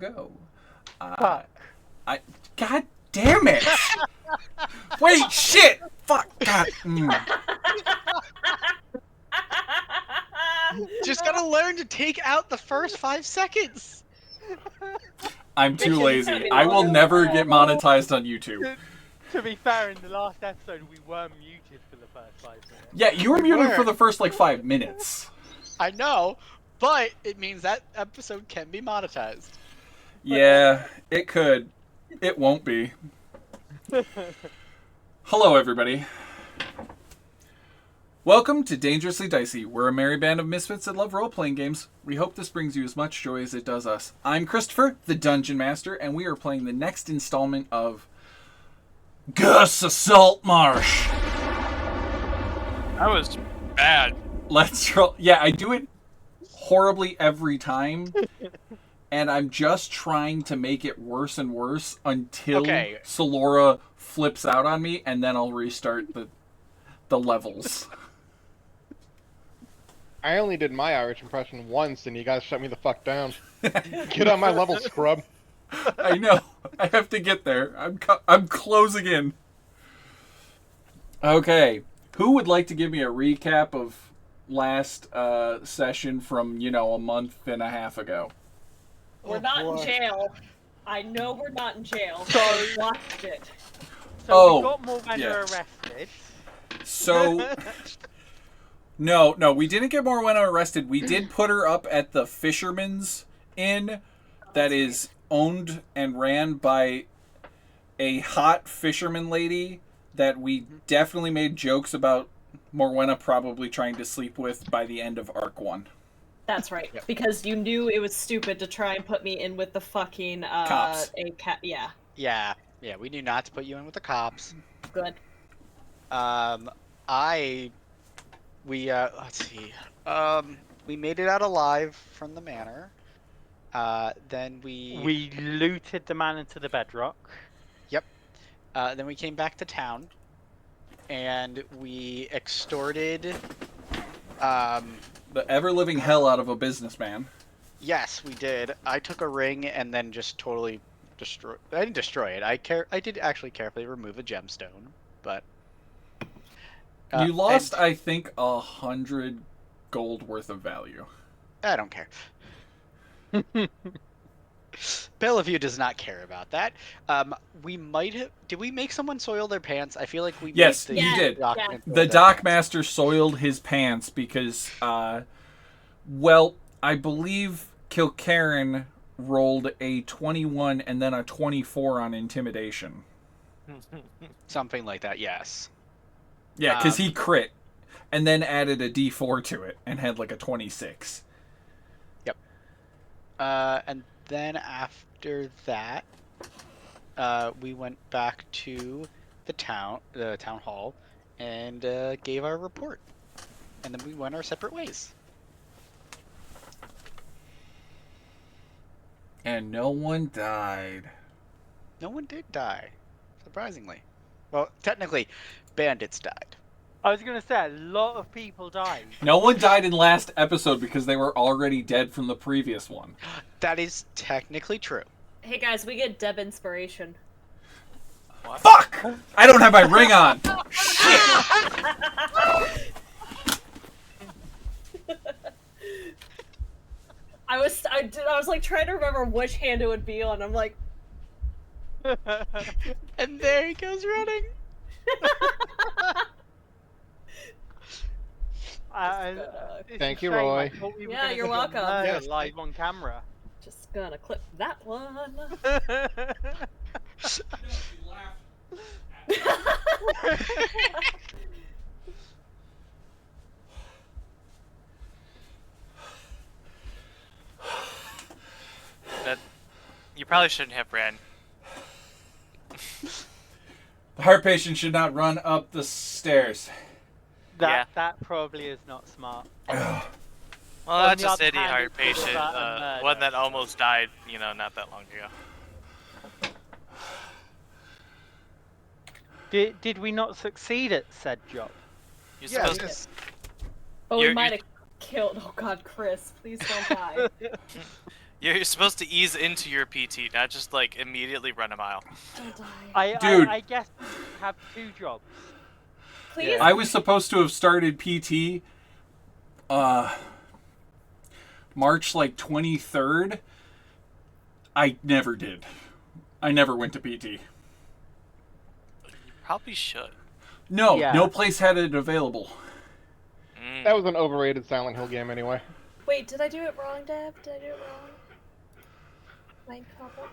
Go. Fuck. God damn it! Wait, shit! Fuck, God. Just gotta learn to take out the first 5 seconds. I'm too Actually, it's lazy. gotta be I will longer. never get monetized on YouTube. To be fair, in the last episode, we were muted for the first 5 minutes. Yeah, you were We muted were. for the first, 5 minutes. I know, but it means that episode can be monetized. Yeah, it could. It won't be. Hello, everybody. Welcome to Dangerously Dicey. We're a merry band of misfits that love role-playing games. We hope this brings you as much joy as it does us. I'm Christopher, the Dungeon Master, and we are playing the next installment of Ghosts of Saltmarsh. That was bad. Let's roll. Yeah, I do it horribly every time, and I'm just trying to make it worse and worse until Solora flips out on me, and then I'll restart the levels. I only did my Irish impression once, and you guys shut me the fuck down. Get on my level, scrub. I know. I have to get there. I'm closing in. Okay. Who would like to give me a recap of last session from, a month and a half ago? We're not in jail. I know we're not in jail. So- I watched it. So we got Morgana arrested. So, no, we didn't get Morwenna arrested. We did put her up at the Fisherman's Inn that is owned and ran by a hot fisherman lady that we definitely made jokes about Morwenna probably trying to sleep with by the end of Arc 1. That's right. Because you knew it was stupid to try and put me in with the fucking cops. Yeah. Yeah, we knew not to put you in with the cops. Good. Let's see. We made it out alive from the manor. Then We looted the man into the bedrock. Then we came back to town, and we extorted. The ever-living hell out of a businessman. Yes, we did. I took a ring and then just totally destroy. I didn't destroy it. I did actually carefully remove a gemstone, but. You lost, I think, 100 gold worth of value. I don't care. Bellevue does not care about that. We might have. Did we make someone soil their pants? I feel like we. Yes, made you did. document The soil their dockmaster soiled his pants because, I believe Kilcairn rolled a 21 and then a 24 on intimidation. pants. Something like that. Yes. Yeah, because he crit and then added a d4 to it and had like a 26. Yep. And then after that, we went back to the town hall, and gave our report, and then we went our separate ways. And no one died. No one did die, surprisingly. Well, technically, bandits died. I was gonna say, a lot of people died. No one died in last episode because they were already dead from the previous one. That is technically true. Hey guys, we get Deb inspiration. What? Fuck! I don't have my ring on! Shit! I was like trying to remember which hand it would be on. I'm like, And there he goes running. It's Thank a you, shame. I Roy. thought we were Yeah, gonna you're get welcome. murdered Yes. live on camera. just gonna clip that one. You probably shouldn't have ran. The heart patient should not run up the stairs. That probably is not smart. Well, On that's the a other city hand, heart it's all patient, about a murder, one that so- almost died, not that long ago. Did we not succeed at said job? You're Yeah, supposed yes. But we You're- might have killed. Oh God, Chris, please don't die. You're supposed to ease into your PT, not just like immediately run a mile. Don't die. Dude. I guess have 2 jobs. Please. I was supposed to have started PT March like 23rd. I never did. I never went to PT. You probably should. No, Yeah. no place had it available. That was an overrated Silent Hill game anyway. Wait, did I do it wrong, Deb? Did I do it wrong? My problem?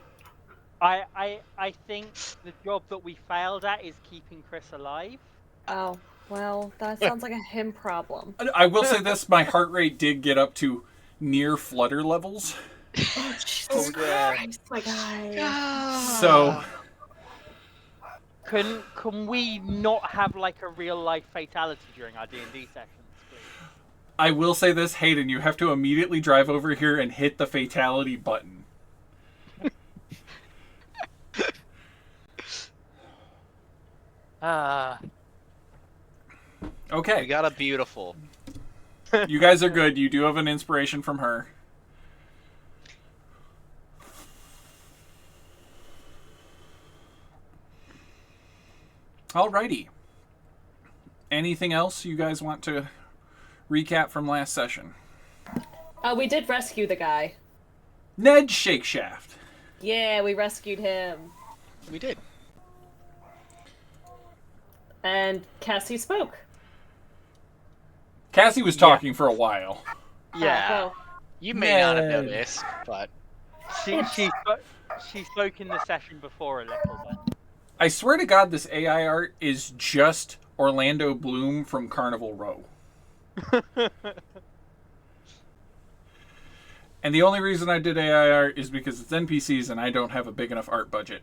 I think the job that we failed at is keeping Chris alive. Oh, well, that sounds like a him problem. I will say this, my heart rate did get up to near flutter levels. Oh, Jesus Christ, my guy. So, Can we not have like a real life fatality during our D&D sessions, please? I will say this, Hayden, you have to immediately drive over here and hit the fatality button. Okay. We got a beautiful. You guys are good. You do have an inspiration from her. Alrighty. Anything else you guys want to recap from last session? We did rescue the guy. Ned Shakeshaft. Yeah, we rescued him. We did. And Cassie spoke. Cassie was talking for a while. Yeah. Well, You may not have Ned. noticed, but She spoke in the session before a little bit. I swear to God, this AI art is just Orlando Bloom from Carnival Row. And the only reason I did AI art is because it's NPCs and I don't have a big enough art budget.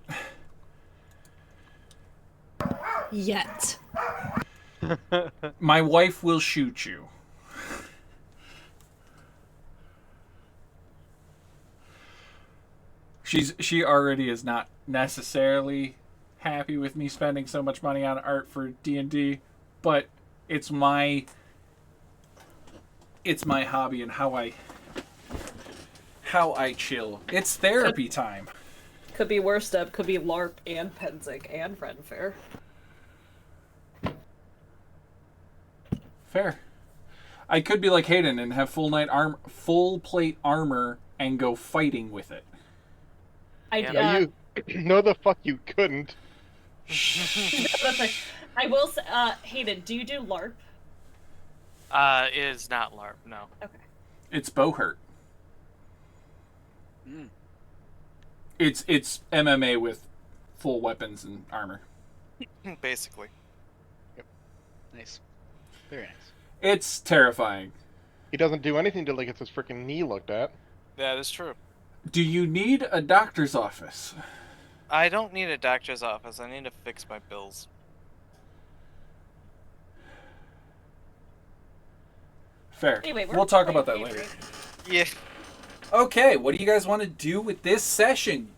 yet. My wife will shoot you. She already is not necessarily happy with me spending so much money on art for D&D, but it's my hobby and how I chill. It's therapy time. Could be worse, Deb. Could be LARP and Penzig and Ren Fair. Fair. I could be like Hayden and have full plate armor and go fighting with it. No, no, the fuck you couldn't. I will say, Hayden, do you do LARP? It is not LARP, no. Okay. It's Bohurt. Mm. It's MMA with full weapons and armor. Basically. Nice. Very nice. It's terrifying. He doesn't do anything till he gets his freaking knee looked at. That is true. Do you need a doctor's office? I don't need a doctor's office. I need to fix my bills. Fair. Anyway, We'll talk about that later. Yeah. Okay, what do you guys want to do with this session?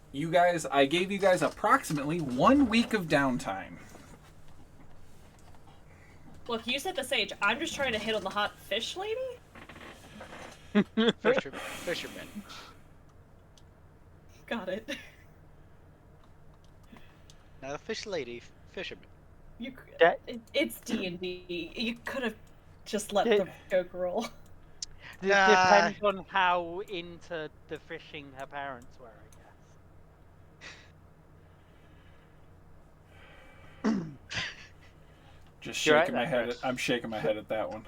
I gave you guys approximately 1 week of downtime. Look, you set the stage. I'm just trying to hit on the hot fish lady? Fisherman. Got it. Now the fish lady, fisherman. It's D&D. You could have just let Yeah. the joke roll. Depends on how into the fishing her parents were, I guess. Just You're shaking right my there, head. Chris. I'm shaking my head at that one.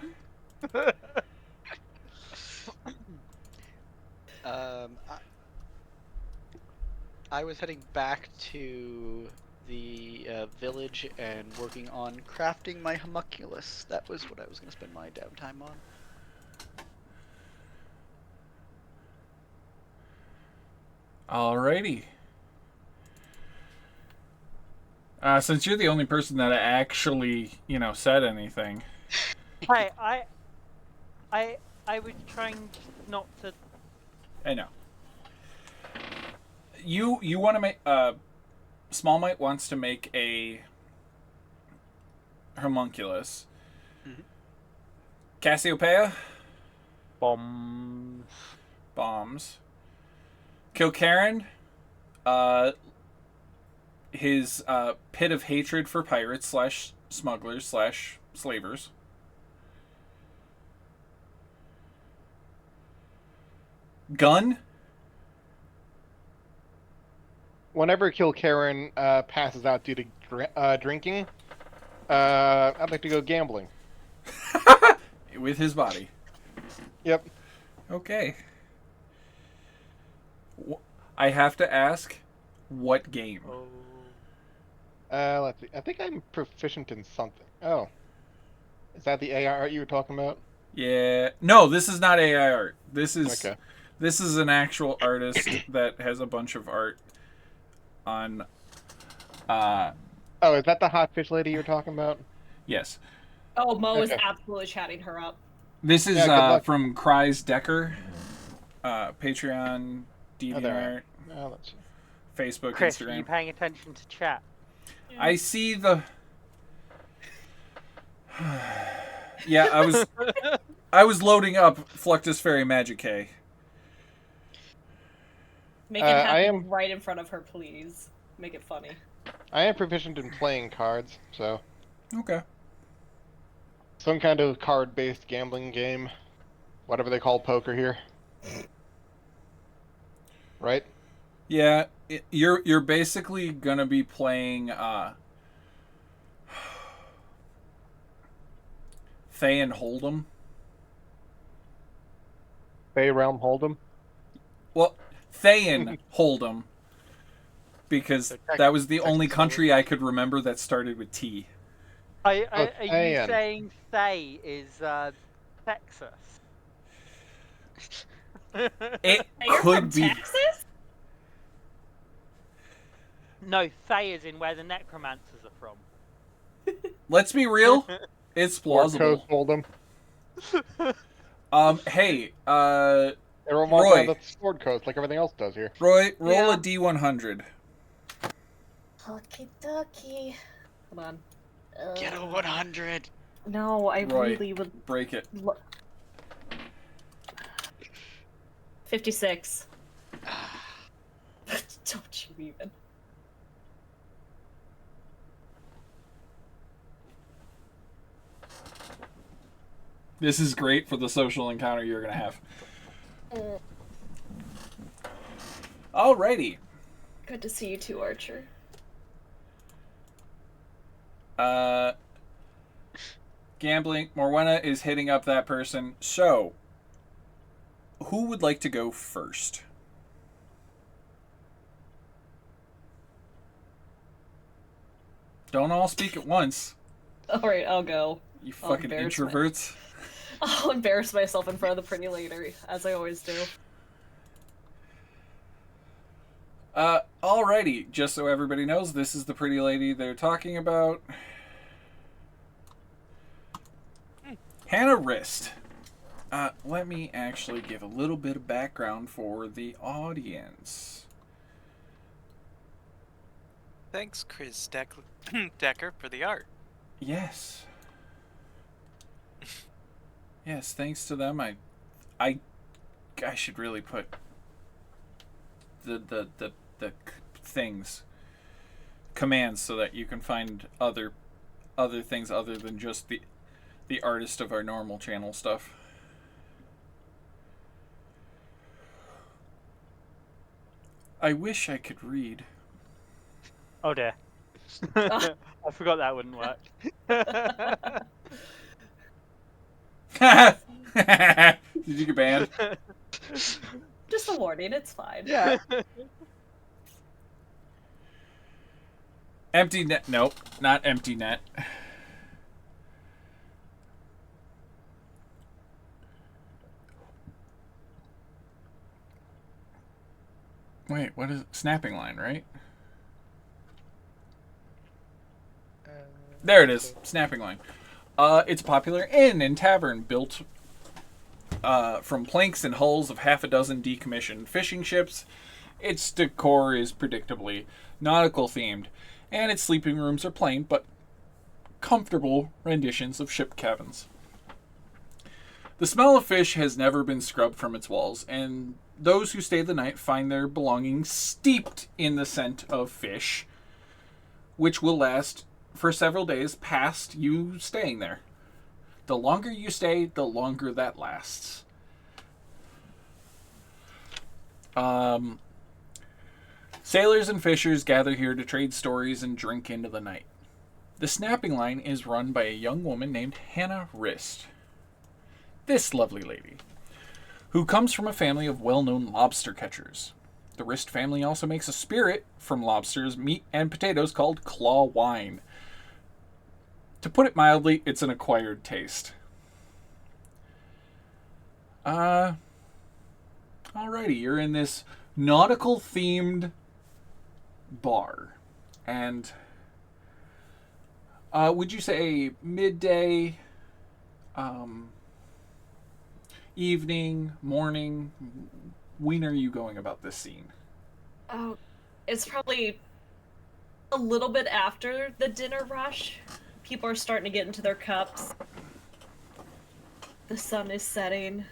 I was heading back to the village and working on crafting my homunculus. That was what I was going to spend my downtime on. Alrighty. Since you're the only person that actually, said anything. Hey, I was trying not to. I know. You want to make Small Mite wants to make a homunculus. Mhm. Cassiopeia? Bombs. Bombs. Kilcairn, his pit of hatred for pirates slash smugglers slash slavers. Gun. Whenever Kilcairn passes out due to drinking, I'd like to go gambling. With his body. Yep. Okay. I have to ask, what game? Let's see. I think I'm proficient in something. Oh. Is that the AI art you were talking about? Yeah. No, this is not AI art. This is Okay. This is an actual artist that has a bunch of art on Oh, is that the hot fish lady you were talking about? yes. Oh, Mo is Okay. absolutely chatting her up. This is Yeah, good luck. from Cries Decker. Patreon, Oh, DeviantArt, there. Oh, let's see. Facebook, Chris, are you Instagram. paying attention to chat? I see the Yeah, I was loading up Fluctus Fairy Magicae. Make it I happen am- right in front of her, please. Make it funny. I am proficient in playing cards, so Okay. some kind of card-based gambling game, whatever they call poker here. Right? Yeah, you're basically gonna be playing Fey and Hold'em. Bay Realm Hold'em. Well, Thayan Hold'em, because that was the only country I could remember that started with T. Are Oh, you Thayan. saying Thay is Texas? It Hey, you're could from be. Texas? No, Thay is in where the necromancers are from. Let's be real. It's Sword Coast plausible. Hold'em. Hey, Everyone wants Roy. to have the Sword Coast like everything else does here. Roy, roll Yeah. a D100. Okie dokie. Hold on. Get a 100. No, I Roy. really would. Break it. 56. Don't you even. This is great for the social encounter you're gonna have. Alrighty. Good to see you too, Archer. Gambling. Morwenna is hitting up that person. So, who would like to go first? Don't all speak at once, Alright, I'll go. you I'll fucking embarrass my- introverts. I'll embarrass myself in front of the pretty lady, as I always do. Alrighty. Just so everybody knows, this is the pretty lady they're talking about. Hannah Wrist. Let me actually give a little bit of background for the audience. Thanks, Chris Decker, for the art. Yes. Yes, thanks to them, I should really put the things, commands, so that you can find other things other than just the artist of our normal channel stuff. I wish I could read. Oh dear. I forgot that wouldn't work. Did you get banned? Just a warning, it's fine. Yeah. Empty net. Nope, not empty net. Wait, what is it? Snapping line, right? There it is. Snapping line. It's a popular inn and tavern built from planks and hulls of half a dozen decommissioned fishing ships. Its decor is predictably nautical themed, and its sleeping rooms are plain but comfortable renditions of ship cabins. The smell of fish has never been scrubbed from its walls, and those who stay the night find their belongings steeped in the scent of fish, which will last for several days past you staying there. The longer you stay, the longer that lasts. Sailors and fishers gather here to trade stories and drink into the night. The snapping line is run by a young woman named Hannah Rist. This lovely lady, who comes from a family of well-known lobster catchers. The Rist family also makes a spirit from lobsters, meat, and potatoes called claw wine. To put it mildly, it's an acquired taste. Alrighty, you're in this nautical-themed bar. And would you say midday, evening, morning? When are you going about this scene? Oh, it's probably a little bit after the dinner rush. People are starting to get into their cups. The sun is setting.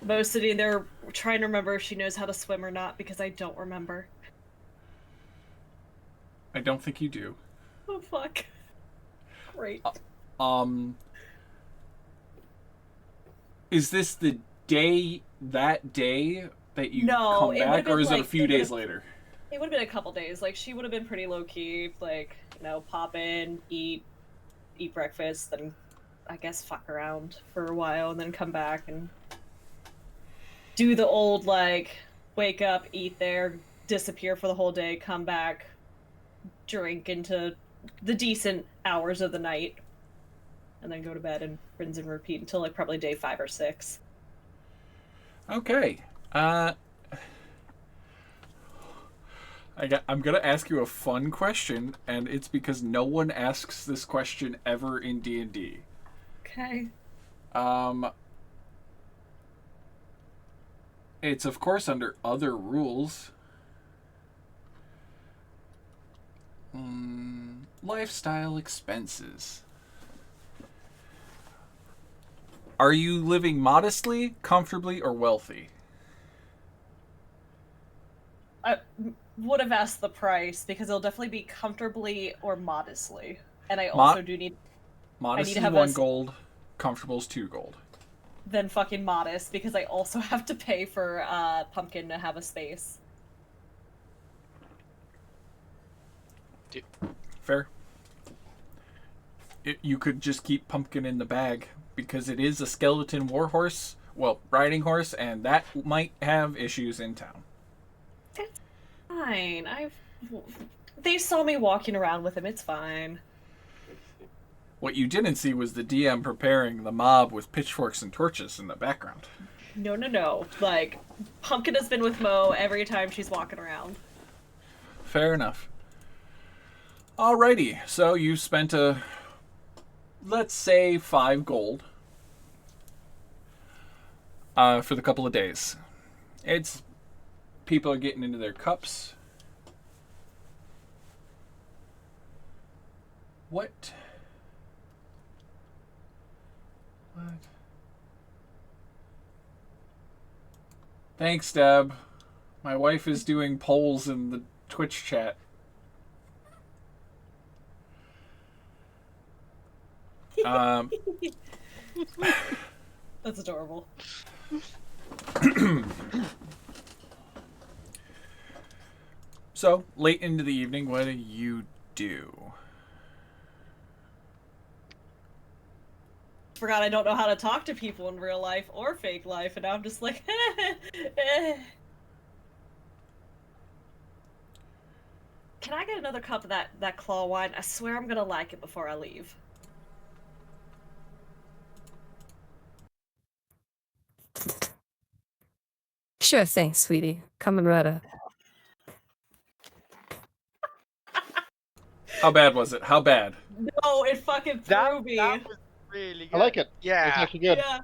Mo sitting there trying to remember if she knows how to swim or not, because I don't remember. I don't think you do. Oh, fuck. Great. Is this the day that you No, come it back, would've or been, is it a like, few it days would've- later? It would have been a couple days. Like, she would have been pretty low-key. Like, pop in, eat breakfast, then I guess fuck around for a while, and then come back and do the old, like, wake up, eat there, disappear for the whole day, come back, drink into the decent hours of the night, and then go to bed and rinse and repeat until, like, probably day 5 or 6. Okay. I'm gonna ask you a fun question, and it's because no one asks this question ever in D&D. Okay. It's of course under other rules. Lifestyle expenses. Are you living modestly, comfortably, or wealthy? I would have asked the price, because it'll definitely be comfortably or modestly. And I also do need... Modestly have 1 a- gold, comfortable's 2 gold. Then fucking modest, because I also have to pay for Pumpkin to have a space. Fair. You could just keep Pumpkin in the bag, because it is a skeleton warhorse, well, riding horse, and that might have issues in town. It's fine. They saw me walking around with him. It's fine. What you didn't see was the DM preparing the mob with pitchforks and torches in the background. No. Like, Pumpkin has been with Mo every time she's walking around. Fair enough. Alrighty, so you spent let's say 5 gold for the couple of days. People are getting into their cups. What? Thanks, Deb. My wife is doing polls in the Twitch chat. That's adorable. So, late into the evening, what do you do? Forgot I don't know how to talk to people in real life or fake life, and now I'm just like, Can I get another cup of that claw wine? I swear I'm gonna like it before I leave. Sure thing, sweetie. Coming right up. How bad was it? How bad? No, it fucking threw me. That was really good. I like it. It's Yeah, actually good. Yeah.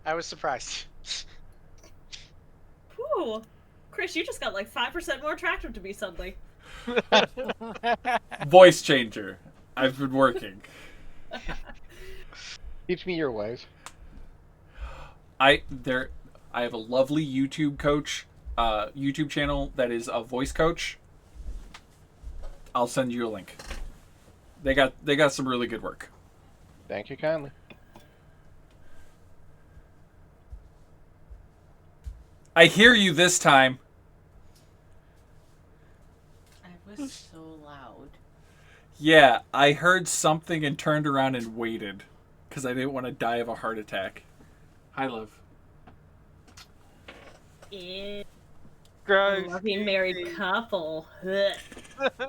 I was surprised. Whew. Chris, you just got like 5% more attractive to me suddenly. Voice changer. I've been working. Teach me your ways. I I have a lovely YouTube YouTube channel that is a voice coach. I'll send you a link. They got some really good work. Thank you kindly. I hear you this time. I was so loud. Yeah, I heard something and turned around and waited because I didn't want to die of a heart attack. Hi, love. Yeah. Gross. Loving married couple. Ugh.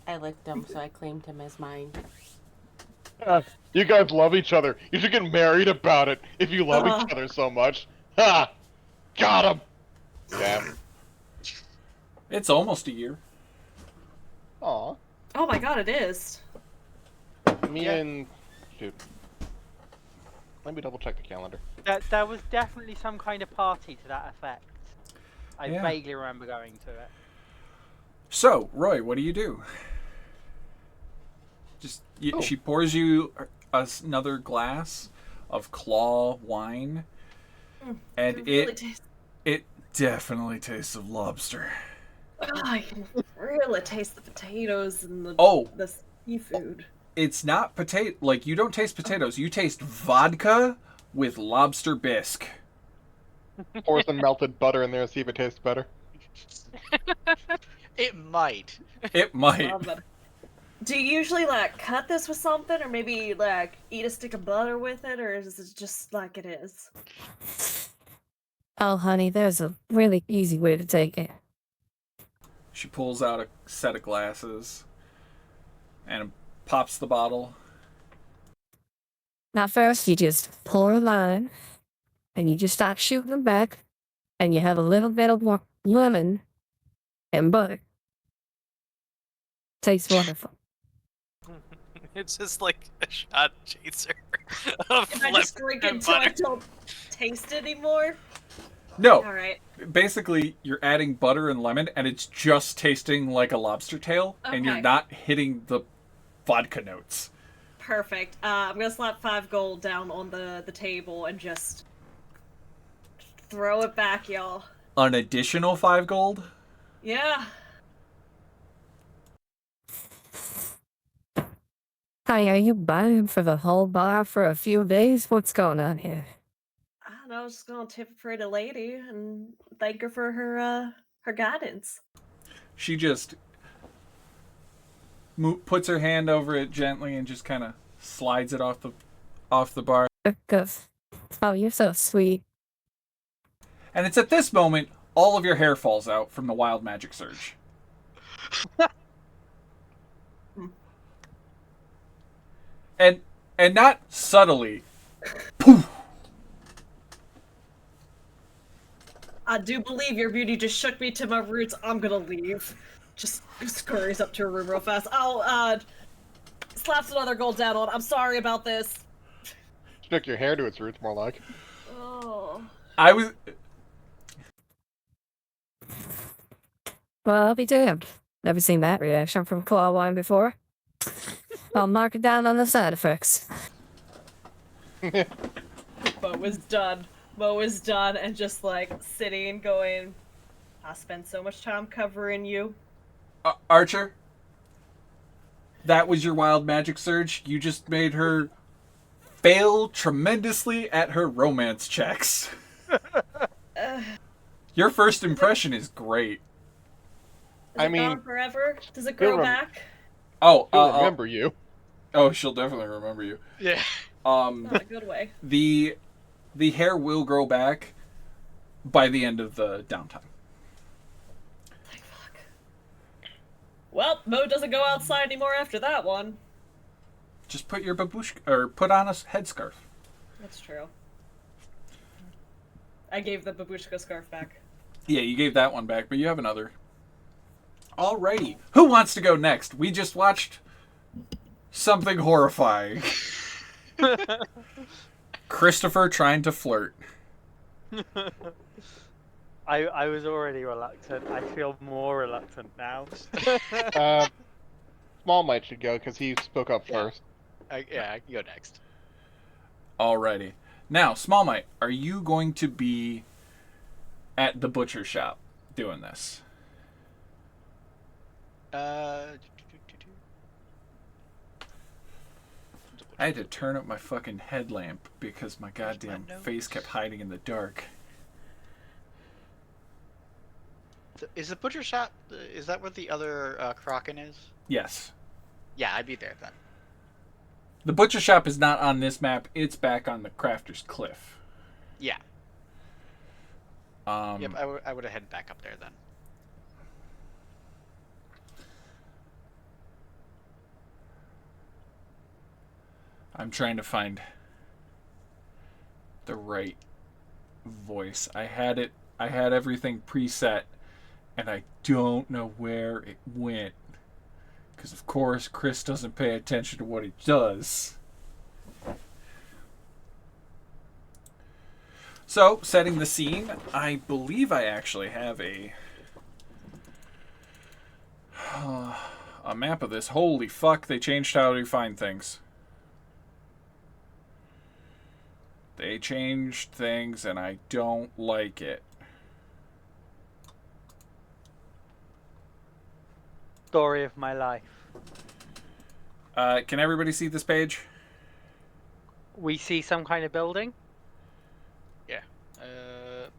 I licked him, so I claimed him as mine. You guys love each other. You should get married about it if you love each other so much. Ha! Got him! Damn. It's almost a year. Aw. Oh my god, it is. Me and... Shoot. Let me double check the calendar. There was definitely some kind of party to that effect. I Yeah. vaguely remember going to it. So, Roy, what do you do? She pours you another glass of claw wine, and it definitely tastes of lobster. Oh, I can really taste the potatoes and the seafood. It's not potato. Like, you don't taste potatoes. You taste vodka with lobster bisque. Pour some melted butter in there and see if it tastes better. It might. It might. Love it. Do you usually like cut this with something, or maybe like eat a stick of butter with it, or is it just like it is? Oh, honey, there's a really easy way to take it. She pulls out a set of glasses and pops the bottle. Now, first, you just pour a line, and you just start shooting them back, and you have a little bit of lemon and butter. Tastes wonderful. It's just like a shot chaser of Can I just drink it lemon and until I butter. don't taste it anymore? No, Alright. basically, you're adding butter and lemon, and it's just tasting like a lobster tail, and you're Okay. not hitting the vodka notes. Perfect. I'm gonna slap 5 gold down on the table and just throw it back, y'all. An additional 5 gold? Yeah. Hi, are you buying for the whole bar for a few days? What's going on here? I don't know, I was just gonna tip a pretty lady and thank her for her guidance. She just puts her hand over it gently and just kind of slides it off the bar. Because, oh, you're so sweet. And it's at this moment all of your hair falls out from the wild magic surge. and not subtly. Poof. I do believe your beauty just shook me to my roots. I'm gonna leave. Just scurries up to her room real fast. Oh, slaps another gold down on. I'm sorry about this. Shook your hair to its roots, more like. Oh. I was Well, I'll be damned. Never seen that reaction from claw wine before. I'll mark it down on the side effects. Mo is done. Mo is done and just like sitting going, I spent so much time covering you. Archer. That was your wild magic surge. You just made her fail tremendously at her romance checks. Your first impression is great. Is it I mean, gone forever? Does it grow back? Oh, She'll remember you. Oh, she'll definitely remember you. Yeah. Not a good way. The hair will grow back by the end of the downtime. Like, fuck. Well, Mo doesn't go outside anymore after that one. Just put your babushka, or put on a headscarf. That's true. I gave the babushka scarf back. Yeah, you gave that one back, but you have another. Alrighty. Who wants to go next? We just watched something horrifying. Christopher trying to flirt. I was already reluctant. I feel more reluctant now. Small Mite should go because he spoke up first. I can go next. Alrighty. Now, Small Mite, are you going to be at the butcher shop doing this? I had to turn up my fucking headlamp because my goddamn face kept hiding in the dark. Is the butcher shop? Is that where the other Kraken is? Yes. Yeah, I'd be there then. The butcher shop is not on this map. It's back on the Crafter's Cliff. Yeah. Yep, I would have headed back up there then. I'm trying to find the right voice. I had everything preset, and I don't know where it went. Because, of course, Chris doesn't pay attention to what he does. So, setting the scene, I believe I actually have a map of this. Holy fuck, they changed how you find things. They changed things, and I don't like it. Story of my life. Can everybody see this page? We see some kind of building. Yeah.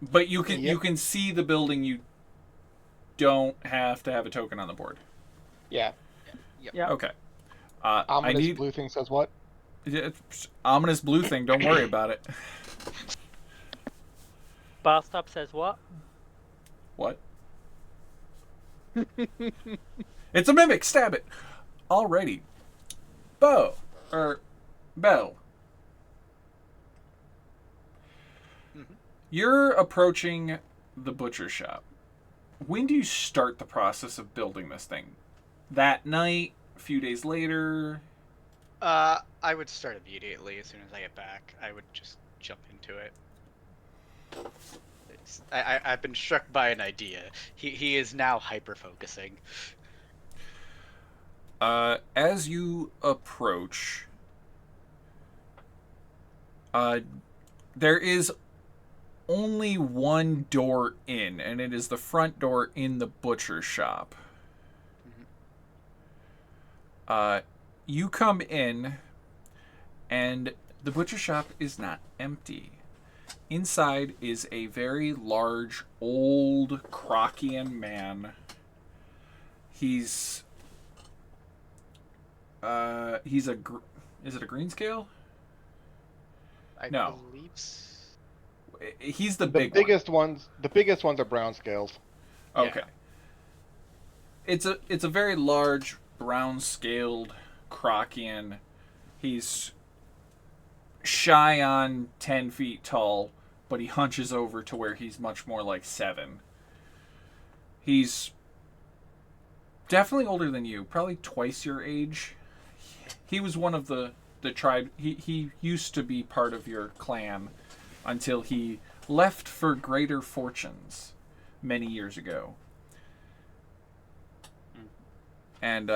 But you can see the building. You don't have to have a token on the board. Yeah. Yeah. Okay. Ominous blue thing says what? Ominous blue thing. Don't worry about it. Barstop says what? What? It's a mimic. Stab it. Alrighty. Bell. Mm-hmm. You're approaching the butcher shop. When do you start the process of building this thing? That night? A few days later? I would start immediately as soon as I get back. I would just jump into it. I've been struck by an idea. He is now hyper-focusing. As you approach, there is only one door in, and it is the front door in the butcher shop. You come in, and the butcher shop is not empty. Inside is a very large, old Krockian man. He's is it a green scale? No. Believe He's the biggest ones. The biggest ones are brown scales. Okay. Yeah. It's a very large brown scaled Krockian. He's shy on 10 feet tall, but he hunches over to where he's much more like 7. He's definitely older than you, probably twice your age. He was one of the tribe. He used to be part of your clan until he left for greater fortunes many years ago. And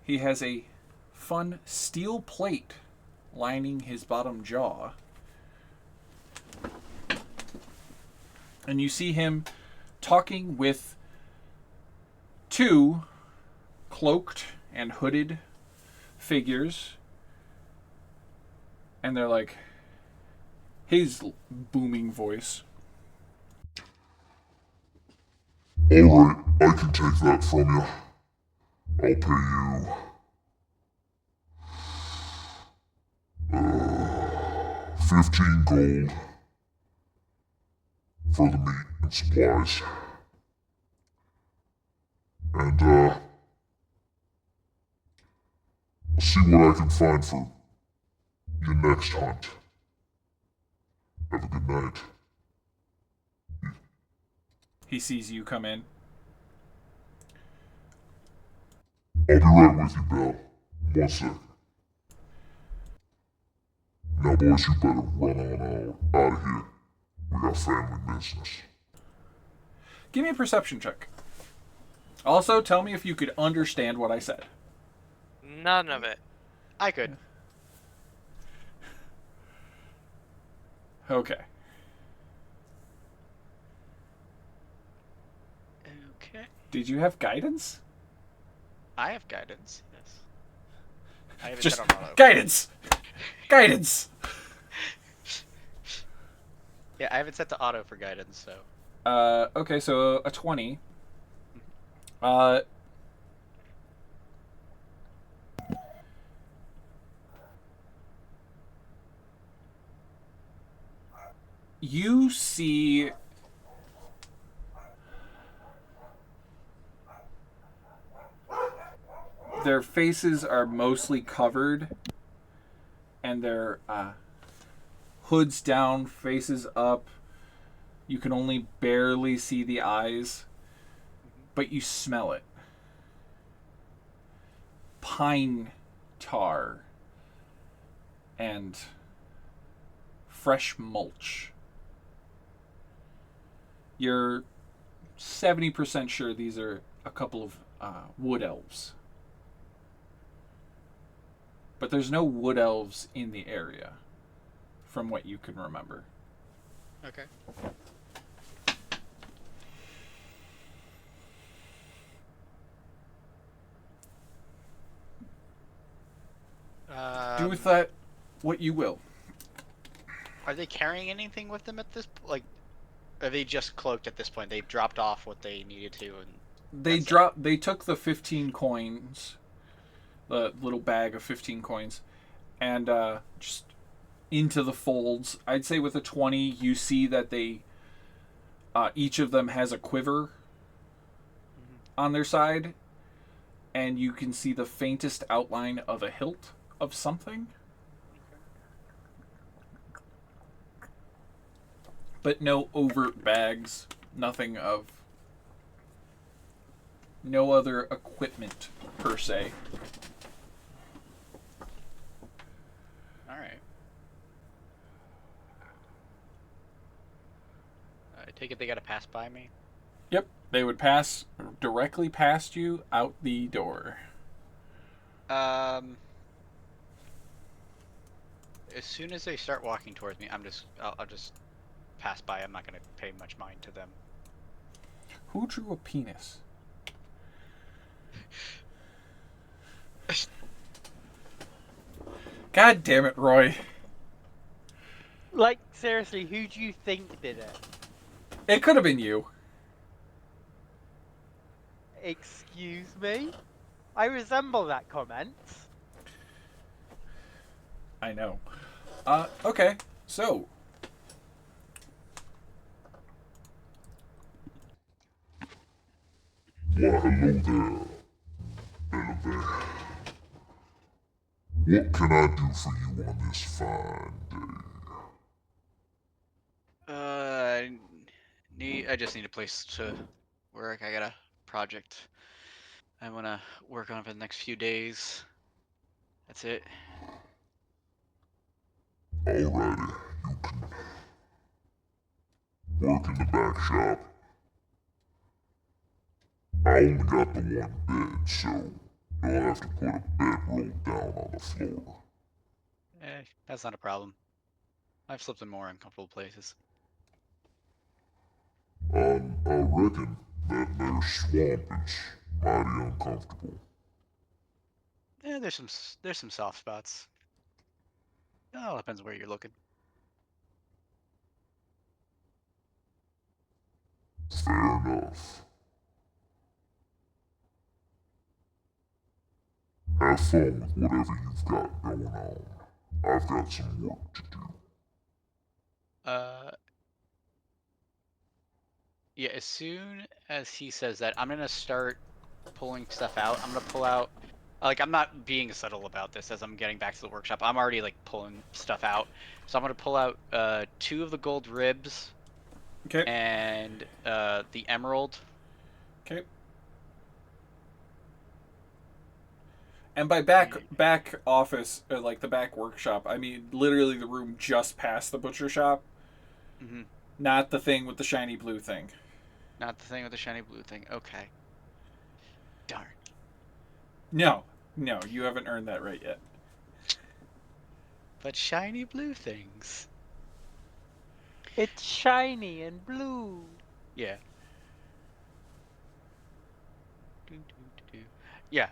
he has a fun steel plate lining his bottom jaw. And you see him talking with 2 cloaked and hooded figures. And they're like, his booming voice. Alright, I can take that from you. I'll pay you 15 gold for the meat and supplies. And I'll see what I can find for your next hunt. Have a good night. He sees you come in. I'll be right with you, Belle. 1 sec. Now, boys, you better run on out of here. We got family business. Give me a perception check. Also, tell me if you could understand what I said. None of it. I could. Okay. Did you have guidance? I have guidance. Yes. I have it Just set on auto. guidance. Guidance. Yeah, I have it set to auto for guidance. So. Okay, so a 20. Uh. You see their faces are mostly covered and their hoods down, faces up. You can only barely see the eyes, but you smell it. Pine tar and fresh mulch. You're 70% sure these are a couple of wood elves. But there's no wood elves in the area, from what you can remember. Okay. Do with that what you will. Are they carrying anything with them at this? Like, are they just cloaked at this point? They've dropped off what they needed to, and They took the 15 coins, the little bag of 15 coins, and just into the folds. I'd say with a 20, you see that they each of them has a quiver on their side, and you can see the faintest outline of a hilt of something. But no overt bags, nothing of... No other equipment, per se. Alright. I take it they gotta pass by me? Yep, they would pass directly past you out the door. As soon as they start walking towards me, I'll just pass by. I'm not gonna pay much mind to them. Who drew a penis? God damn it, Roy. Like, seriously, who do you think did it? It could have been you. Excuse me? I resemble that comment. I know. Okay, so... Why, hello there, Bellevere. What can I do for you on this fine day? I just need a place to work. I got a project I want to work on for the next few days. That's it. Alrighty, you can work in the back shop. I only got the one bed, so you'll have to put a bedroll down on the floor. That's not a problem. I've slept in more uncomfortable places. I reckon that their swamp is mighty uncomfortable. Yeah, there's some soft spots. It all depends where you're looking. Fair enough. Have fun with whatever you've got going on. I've got some work to do. Yeah, as soon as he says that, I'm gonna start pulling stuff out. I'm gonna pull out, like, I'm not being subtle about this as I'm getting back to the workshop. I'm already, like, pulling stuff out. So I'm gonna pull out 2 of the gold ribs. Okay. And the emerald. Okay. And by back office, like the back workshop, I mean literally the room just past the butcher shop. Mm-hmm. Not the thing with the shiny blue thing. Not the thing with the shiny blue thing. Okay. Darn. No, you haven't earned that right yet. But shiny blue things. It's shiny and blue. Yeah. Yeah.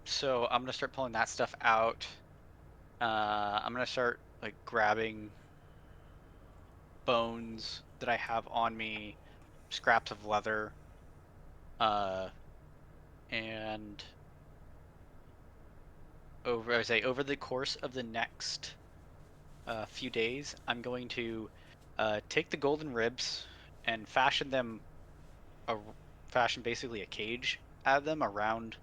So I'm gonna start pulling that stuff out. I'm gonna start like grabbing bones that I have on me, scraps of leather, and over the course of the next few days, I'm going to take the golden ribs and fashion basically a cage out of them around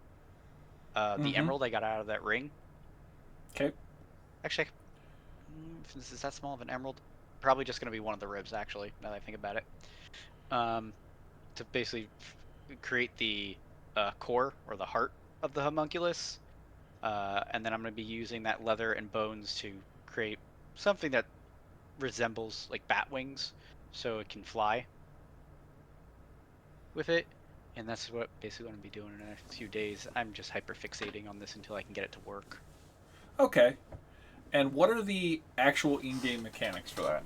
the emerald I got out of that ring. Okay. Actually, is that small of an emerald? Probably just going to be one of the ribs, actually, now that I think about it. To basically create the core or the heart of the homunculus. And then I'm going to be using that leather and bones to create something that resembles like bat wings, so it can fly with it. And that's what basically what I'm going to be doing in the next few days. I'm just hyper fixating on this until I can get it to work. Okay. And what are the actual in-game mechanics for that?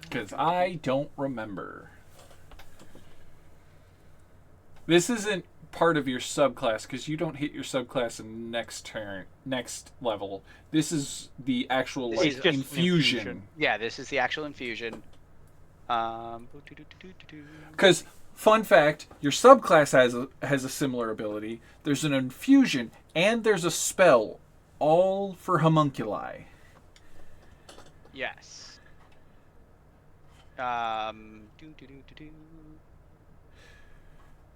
Because I don't remember. This isn't part of your subclass because you don't hit your subclass in next level. This is the actual This like is just an infusion. infusion. Yeah, this is the actual infusion. Because fun fact, your subclass has a similar ability. There's an infusion and there's a spell, all for homunculi. Yes.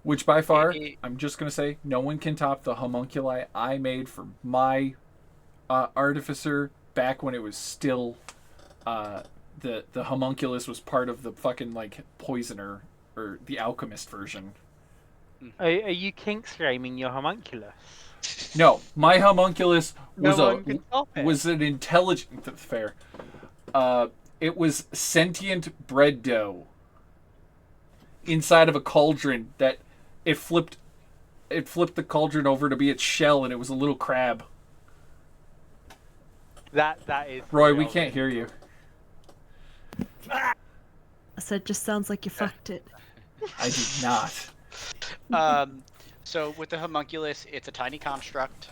Which by far, I'm just gonna say, no one can top the homunculi I made for my artificer back when it was still the homunculus was part of the fucking like poisoner or the alchemist version. Are you kink shaming your homunculus? No, my homunculus was No one can top it. was an intelligent fair. It was sentient bread dough inside of a cauldron that it flipped the cauldron over to be its shell and it was a little crab. That is. Roy, we can't hear you. I said, just sounds like you fucked it. I did not. So with the homunculus, it's a tiny construct.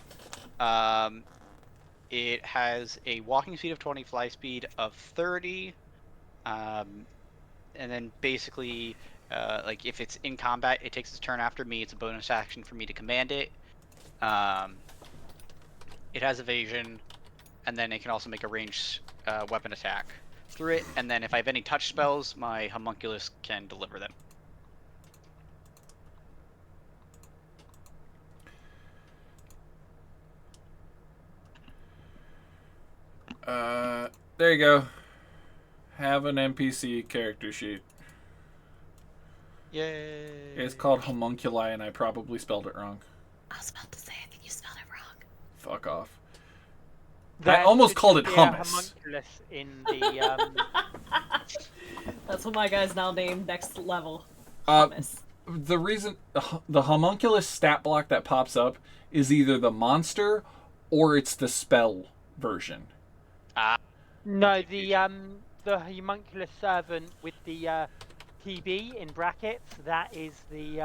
It has a walking speed of 20, fly speed of 30, and then basically, like if it's in combat, it takes its turn after me. It's a bonus action for me to command it. It has evasion, and then it can also make a ranged weapon attack through it. And then if I have any touch spells, my homunculus can deliver them. There you go. Have an NPC character sheet. Yay! It's called homunculi, and I probably spelled it wrong. I was about to say, I think you spelled it wrong. Fuck off. That I almost should called it be a hummus. homunculus in the. That's what my guy's now named next level. Uh, Hummus. The reason the homunculus stat block that pops up is either the monster or it's the spell version. No, the homunculus servant with the TB in brackets. That is the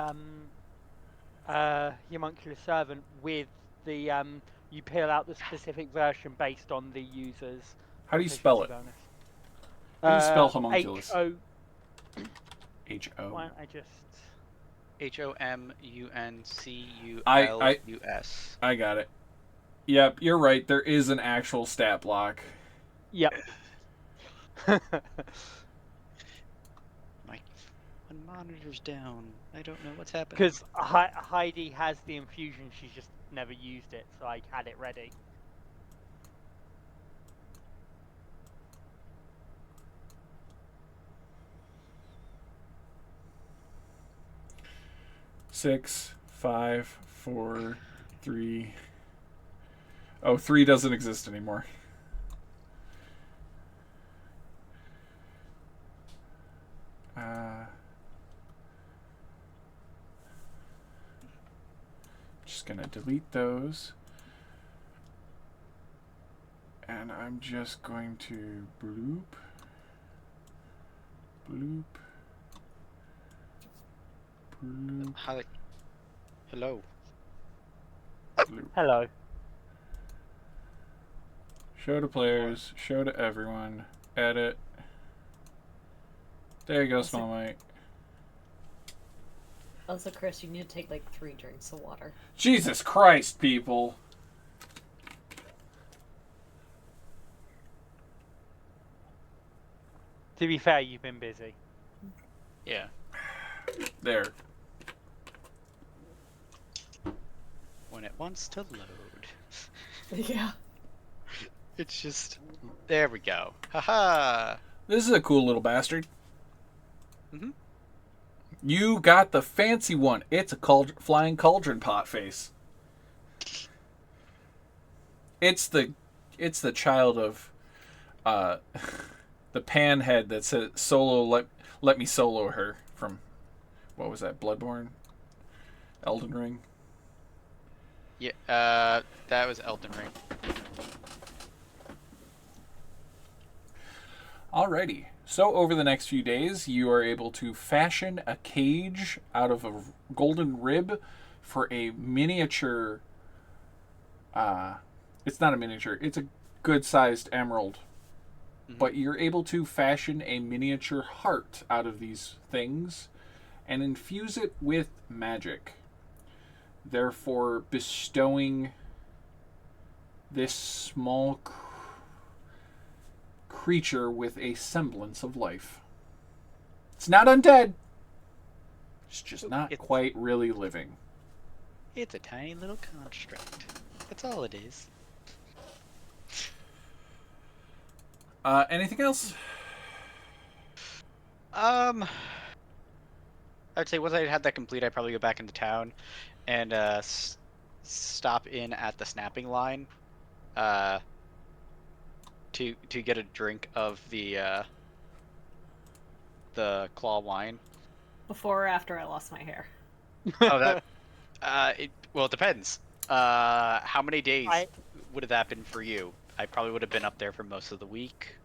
homunculus servant with the you peel out the specific version based on the user's. How do you spell it? Bonus. How do you spell homunculus? H-O. H-O. Why don't I just. HOMUNCULUS. I got it. Yep, you're right. There is an actual stat block. Yep. My monitor's down. I don't know what's happening. Because Heidi has the infusion, she's just never used it, so I had it ready. Six, 5, 4, 3. Oh, 3 doesn't exist anymore. Just gonna delete those. And I'm just going to bloop. Bloop. Hi. Hello. Hello. Show to players. Show to everyone. Edit. There you go, small Mike. Also, Chris, you need to take like 3 drinks of water. Jesus Christ, people. To be fair, you've been busy. Yeah. There. When it wants to load. Yeah. It's just... There we go. Haha! This is a cool little bastard. Mm-hmm. You got the fancy one. It's a flying cauldron pot face. It's the child of the panhead that said solo let me solo her from what was that, Bloodborne? Elden Ring? Yeah, that was Elden Ring. Alrighty. So over the next few days, you are able to fashion a cage out of a golden rib for a miniature. It's not a miniature. It's a good-sized emerald. Mm-hmm. But you're able to fashion a miniature heart out of these things and infuse it with magic, therefore bestowing this small creature with a semblance of life. It's not undead. It's just not quite really living. It's a tiny little construct. That's all it is. Anything else? I'd say once I had that complete, I'd probably go back into town and stop in at the snapping line to get a drink of the claw wine. Before or after I lost my hair? Oh, that. Well, it depends. How many days would have that been for you? I probably would have been up there for most of the week.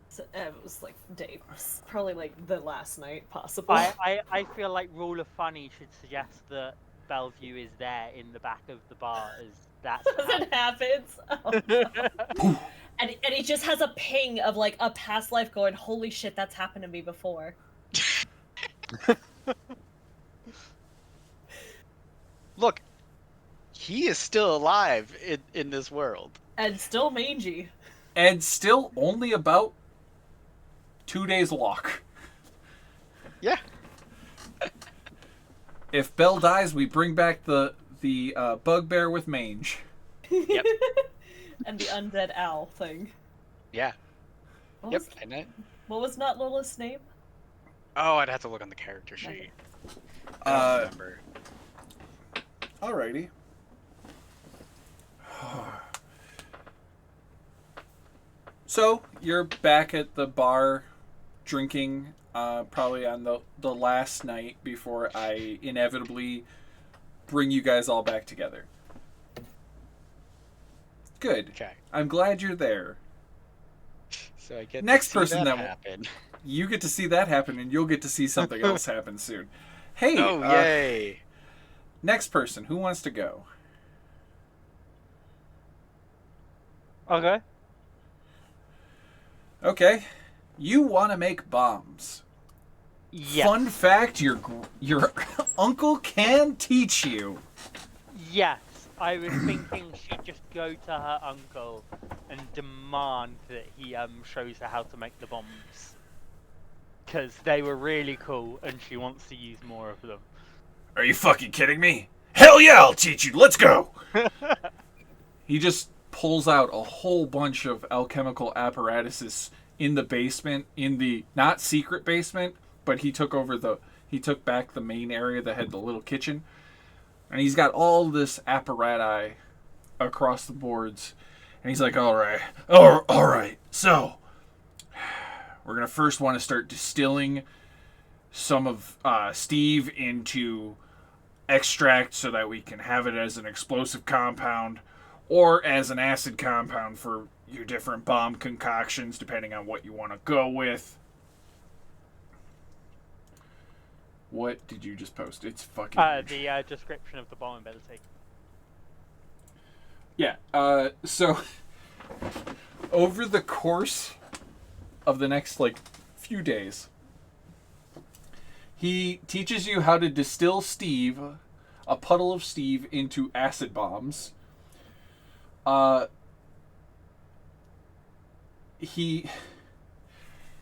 So, it was like days, probably like the last night, possibly. I feel like Rule of Funny should suggest that Bellevue is there in the back of the bar as that's it happens. Oh, no. and he just has a ping of like a past life going, holy shit, that's happened to me before. Look, he is still alive in this world. And still mangy. And still only about 2 days lock. Yeah. If Belle dies, we bring back the bugbear with mange. Yep. And the undead owl thing. Yeah. What yep. Was, what was not Lilith's name? Oh, I'd have to look on the character sheet. I don't remember. Alrighty. So, you're back at the bar drinking, probably on the last night before I inevitably bring you guys all back together. Good. Okay. I'm glad you're there. So I get next to see person that happen. You get to see that happen, and you'll get to see something else happen soon. Hey. Oh, yay. Next person, who wants to go? Okay. Okay. You want to make bombs. Yes. Fun fact, your uncle can teach you. Yes. I was thinking she'd just go to her uncle and demand that he shows her how to make the bombs. Because they were really cool and she wants to use more of them. Are you fucking kidding me? Hell yeah, I'll teach you. Let's go. He just pulls out a whole bunch of alchemical apparatuses in the basement, in the not secret basement, but he took back the main area that had the little kitchen. And he's got all this apparatus across the boards. And he's like, all right. So, we're going to first want to start distilling some of Steve into extract so that we can have it as an explosive compound or as an acid compound for your different bomb concoctions, depending on what you want to go with. What did you just post? It's fucking huge. The description of the bomb ability. Yeah, so over the course of the next, like, few days, he teaches you how to distill Steve, a puddle of Steve, into acid bombs. He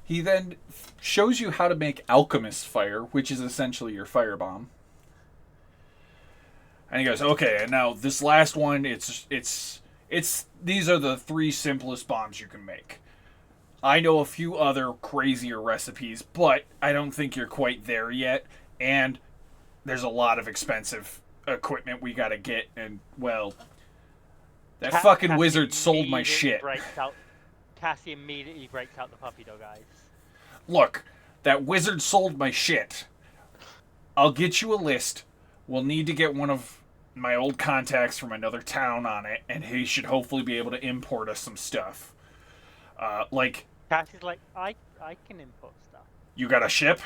then shows you how to make alchemist fire, which is essentially your firebomb. And he goes, okay, and now this last one, it's these are the 3 simplest bombs you can make. I know a few other crazier recipes, but I don't think you're quite there yet, and there's a lot of expensive equipment we gotta get, and, well, that fucking wizard sold my shit. Cassie immediately breaks out the puppy dog eyes. Look, that wizard sold my shit. I'll get you a list. We'll need to get one of my old contacts from another town on it, and he should hopefully be able to import us some stuff. Like... Cassie's like, I can import stuff. You got a ship?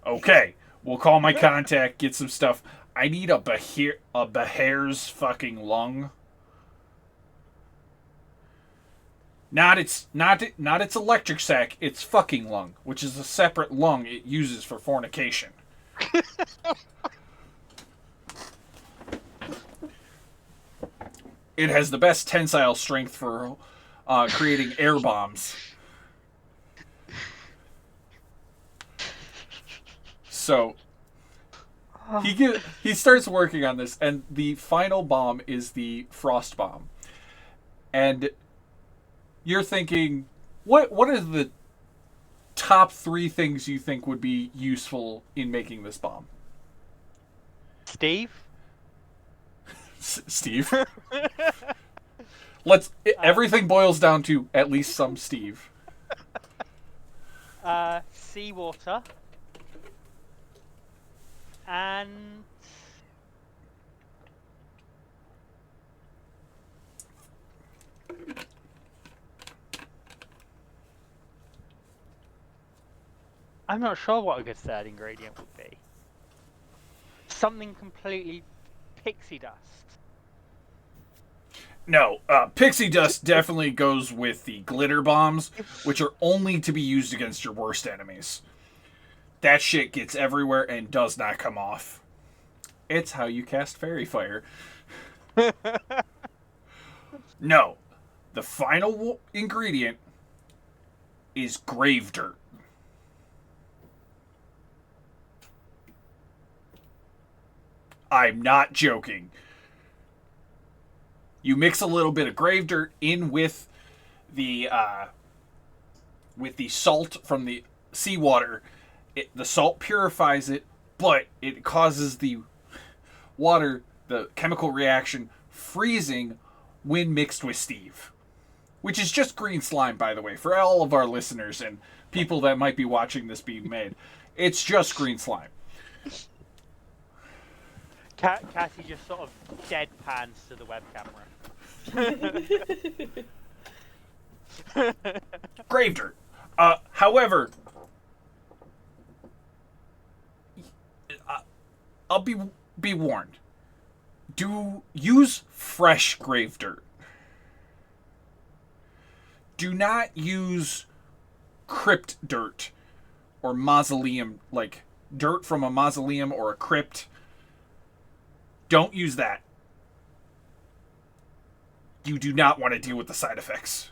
Okay, we'll call my contact, get some stuff. I need a bear's fucking lung. Not its electric sac, its fucking lung, which is a separate lung it uses for fornication. It has the best tensile strength for creating air bombs. So he starts working on this, and the final bomb is the frost bomb. And you're thinking, what are the top 3 things you think would be useful in making this bomb? Steve? Steve? Everything boils down to at least some Steve. Seawater. And... I'm not sure what a good third ingredient would be. Something completely pixie dust. No, pixie dust definitely goes with the glitter bombs, which are only to be used against your worst enemies. That shit gets everywhere and does not come off. It's how you cast fairy fire. No, the final ingredient is grave dirt. I'm not joking. You mix a little bit of grave dirt in with the salt from the seawater. The salt purifies it, but it causes the water, the chemical reaction, freezing when mixed with Steve. Which is just green slime, by the way, for all of our listeners and people that might be watching this being made. It's just green slime. Cassie just sort of deadpans to the web camera. Grave dirt. However, I'll be warned. Use fresh grave dirt. Do not use crypt dirt or mausoleum, like dirt from a mausoleum or a crypt. Don't use that. You do not want to deal with the side effects.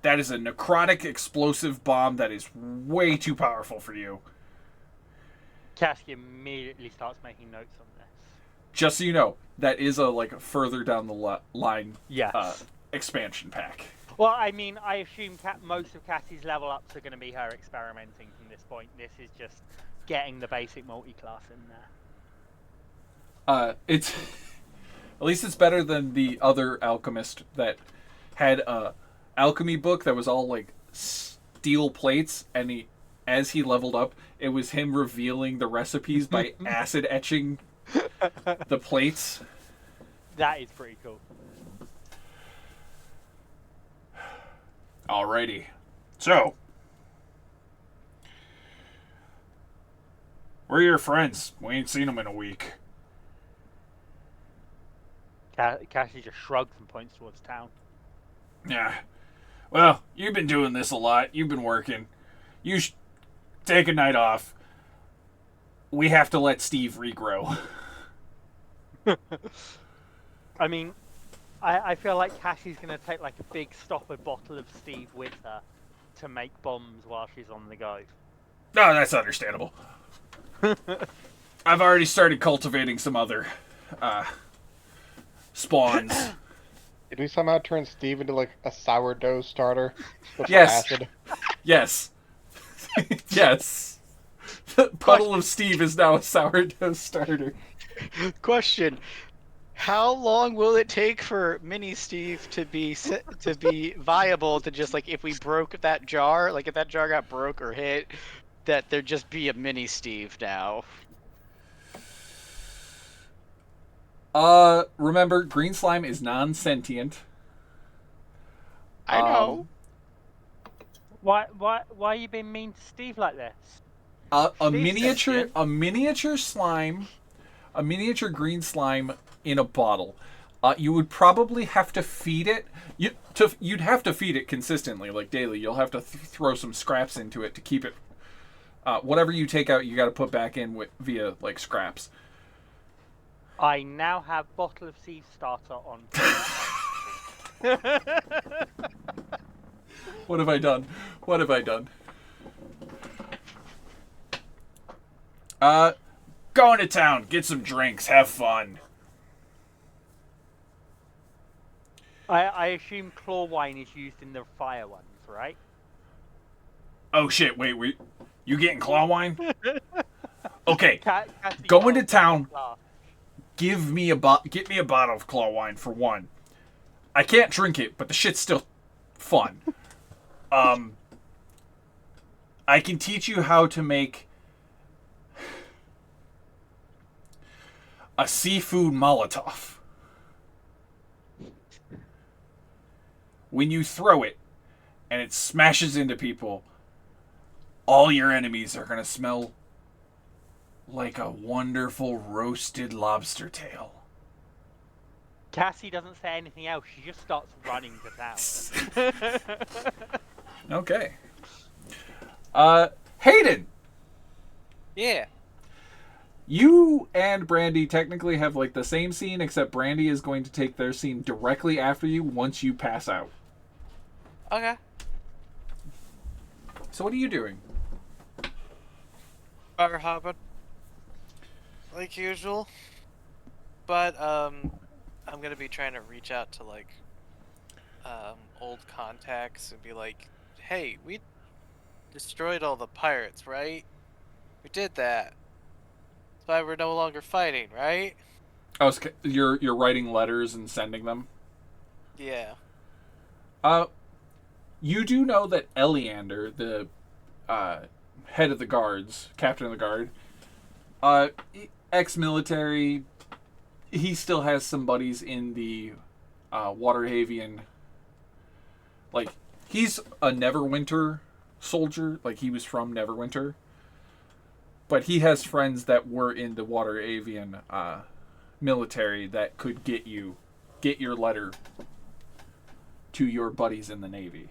That is a necrotic explosive bomb that is way too powerful for you. Cassie immediately starts making notes on this. Just so you know, that is a further down the line Yes. Expansion pack. Well, I mean, I assume most of Cassie's level ups are going to be her experimenting from this point. This is just getting the basic multi-class in there. It's at least it's better than the other alchemist that had a alchemy book that was all steel plates, and as he leveled up, it was him revealing the recipes by acid etching the plates. That is pretty cool. Alrighty, so Where are your friends? We ain't seen them in a week. Cassie just shrugs and points towards town. Yeah. Well, you've been doing this a lot. You've been working. You should take a night off. We have to let Steve regrow. I mean, I feel like Cassie's going to take like a big stoppered bottle of Steve with her to make bombs while she's on the go. No, that's understandable. I've already started cultivating some other spawns. Did we somehow turn Steve into like a sourdough starter with Yes. acid? Yes. Yes. The puddle of Steve is now a sourdough starter. Question: how long will it take for Mini Steve to be viable? To just like if we broke that jar, like if that jar got broke or hit, that there'd just be a Mini Steve now. Remember, green slime is non-sentient. I know. Why are you being mean to Steve like this? A Steve's miniature slime, a miniature green slime in a bottle. You would probably have to feed it. You'd have to feed it consistently, like daily. You'll have to throw some scraps into it to keep it. Whatever you take out, you got to put back in via like scraps. I now have bottle of Steve starter on. What have I done? What have I done? Going to town, get some drinks, have fun. I assume claw wine is used in the fire ones, right? Oh shit! Wait, you getting claw wine? Okay, Cassie going to can't town. claw. Get me a bottle of claw wine for one. I can't drink it, but the shit's still fun. I can teach you how to make a seafood Molotov. When you throw it and it smashes into people, all your enemies are going to smell like a wonderful roasted lobster tail. Cassie doesn't say anything else. She just starts running to town. Okay. Hayden, Yeah. you and Brandy technically have like the same scene, except Brandy is going to take their scene directly after you once you pass out. Okay. So what are you doing? Bar hopping. Like usual. But, I'm gonna be trying to reach out to, like, old contacts and be like, hey, we destroyed all the pirates, right? We did that. That's why we're no longer fighting, right? Oh, so you're writing letters and sending them? Yeah. You do know that Eleander, the head of the guards, captain of the guard, ex-military, he still has some buddies in the Waterhavian. Like, he's a Neverwinter soldier. Like, he was from Neverwinter. But he has friends that were in the Waterhavian military that could get your letter to your buddies in the Navy.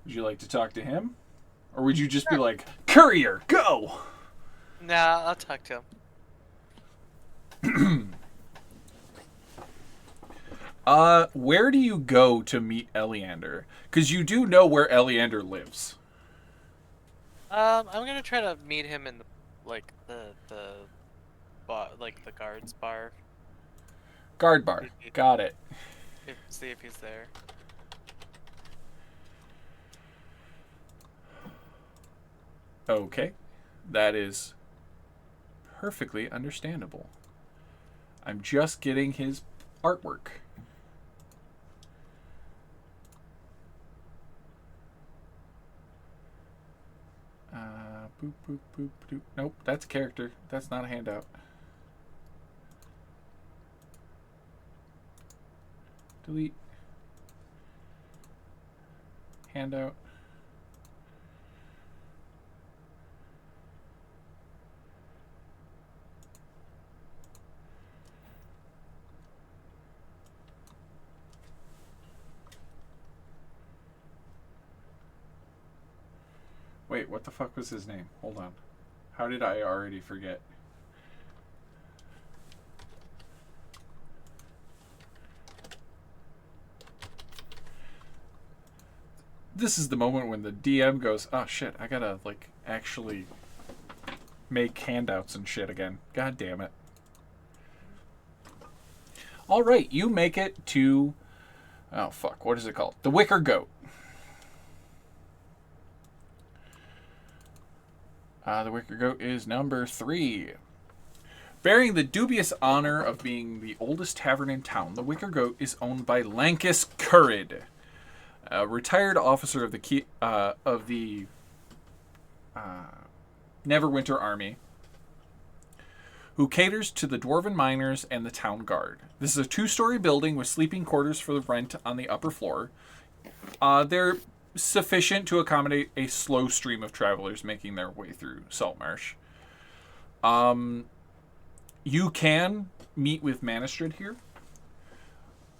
Would you like to talk to him? Or would you just be like, courier, go! Nah, I'll talk to him. Where do you go to meet Eleander? Because you do know where Eleander lives. I'm gonna try to meet him in the guards bar. Guard bar. Got it. See if he's there. Okay. That is perfectly understandable. I'm just getting his artwork. Boop, boop, boop, boop. Nope, that's a character. That's not a handout. Delete. Handout. Wait, what the fuck was his name? Hold on. How did I already forget? This is the moment when the DM goes, oh shit, I gotta, like, actually make handouts and shit again. God damn it. Alright, you make it to... Oh, fuck, what is it called? The Wicker Goat. The Wicker Goat is number 3. Bearing the dubious honor of being the oldest tavern in town, the Wicker Goat is owned by Lankus Currid, a retired officer of the Neverwinter Army, who caters to the dwarven miners and the town guard. This is a 2-story building with sleeping quarters for the rent on the upper floor. They're sufficient to accommodate a slow stream of travelers making their way through Saltmarsh. You can meet with Manistrid here,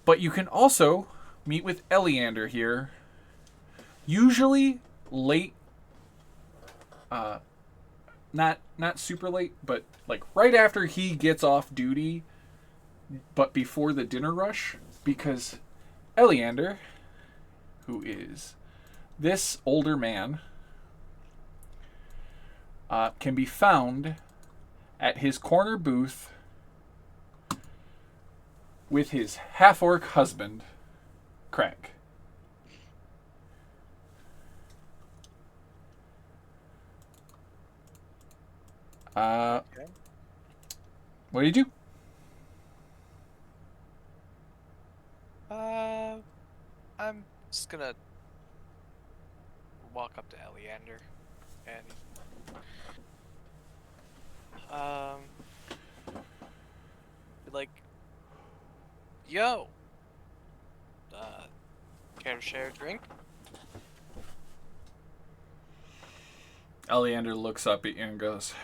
but you can also meet with Eleander here, usually late, not super late, but like right after he gets off duty, but before the dinner rush, because Eleander, who is this older man, can be found at his corner booth with his half-orc husband, Craig. Okay. What do you do? I'm just gonna walk up to Eleander and be like, yo, care to share a drink? Eleander looks up at you and goes,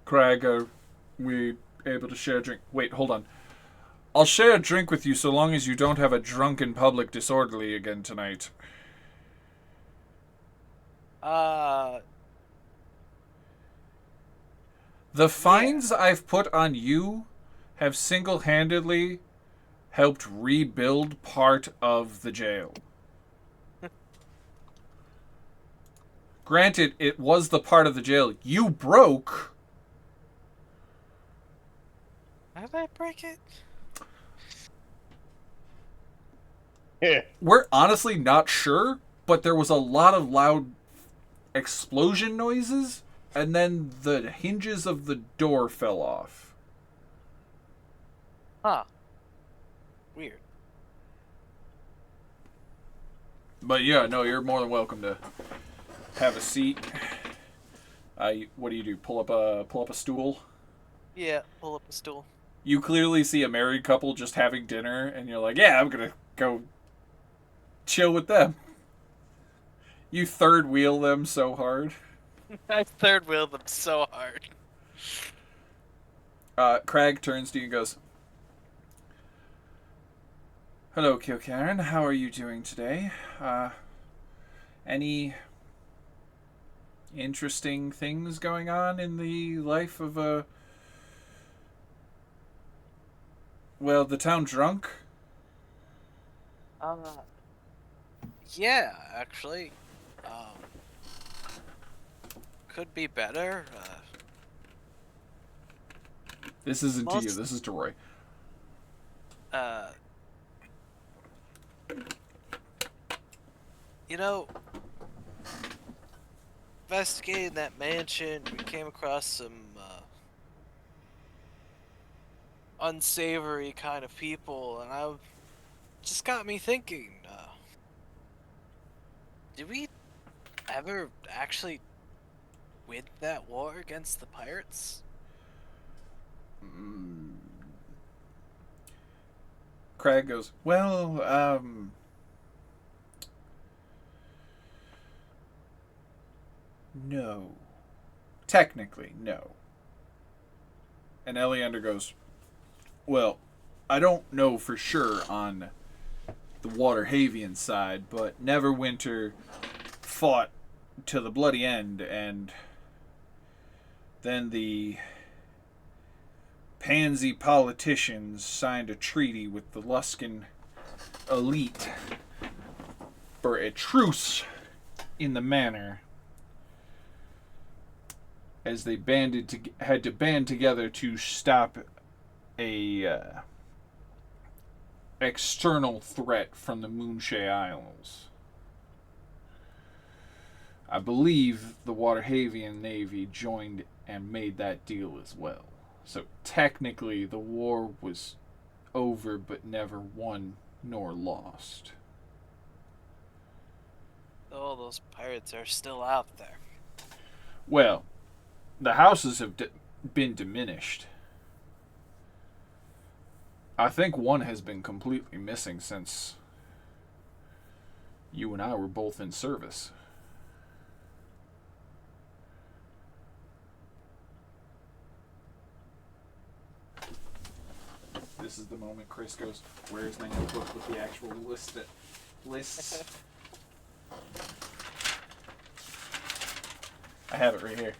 Craig, are we able to share a drink? Wait, hold on. I'll share a drink with you so long as you don't have a drunken public disorderly again tonight. The fines I've put on you have single-handedly helped rebuild part of the jail. Granted, it was the part of the jail you broke. How did I break it? Yeah. We're honestly not sure, but there was a lot of loud explosion noises, and then the hinges of the door fell off. Huh. Weird. But yeah, no, you're more than welcome to have a seat. What do? Pull up a stool? Yeah, pull up a stool. You clearly see a married couple just having dinner, and you're like, yeah, I'm gonna go chill with them. You third wheel them so hard. I third wheeled them so hard. Craig turns to you and goes, hello, Kilcairn. How are you doing today? Any interesting things going on in the life of the town drunk? Yeah, actually. Could be better. This isn't to you, this is to Roy. You know, investigating that mansion, we came across some unsavory kind of people, and I just got me thinking, did we ever actually win that war against the pirates? Craig goes, well, no. Technically, no. And Eleander goes, well, I don't know for sure on the Waterhavian side, but Neverwinter fought to the bloody end, and then the pansy politicians signed a treaty with the Luskan elite for a truce in the manor, as they had to band together to stop a external threat from the Moonshae Isles. I believe the Waterhavian Navy joined and made that deal as well. So technically the war was over, but never won nor lost. Oh, those pirates are still out there. Well, the houses have been diminished. I think one has been completely missing since you and I were both in service. This is the moment Chris goes, "Where's my notebook with the actual lists?" I have it right here.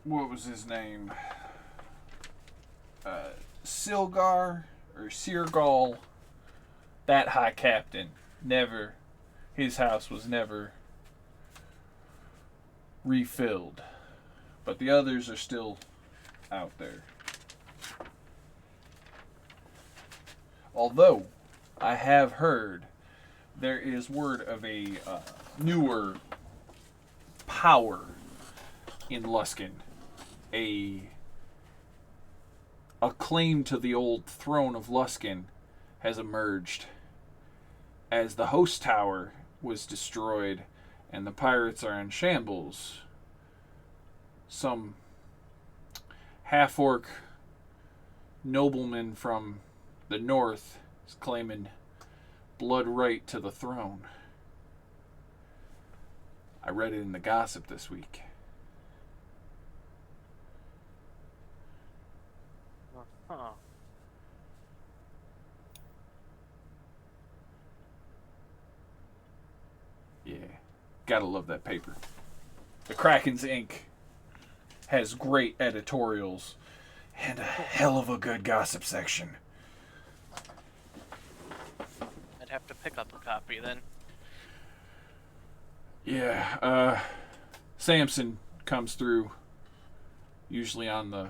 What was his name? Silgar or Sirgal. That high captain. Never. His house was never refilled. But the others are still out there. Although, I have heard there is word of a newer power in Luskan. A claim to the old throne of Luskan has emerged, as the host tower was destroyed and the pirates are in shambles. Some half-orc nobleman from the north is claiming blood right to the throne. I read it in the gossip this week. Huh. Yeah, gotta love that paper. The Kraken's Ink has great editorials and a hell of a good gossip section. I'd have to pick up a copy then. Yeah, Samson comes through usually on the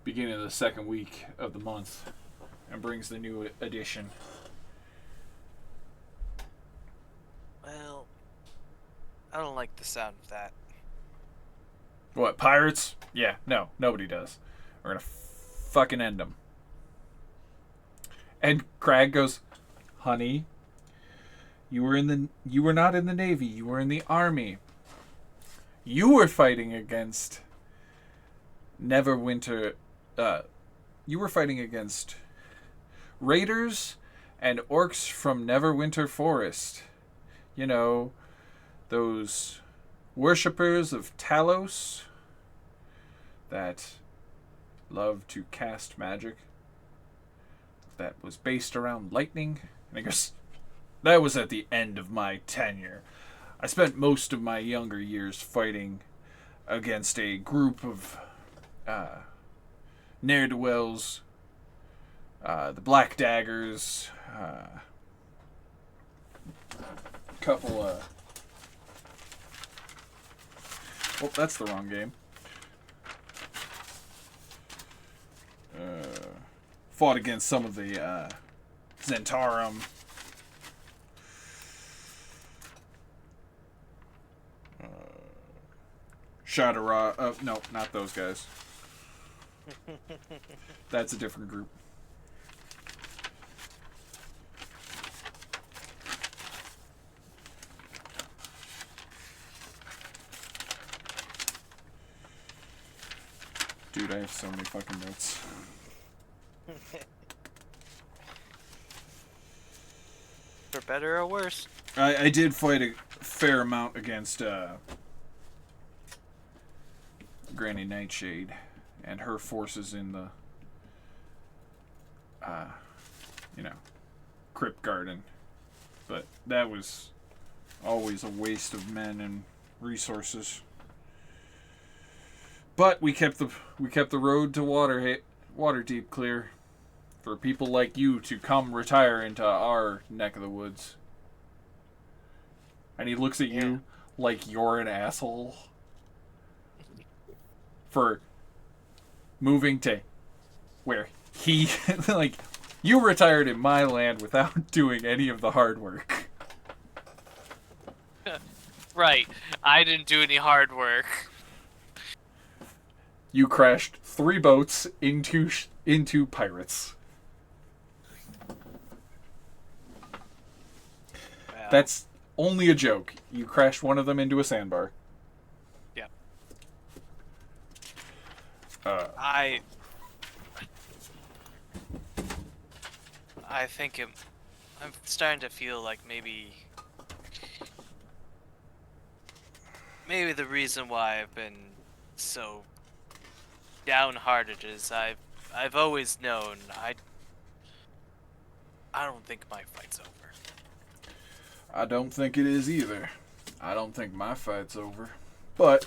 beginning of the second week of the month and brings the new edition. Well, I don't like the sound of that. What, pirates? Yeah, no, nobody does. We're gonna fucking end them. And Crag goes, "Honey, you were not in the Navy, you were in the Army. You were fighting against Neverwinter, you were fighting against raiders and orcs from Neverwinter Forest. You know, those worshippers of Talos that love to cast magic that was based around lightning." And he goes, "That was at the end of my tenure. I spent most of my younger years fighting against a group of ne'er-do-wells, the Black Daggers, couple oh, that's the wrong game. Fought against some of the Zentarum. Shadara. No, not those guys. That's a different group. Dude, I have so many fucking notes. For better or worse. I did fight fair amount against Granny Nightshade and her forces in the, Crypt Garden. But that was always a waste of men and resources. But we kept the road to Waterdeep clear for people like you to come retire into our neck of the woods. And he looks at you like you're an asshole for moving to where he like you retired in my land without doing any of the hard work. Right. I didn't do any hard work. You crashed 3 boats into pirates. Well, That's only a joke. You crashed one of them into a sandbar. Yep. I think I'm starting to feel like maybe the reason why I've been so downhearted is I've always known I don't think my fight's over. I don't think it is either. I don't think my fight's over. But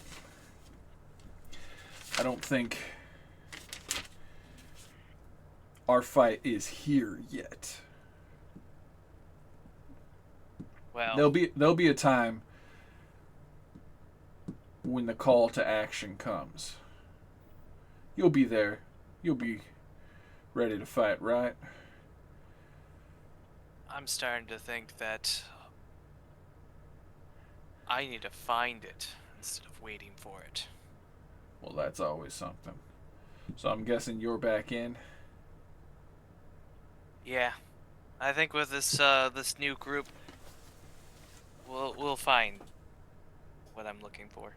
I don't think our fight is here yet. Well, There'll be a time when the call to action comes. You'll be there. You'll be ready to fight, right? I'm starting to think that I need to find it instead of waiting for it. Well, that's always something. So I'm guessing you're back in. Yeah, I think with this this new group, we'll find what I'm looking for.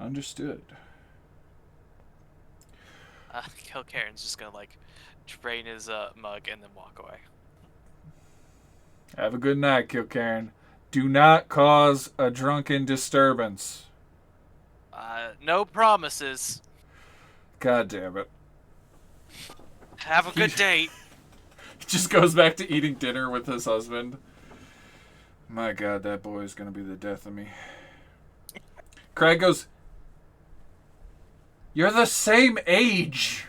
Understood. Kilcairn's just gonna like drain his mug and then walk away. Have a good night, Kilcairn. Do not cause a drunken disturbance. No promises. God damn it. Have a good date. He just goes back to eating dinner with his husband. My God, that boy is going to be the death of me. Craig goes, "You're the same age."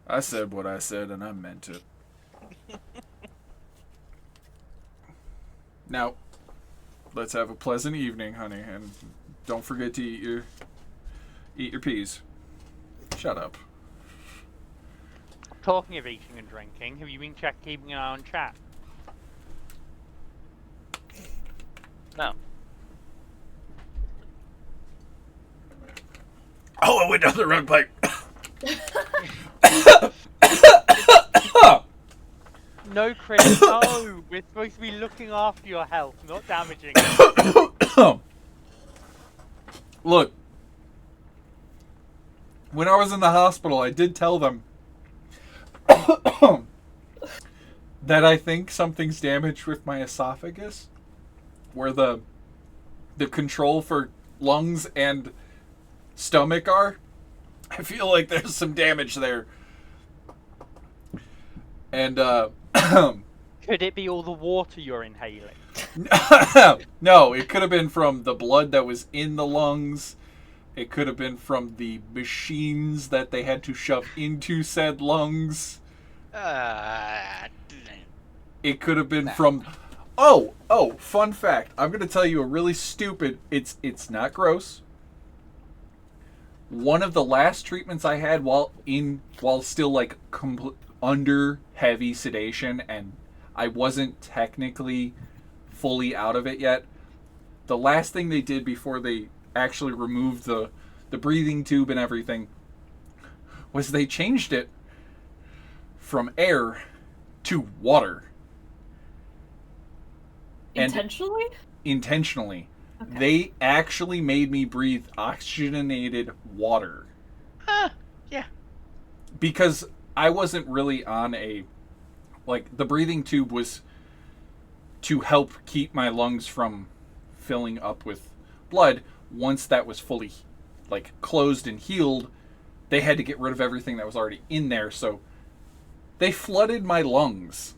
I said what I said, and I meant it. Now, let's have a pleasant evening, honey, and don't forget to eat your peas. Shut up. Talking of eating and drinking, have you been keeping an eye on chat? No. Oh, I went down the wrong pipe. No, Chris, no! We're supposed to be looking after your health, not damaging it. Look, when I was in the hospital, I did tell them that I think something's damaged with my esophagus, where the control for lungs and stomach are. I feel like there's some damage there. And, Could it be all the water you're inhaling? no, it could have been from the blood that was in the lungs. It could have been from the machines that they had to shove into said lungs. It could have been from... Oh, fun fact. I'm going to tell you a really stupid... It's not gross. One of the last treatments I had while still like under heavy sedation, and I wasn't technically fully out of it yet. The last thing they did before they actually removed the breathing tube and everything was they changed it from air to water. Intentionally? Intentionally. Okay. They actually made me breathe oxygenated water. Yeah. Because I wasn't really on a Like, the breathing tube was to help keep my lungs from filling up with blood. Once that was fully, like, closed and healed, they had to get rid of everything that was already in there, so they flooded my lungs.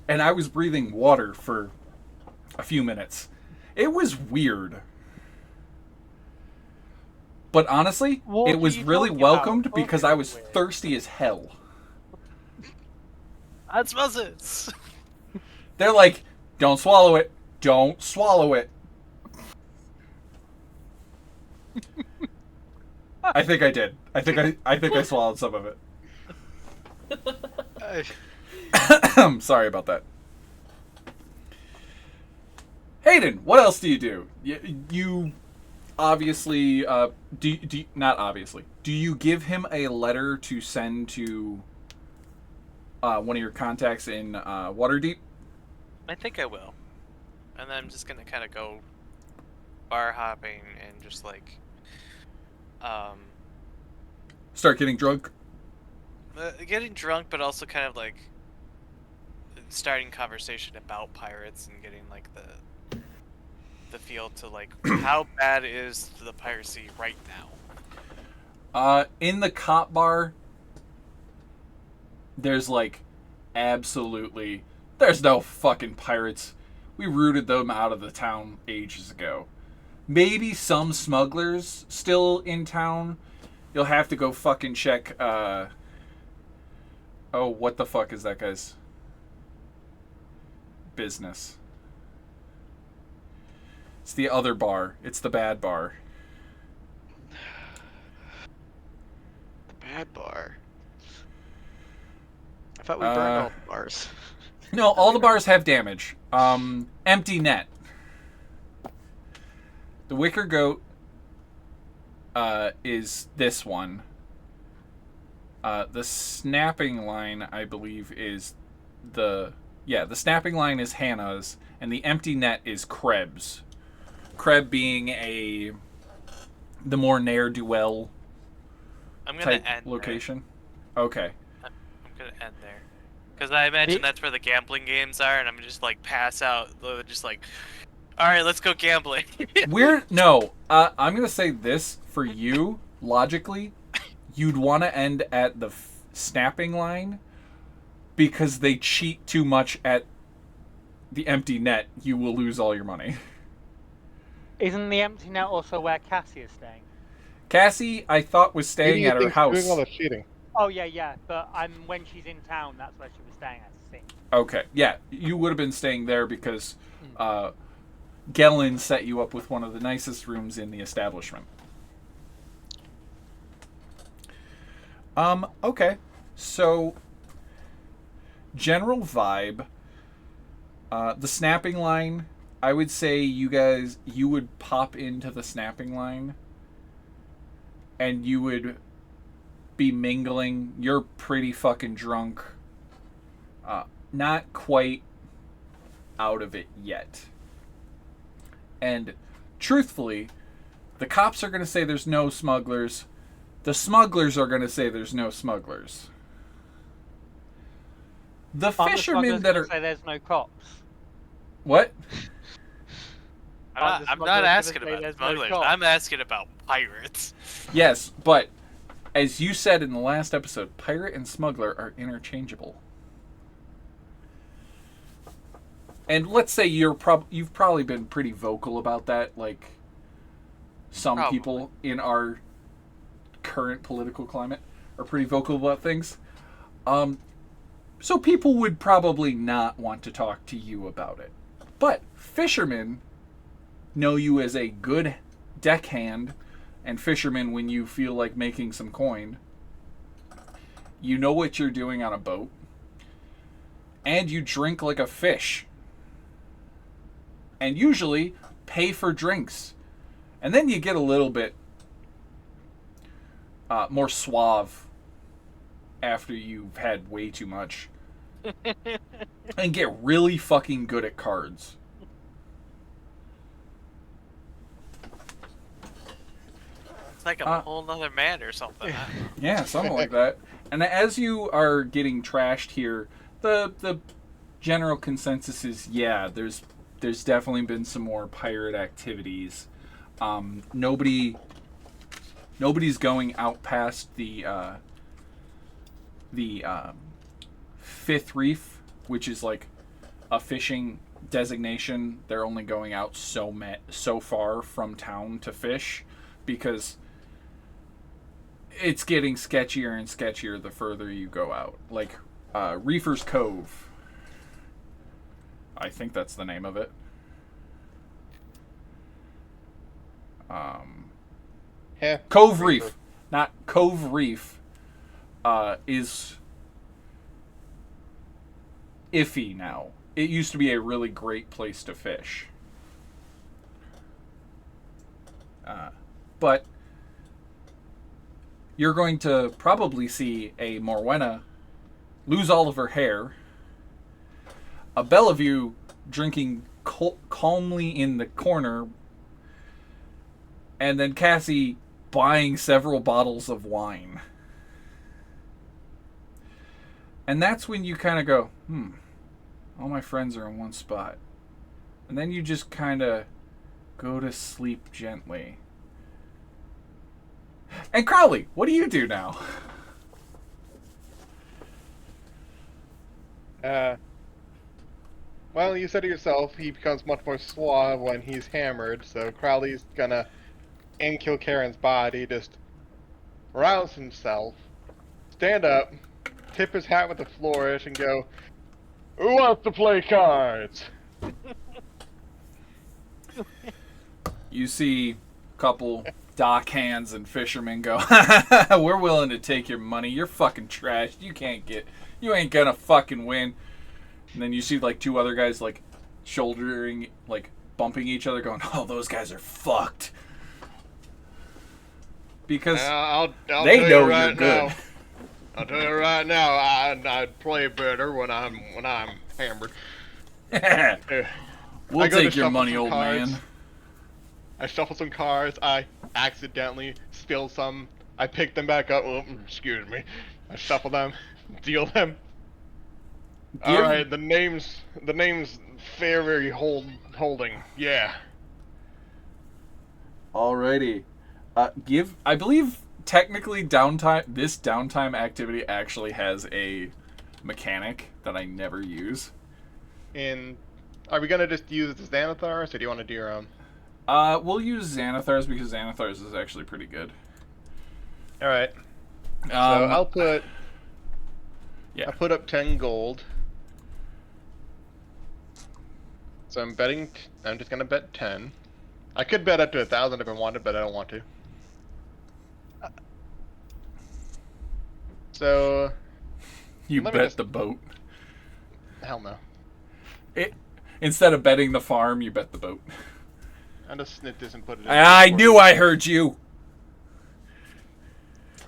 And I was breathing water for a few minutes. It was weird. But honestly, What it are was you really talking about? welcomed because I was Weird. thirsty as hell. That smells it. They're like, don't swallow it. Don't swallow it. I think I did. I think I swallowed some of it. I'm sorry about that. Hayden, what else do you do? You obviously not obviously. Do you give him a letter to send to one of your contacts in Waterdeep? I think I will. And then I'm just gonna kind of go bar hopping and just like, Start getting drunk? getting drunk, but also kind of like starting conversation about pirates and getting like the feel to like how bad is the piracy right now. In the cop bar, there's like absolutely, there's no fucking pirates. We rooted them out of the town ages ago. Maybe some smugglers still in town. You'll have to go fucking check, oh, what the fuck is that guy's business? It's the other bar. It's the bad bar. The bad bar. I thought we burned all the bars. No, all the bars have damage. Empty net. The Wicker Goat is this one. The snapping line, I believe, is the snapping line is Hannah's, and the empty net is Krebs. Kreb being the more ne'er-do-well I'm gonna type end location. Okay. there. I'm gonna end there. Because I imagine that's where the gambling games are, and I'm just like pass out, just like, all right, let's go gambling. I'm gonna say this for you. Logically, you'd want to end at the snapping line because they cheat too much at the empty net. You will lose all your money. Isn't the empty net also where Cassie is staying? Cassie, I thought, was Who do staying you at her think's house. doing all the cheating? Oh yeah, but when she's in town, that's where she was staying, I think. Okay, yeah, you would have been staying there because Gellin set you up with one of the nicest rooms in the establishment. Okay, so general vibe, the snapping line, I would say you would pop into the snapping line and you would be mingling. You're pretty fucking drunk. Not quite out of it yet. And truthfully, the cops are going to say there's no smugglers. The smugglers are going to say there's no smugglers. The fishermen that are... say there's no cops. What? I'm not asking about smugglers. I'm asking about pirates. Yes, but as you said in the last episode, pirate and smuggler are interchangeable. And let's say you've probably been pretty vocal about that, like some people in our current political climate are pretty vocal about things. So people would probably not want to talk to you about it. But fishermen know you as a good deckhand, and fishermen, when you feel like making some coin, you know what you're doing on a boat, and you drink like a fish. And usually pay for drinks. And then you get a little bit more suave after you've had way too much. And get really fucking good at cards. It's like a whole nother man or something. Yeah, something like that. And as you are getting trashed here, the general consensus is there's definitely been some more pirate activities. Nobody's going out past the Fifth Reef, which is like a fishing designation. They're only going out so far from town to fish because it's getting sketchier and sketchier the further you go out. Like Reefer's Cove, I think that's the name of it. Cove Reef, not Cove Reef, is iffy now. It used to be a really great place to fish. But you're going to probably see a Morwenna lose all of her hair, a Bellevue drinking calmly in the corner, and then Cassie buying several bottles of wine. And that's when you kind of go, all my friends are in one spot. And then you just kind of go to sleep gently. And Crowley, what do you do now? Well, you said it yourself, he becomes much more suave when he's hammered, so Crowley's gonna, in Kilcaren's body, just rouse himself, stand up, tip his hat with a flourish, and go, "Who wants to play cards?" You see a couple dock hands and fishermen go, "We're willing to take your money. You're fucking trash. You ain't gonna fucking win." And then you see like two other guys like shouldering, like bumping each other, going, "Oh, those guys are fucked." Because they know you're good. I'll tell you right now, I'd play better when I'm hammered. We'll take your money, old man. I shuffle some cards. I accidentally spill some. I pick them back up. Oh, excuse me. I shuffle them, deal them. All right, the names very holding. Yeah. Alrighty. I believe technically this downtime activity actually has a mechanic that I never use. Are we gonna just use the Xanathars, or do you want to do your own? We'll use Xanathars because Xanathars is actually pretty good. All right. So I'll put up 10 gold. So I'm just gonna bet 10. I could bet up to 1,000 if I wanted, but I don't want to. So you bet the boat. Hell no. Instead of betting the farm, you bet the boat. I just snip this and put it in. I knew I heard you.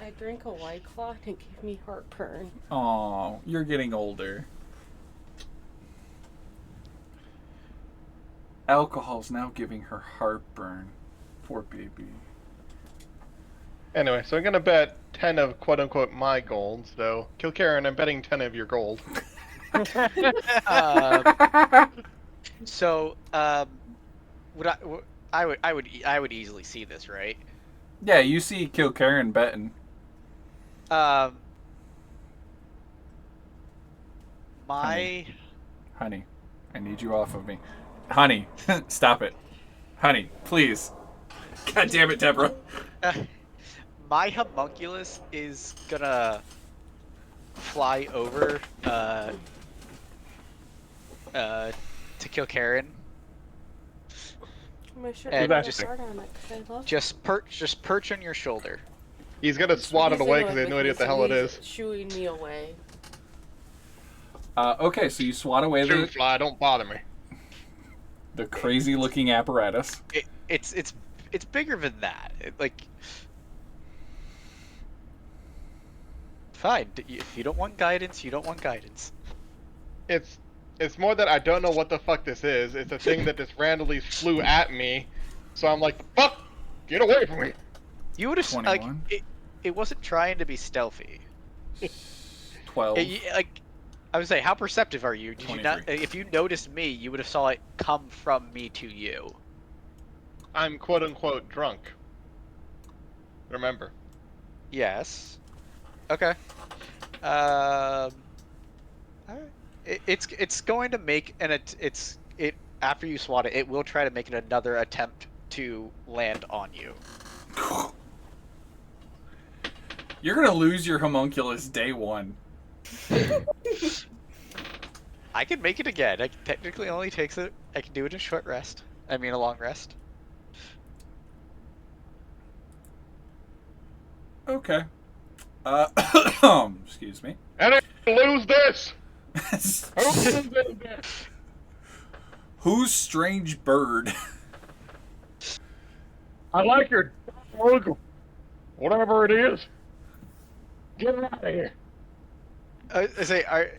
I drank a White Claw and it gave me heartburn. Aw, you're getting older. Alcohol's now giving her heartburn. Poor baby. Anyway, so I'm gonna bet 10 of quote-unquote my gold, so Kilcaren, I'm betting 10 of your gold. So, I would easily see this, right? Yeah, you see Kilcaren betting. Honey, I need you off of me. Honey, stop it. Honey, please. God damn it, Deborah. My homunculus is gonna fly over to Kilcaren. Just perch on your shoulder. He's gonna swat it away because they have no idea what the hell it is. Shooing me away. Okay, so you swat away the fly. Don't bother me. The crazy-looking apparatus. It's bigger than that. Fine. If you don't want guidance, you don't want guidance. It's more that I don't know what the fuck this is. It's a thing that just randomly flew at me, so I'm like, fuck, get away from me. You would have like it wasn't trying to be stealthy. 12. I would say, how perceptive are you? Did you not? 23. If you noticed me, you would have saw it come from me to you. I'm quote unquote drunk. Remember. Yes. Okay. Alright. It's going to make it after you swat it. It will try to make another attempt to land on you. You're gonna lose your homunculus day one. I can make it again. It technically only takes it. I can do it in a short rest. I mean a long rest. Okay. Excuse me. And I lose this! I don't lose this! Who's strange bird? I like your dog. Whatever it is. Get out of here. I say, I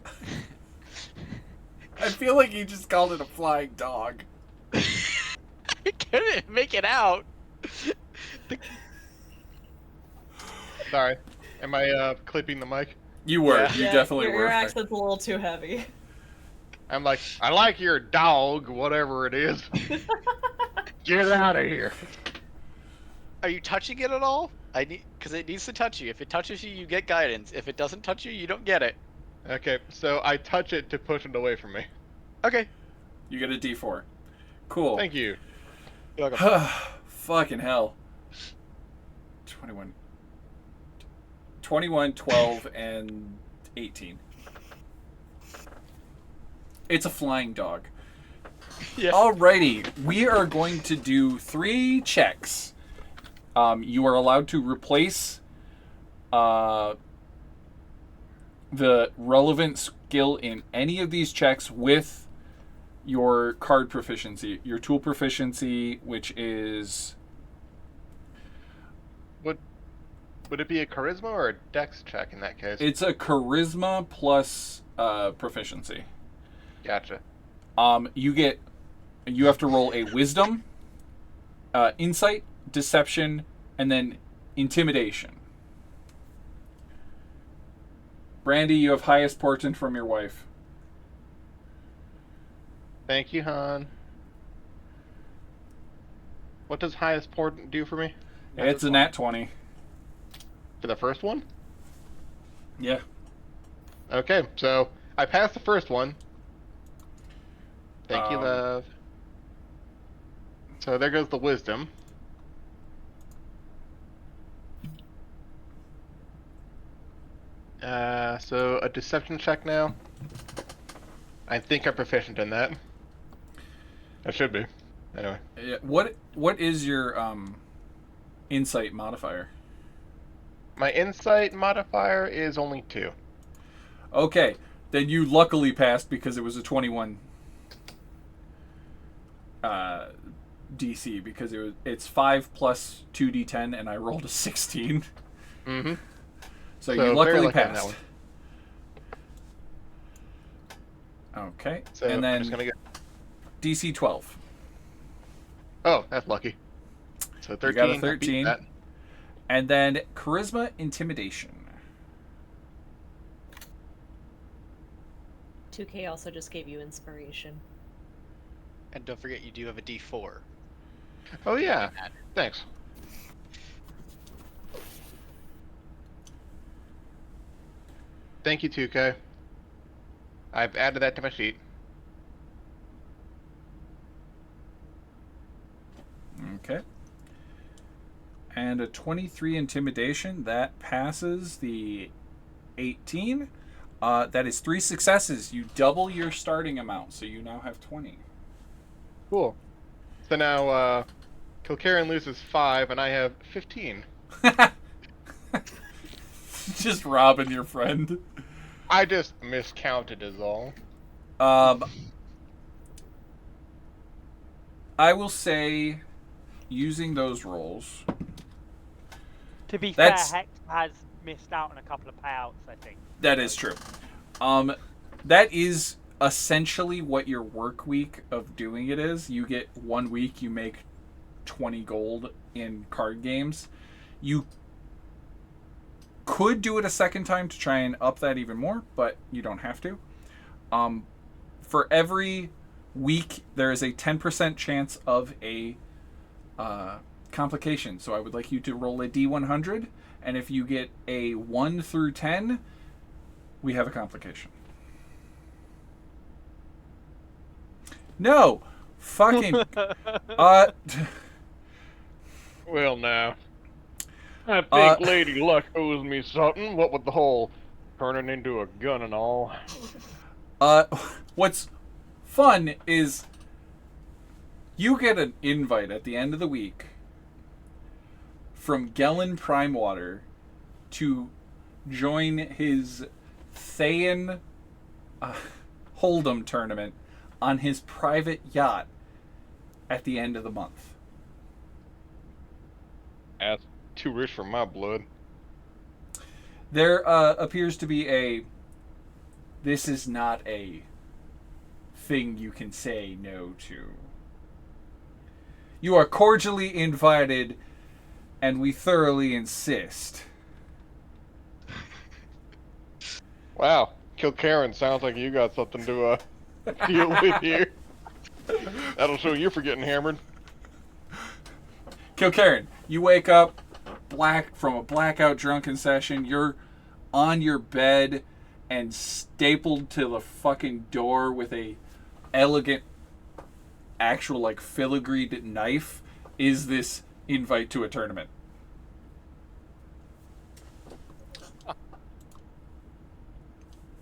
feel like you just called it a flying dog. I couldn't make it out. Sorry. Am I clipping the mic? You were. Yeah. You definitely your were. accent's a little too heavy. I'm like, I like your dog, whatever it is. Get out of here. Are you touching it at all? Because it needs to touch you. If it touches you, you get guidance. If it doesn't touch you, you don't get it. Okay, so I touch it to push it away from me. Okay. You get a D4. Cool. Thank you. You're welcome. Fucking hell. 21, 12, and 18. It's a flying dog. Yeah. Alrighty, we are going to do 3 checks. You are allowed to replace the relevant skill in any of these checks with your card proficiency, your tool proficiency, which is... Would it be a charisma or a dex check in that case? It's a charisma plus proficiency. Gotcha. You have to roll a wisdom, insight, deception, and then intimidation. Brandy, you have highest portent from your wife. Thank you, Han. What does highest portent do for me? It's a nat 20. For the first one? Yeah. Okay, so I passed the first one. Thank you, love. So there goes the wisdom. So a deception check now. I think I'm proficient in that. I should be. Anyway. Yeah, what is your insight modifier? My insight modifier is only 2. Okay, then you luckily passed because it was a 21 DC, because it's 5 plus 2d10 and I rolled a 16. Mm-hmm. So you luckily lucky on that passed. Okay, So and then I'm just gonna go. DC 12. Oh, that's lucky. So 13. You got a I beat 13. that. And then charisma intimidation. 2K also just gave you inspiration. And don't forget, you do have a D4. Oh yeah. Thanks. Thank you, 2K. I've added that to my sheet. Okay. And a 23 intimidation. That passes the 18. That is 3 successes. You double your starting amount, so you now have 20. Cool. So now, Kilcaran loses 5, and I have 15. Just robbing your friend. I just miscounted is all. I will say, using those rolls... To be That's- fair, Hex has missed out on a couple of payouts, I think. That is true. That is essentially what your work week of doing it is. You get 1 week, you make 20 gold in card games. You could do it a second time to try and up that even more, but you don't have to. For every week, there is a 10% chance of a complication. So I would like you to roll a D100, and if you get a 1 through 10, we have a complication. No! Fucking... Well, now. I think Lady Luck owes me something, what with the whole turning into a gun and all. What's fun is you get an invite at the end of the week from Gellin Primewater to join his Thayan Hold'em tournament on his private yacht at the end of the month. That's too rich for my blood. There appears to be this is not a thing you can say no to. You are cordially invited, and we thoroughly insist. Wow, Kilcairn, sounds like you got something to deal with here. That'll show you for getting hammered. Kilcairn, you wake up from a blackout drunken session. You're on your bed and stapled to the fucking door with a elegant, actual like filigreed knife is this invite to a tournament.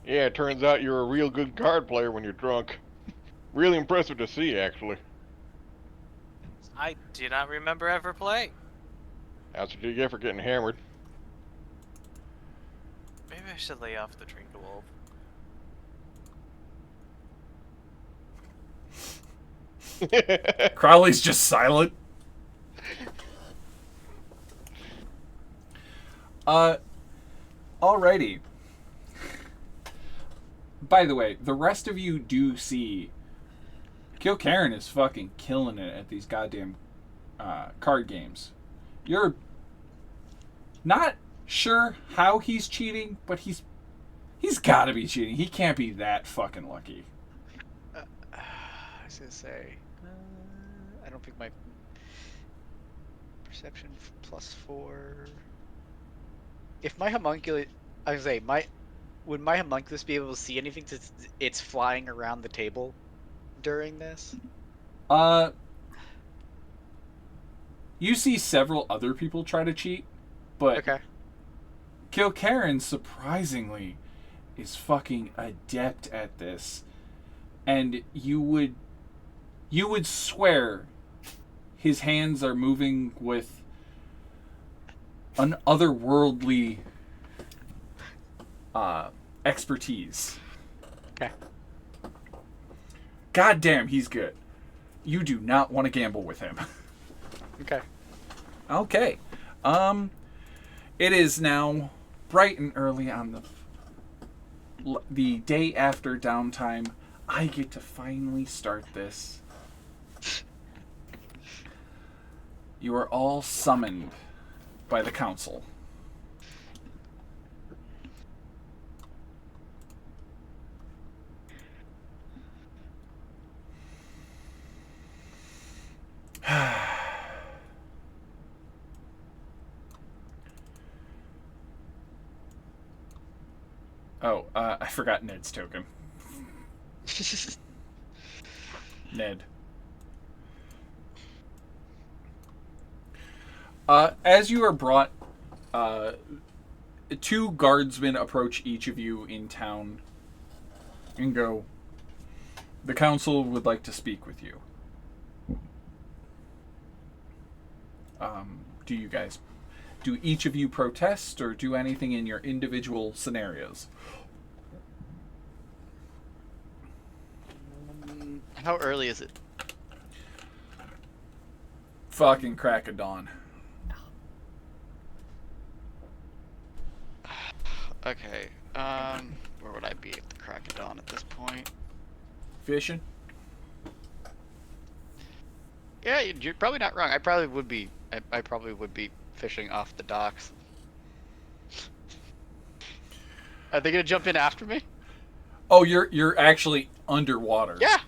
Yeah, it turns out you're a real good card player when you're drunk. Really impressive to see, actually. I do not remember ever playing. That's what you get for getting hammered. Maybe I should lay off the Drinkawolf. Crowley's just silent. Alrighty. By the way, the rest of you do see Kilcairn is fucking killing it at these goddamn card games. You're not sure how he's cheating, but he's got to be cheating. He can't be that fucking lucky. I was gonna say, I don't think my perception +4. If my homunculus, I was gonna say, would my homunculus be able to see anything since it's flying around the table during this? You see several other people try to cheat, but Okay. Kilcairn, surprisingly, is fucking adept at this. And you would swear his hands are moving with an otherworldly expertise. Okay. God damn, he's good. You do not want to gamble with him. Okay. Okay. It is now bright and early on the day after downtime. I get to finally start this. You are all summoned by the council. Oh, I forgot Ned's token. Ned. As you are brought, two guardsmen approach each of you in town and go, "The council would like to speak with you." Do each of you protest or do anything in your individual scenarios? How early is it? Fucking crack of dawn. Okay. Where would I be at the crack of dawn at this point? Fishing? Yeah, you're probably not wrong. I probably would be. I probably would be fishing off the docks. Are they gonna jump in after me? Oh, you're actually underwater. Yeah.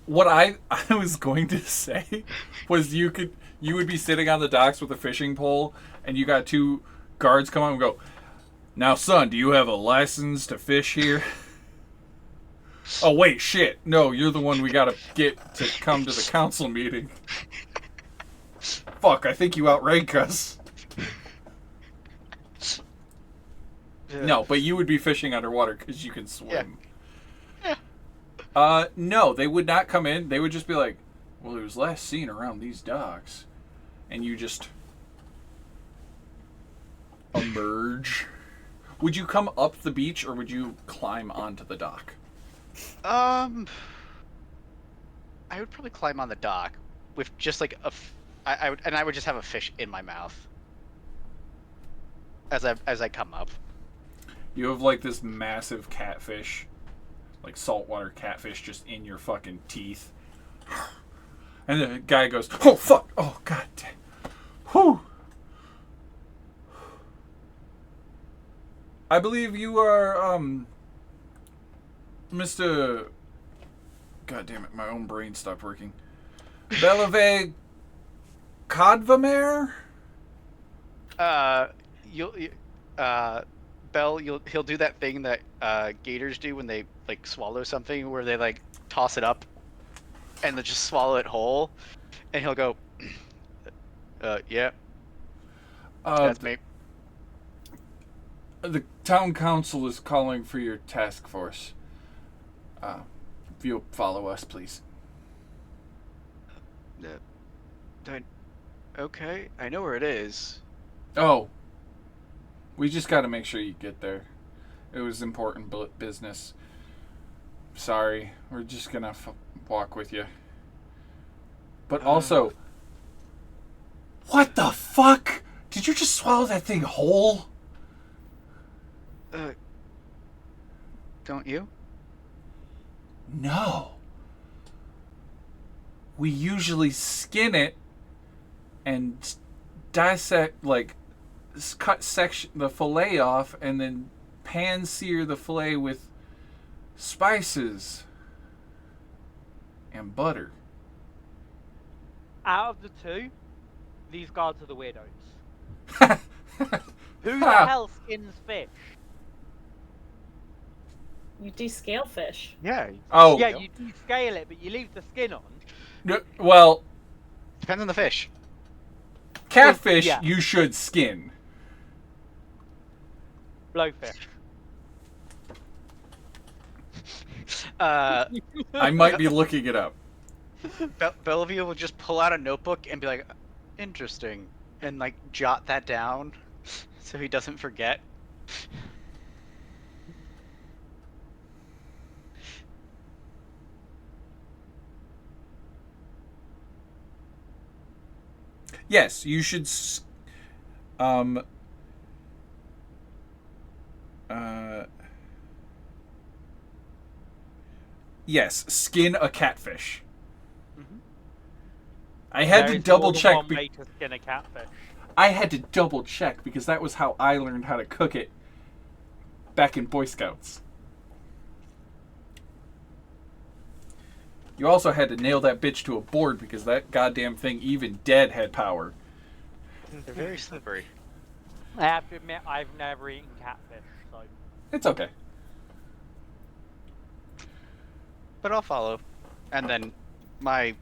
What I was going to say was you would be sitting on the docks with a fishing pole, and you got two guards come on and go, "Now, son, do you have a license to fish here?" Oh, wait, shit. No, you're the one we gotta get to come to the council meeting. Fuck, I think you outrank us. No, but you would be fishing underwater because you can swim. Yeah. No, they would not come in. They would just be like, well, it was last seen around these docks. And you just emerge. Would you come up the beach or would you climb onto the dock? I would probably climb on the dock with just like I would just have a fish in my mouth as I come up. You have like this massive catfish, like saltwater catfish, just in your fucking teeth. And the guy goes, "Oh fuck! Oh god damn! Whew! I believe you are Mr. God damn it! My own brain stopped working. Belave Codvamer? He'll do that thing that gators do when they like swallow something, where they like toss it up and they just swallow it whole, and he'll go, yeah, that's me. The town council is calling for your task force. If you'll follow us, please. Okay, I know where it is. Oh, we just got to make sure you get there. It was important business. Sorry, we're just gonna walk with you. But also, what the fuck? Did you just swallow that thing whole? Don't you? No. We usually skin it and dissect, like, cut the fillet off and then pan sear the fillet with spices and butter. Out of the two, these guards are the weirdos. Who the hell skins fish? You descale fish. Yeah. Oh. Yeah, you descale it, but you leave the skin on. Well, depends on the fish. Catfish, Yeah. you should skin. Blowfish. I might be looking it up. Bellevue will just pull out a notebook and be like, interesting, and like jot that down so he doesn't forget. Yes, you should. Yes, skin a catfish. Mm-hmm. I had to double check. One way to skin a catfish. I had to double check because that was how I learned how to cook it back in Boy Scouts. You also had to nail that bitch to a board because that goddamn thing, even dead, had power. They're very slippery. I have to admit, I've never eaten catfish, so... It's okay. But I'll follow. And then my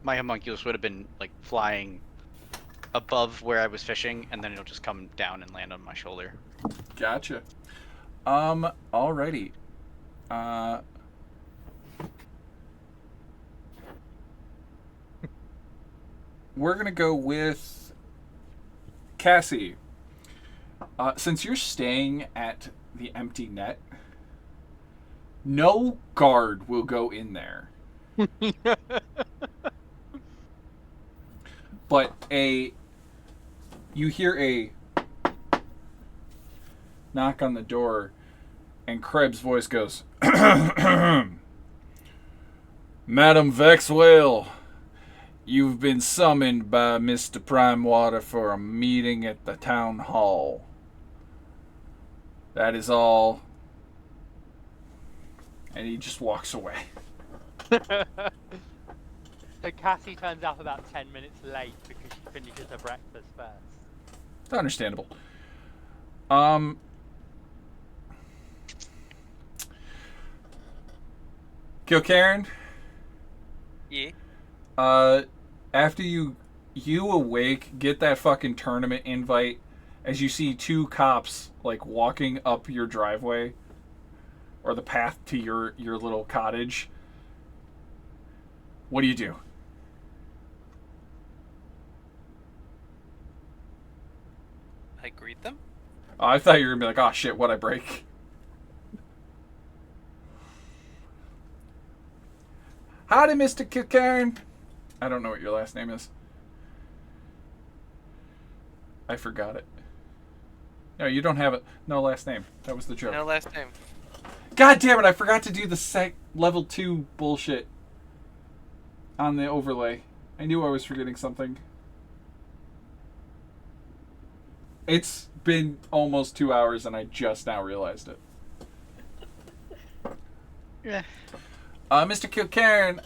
homunculus would have been like flying above where I was fishing, and then it'll just come down and land on my shoulder. Gotcha. Alrighty. We're gonna go with Cassie. Since you're staying at the empty net, no guard will go in there. But you hear a knock on the door, and Krebs' voice goes, Madam Vexwell, you've been summoned by Mr. Primewater for a meeting at the town hall. That is all. And he just walks away. So Cassie turns up about 10 minutes late because she finishes her breakfast first. It's understandable. Karen. Yeah. After you awake, get that fucking tournament invite as you see two cops like walking up your driveway or the path to your little cottage. What do you do? I greet them. Oh, I thought you were gonna be like, oh shit, what'd I break? Howdy, Mr. Karen. I don't know what your last name is. I forgot it. No, you don't have it. No last name. That was the joke. No last name. God damn it, I forgot to do the level 2 bullshit on the overlay. I knew I was forgetting something. It's been almost 2 hours and I just now realized it. Yeah. Mr. Kilcairn,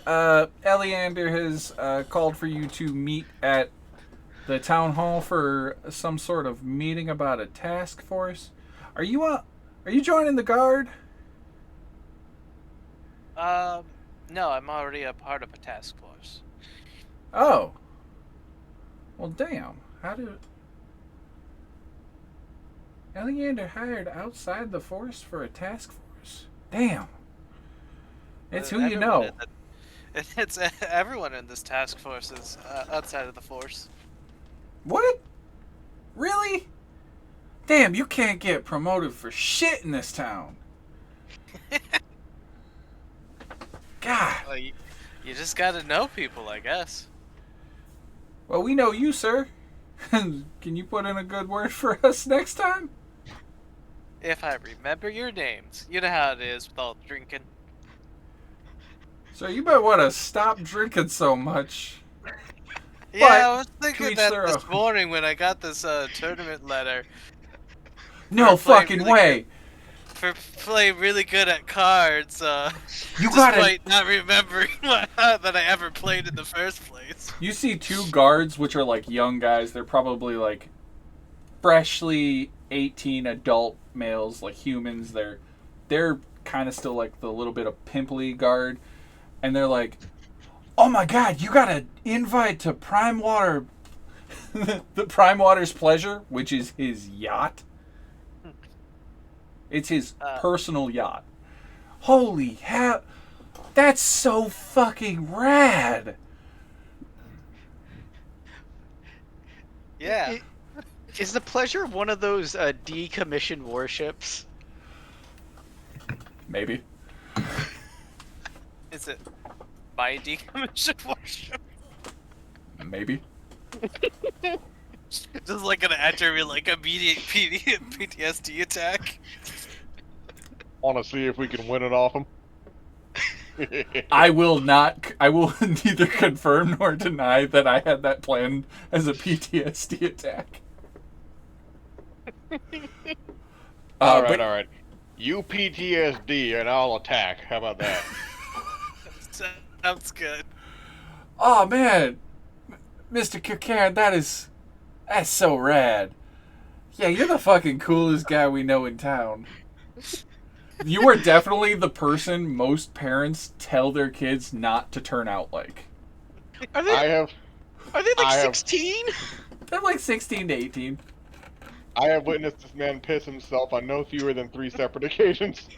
Eleander has called for you to meet at the town hall for some sort of meeting about a task force. Are you joining the guard? No, I'm already a part of a task force. Oh. Well, damn. How did Eleander hired outside the force for a task force? Damn. It's who you know. It's everyone in this task force is outside of the force. What? Really? Damn, you can't get promoted for shit in this town. God. Well, you just gotta know people, I guess. Well, we know you, sir. Can you put in a good word for us next time? If I remember your names. You know how it is with all drinking. So you might want to stop drinking so much. Yeah, But I was thinking each that their this own. morning when I got this tournament letter. No for playing fucking really way. For playing really good at cards, You gotta. despite not remembering that I ever played in the first place. You see two guards, which are like young guys. They're probably like freshly 18 adult males, like humans. They're kind of still like the little bit of pimply guard, and they're like, "Oh my god, you got an invite to Prime Water, the Prime Water's Pleasure, which is his yacht. It's his personal yacht. Holy hell, that's so fucking rad." Yeah. Is the Pleasure one of those decommissioned warships? Maybe. Is it my decommissioned warship? Maybe. Just like gonna enter me like immediate PTSD attack. Want to see if we can win it off him? I will neither confirm nor deny that I had that planned as a PTSD attack. All right. You PTSD and I'll attack. How about that? Sounds good. Oh man, Mr. Kirkaren, that's so rad. Yeah, you're the fucking coolest guy we know in town. You are definitely the person most parents tell their kids not to turn out like. Are they like 16? They're like 16 to 18. I have witnessed this man piss himself on no fewer than 3 separate occasions.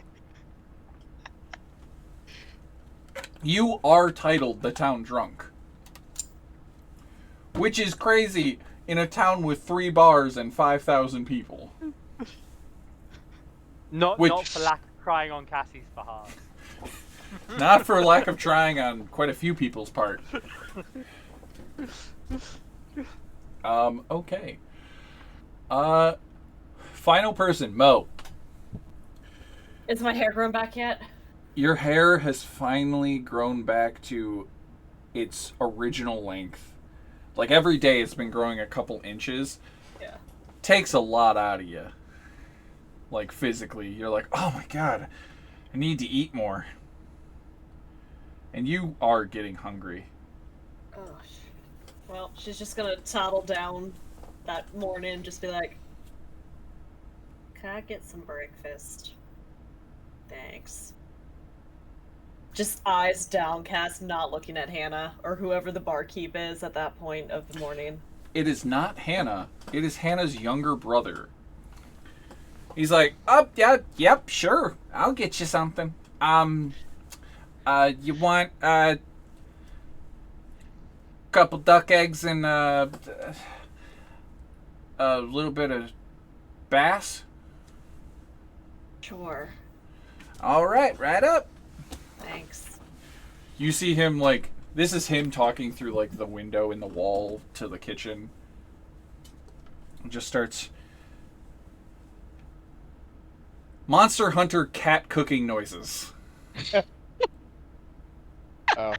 You are titled the town drunk. Which is crazy in a town with 3 bars and 5,000 people. Not for lack of crying on Cassie's behalf. Not for lack of trying on quite a few people's part. Okay. Final person, Mo. Is my hair grown back yet? Your hair has finally grown back to its original length. Like every day it's been growing a couple inches. Yeah. Takes a lot out of you. Like physically. You're like, oh my god. I need to eat more. And you are getting hungry. Oh, well, she's just gonna toddle down that morning, just be like, "Can I get some breakfast? Thanks." Just eyes downcast, not looking at Hannah or whoever the barkeep is at that point of the morning. It is not Hannah. It is Hannah's younger brother. He's like, oh, yeah, yep, sure. I'll get you something. You want, couple duck eggs and, a little bit of bass? Sure. All right, right up. Thanks. You see him, like, this is him talking through, like, the window in the wall to the kitchen. And just starts... Monster Hunter cat cooking noises. Oh.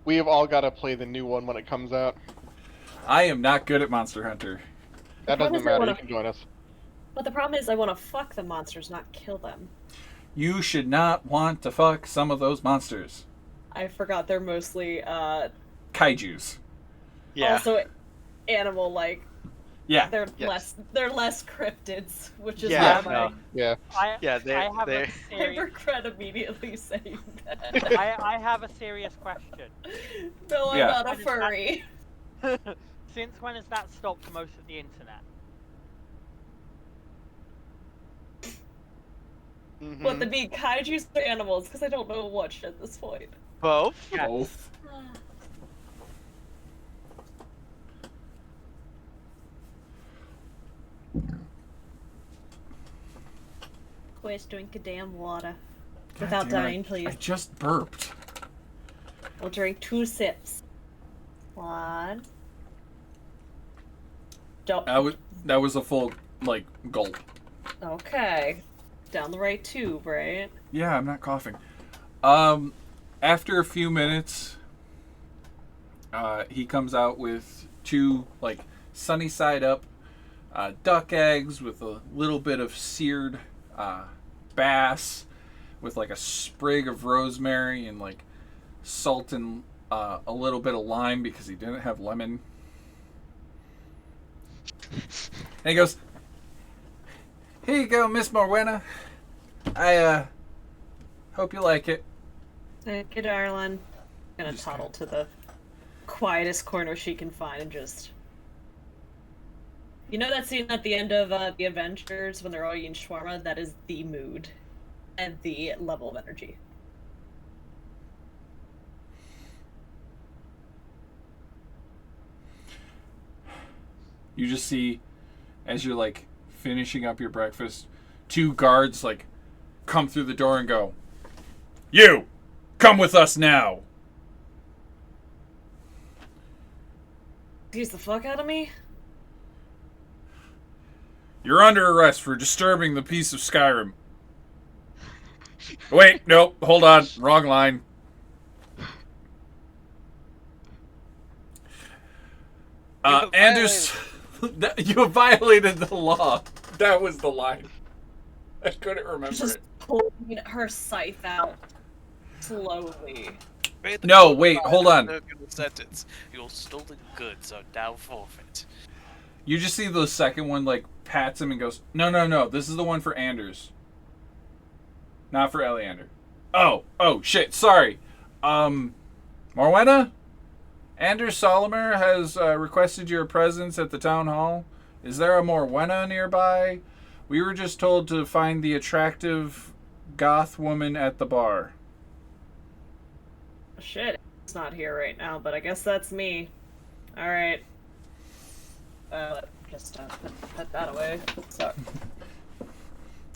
We have all got to play the new one when it comes out. I am not good at Monster Hunter. That doesn't matter, you can join us. But the problem is I want to fuck the monsters, not kill them. You should not want to fuck some of those monsters. I forgot they're mostly, Kaijus. Yeah. also animal-like. Yeah. They're Yes. less cryptids, which is Yeah, why no. Yeah. I Yeah, have they're- a I serious, regret immediately saying that. I have a serious question. No, I'm Yeah. not a What is that? furry. Since when has that stopped most of the internet? Mhm. What, the being kaijus or animals? Because I don't know which at this point. Both? Yes. Both. Please drink a damn water. God Without damn it. dying, please. I just burped. I'll drink 2 sips. 1. Don't. That was a full, like, gulp. Okay. Down the right tube, right? Yeah, I'm not coughing. After a few minutes, he comes out with 2, like, sunny side up duck eggs with a little bit of seared bass with, like, a sprig of rosemary and, like, salt and a little bit of lime because he didn't have lemon. And he goes, "Here you go, Miss Morwenna. I hope you like it." Thank you, darling. Gonna Just toddle to the quietest corner she can find and just... You know that scene at the end of The Avengers when they're all eating shawarma? That is the mood and the level of energy. You just see, as you're, like, finishing up your breakfast, 2 guards, like, come through the door and go, "You! Come with us now!" Excuse the fuck out of me? "You're under arrest for disturbing the peace of Skyrim." Wait, nope, hold on, wrong line. Anders, you violated the law. That was the line. I couldn't remember Just it. pulling her scythe out slowly. Read the No, code wait, of hold conduct on. of your sentence. Your stolen goods are now forfeit. You just see the second one, like, pats him and goes, No, this is the one for Anders. Not for Eleander. Oh, shit, sorry. Morwenna? Anders Solimer has requested your presence at the town hall. Is there a Morwenna nearby? We were just told to find the attractive goth woman at the bar. Shit, it's not here right now, but I guess that's me. Alright. Just put that away. So,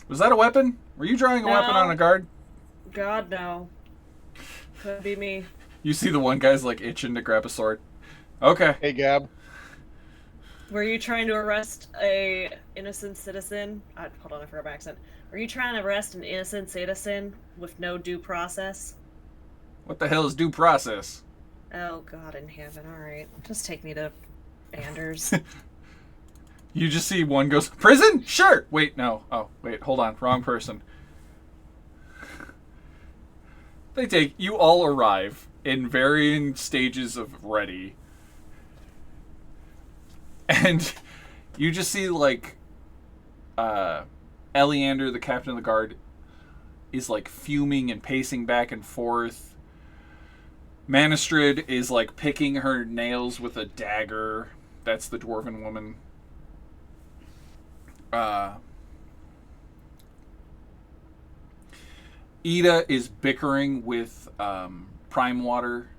Was that a weapon? Were you drawing a weapon No. on a guard? God, no. Could be me. You see the one guy's, like, itching to grab a sword. Okay. Hey, Gab. Were you trying to arrest a innocent citizen? Hold on, I forgot my accent. Were you trying to arrest an innocent citizen with no due process? What the hell is due process? Oh, God in heaven. Alright. Just take me to Anders. You just see one goes, "Prison? Sure!" Wait, no. Oh, wait, hold on. Wrong person. You all arrive in varying stages of ready. And you just see, like, Eleander, the captain of the guard, is, like, fuming and pacing back and forth. Manistrid is, like, picking her nails with a dagger. That's the dwarven woman. Ida is bickering with Prime Water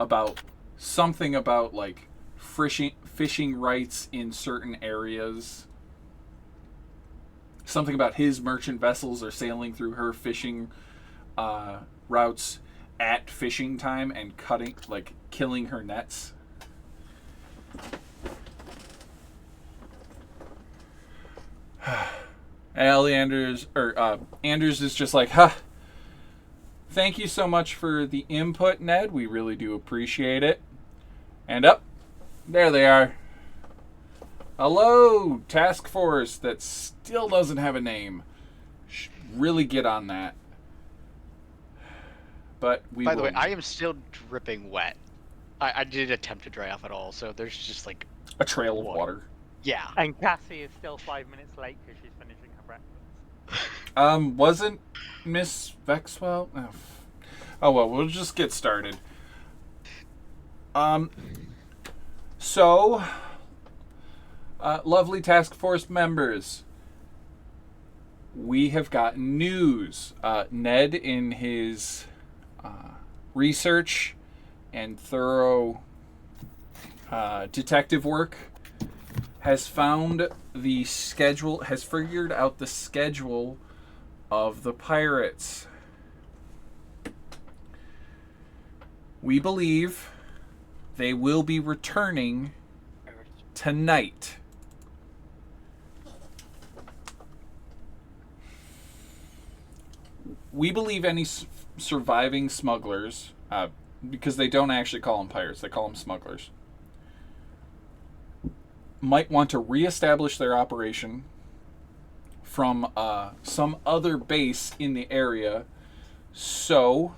about something about, like, fishing rights in certain areas. Something about his merchant vessels are sailing through her fishing routes at fishing time and killing her nets. Anders is just like, thank you so much for the input, Ned. We really do appreciate it. And there they are. Hello, task force that still doesn't have a name. Should really get on that. But By the way, I am still dripping wet. I didn't attempt to dry off at all, so there's just like a trail of water. Yeah. And Cassie is still 5 minutes late because she's finishing her breakfast. Wasn't Miss Vexwell? Oh well, we'll just get started. So, lovely task force members, we have gotten news. Ned, in his research and thorough detective work, has figured out the schedule of the pirates. We believe they will be returning tonight. We believe any surviving smugglers, because they don't actually call them pirates, they call them smugglers, might want to reestablish their operation from some other base in the area. So,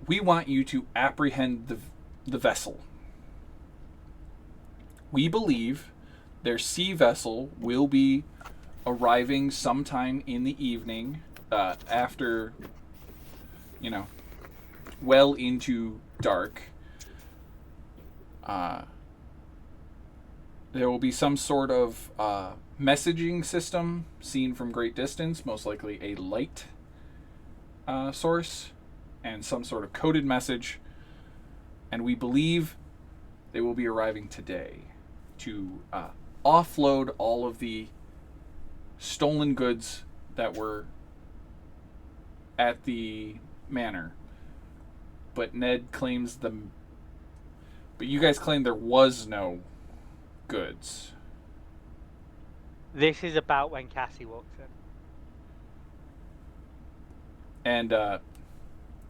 we want you to apprehend the vessel. We believe their sea vessel will be arriving sometime in the evening, after, well into dark. There will be some sort of messaging system seen from great distance, most likely a light source, and some sort of coded message. And we believe they will be arriving today to offload all of the stolen goods that were at the manor. But Ned claims but you guys claim there was no goods. This is about when Cassie walks in. And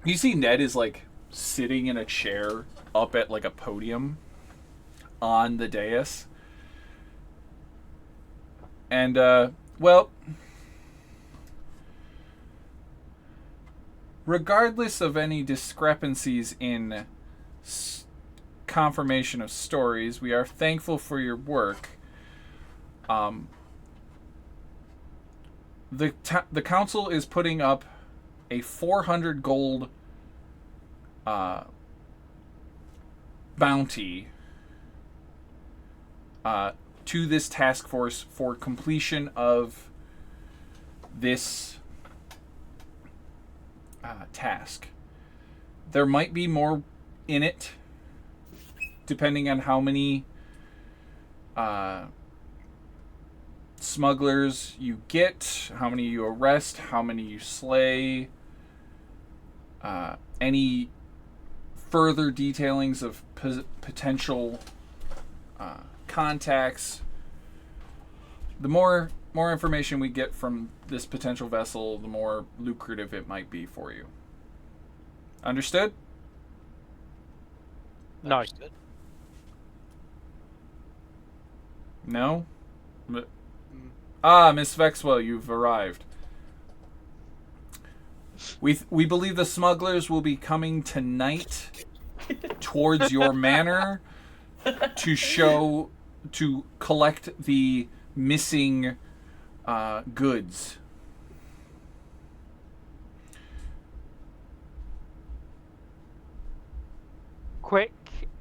you see Ned is like sitting in a chair up at like a podium on the dais. And well, regardless of any discrepancies in confirmation of stories, we are thankful for your work. The council is putting up a 400 gold bounty to this task force for completion of this task. There might be more in it, depending on how many smugglers you get, how many you arrest, how many you slay, any further detailings of potential contacts. The more information we get from this potential vessel, the more lucrative it might be for you. Understood? No. Understood. No? Miss Vexwell, you've arrived. We believe the smugglers will be coming tonight towards your manor to collect the missing goods. Quick,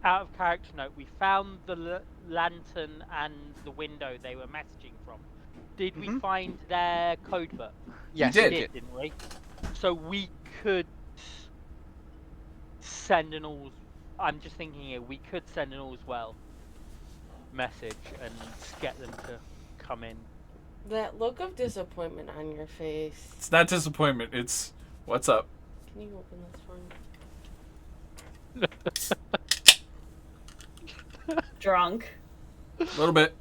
out of character note, we found the lantern and the window they were messaging from. Did we find their code book? Yes, You you did. did. Didn't we? So we could send an all's... I'm just thinking here, we could send an all's well message and get them to come in. That look of disappointment on your face. It's not disappointment. It's what's up. Can you open this for me? Drunk. A little bit.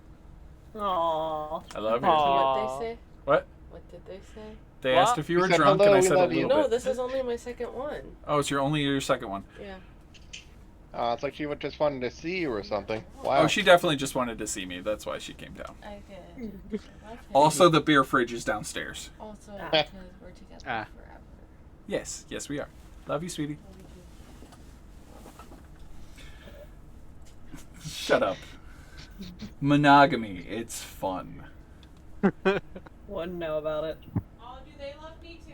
Aww. I love you. What they say? What? What did they say? They What? asked if you We were said, drunk, "Hello, and I we said a love you." little No, bit. this is only my second one. Oh, it's your second one. Yeah. It's like she just wanted to see you or something. Wow. Oh, she definitely just wanted to see me. That's why she came down. I did. Okay. Also, the beer fridge is downstairs. Also, because we're together Ah. forever. Yes, we are. Love you, sweetie. Shut up. Monogamy, it's fun. Wouldn't know about it. Oh, do they love me too?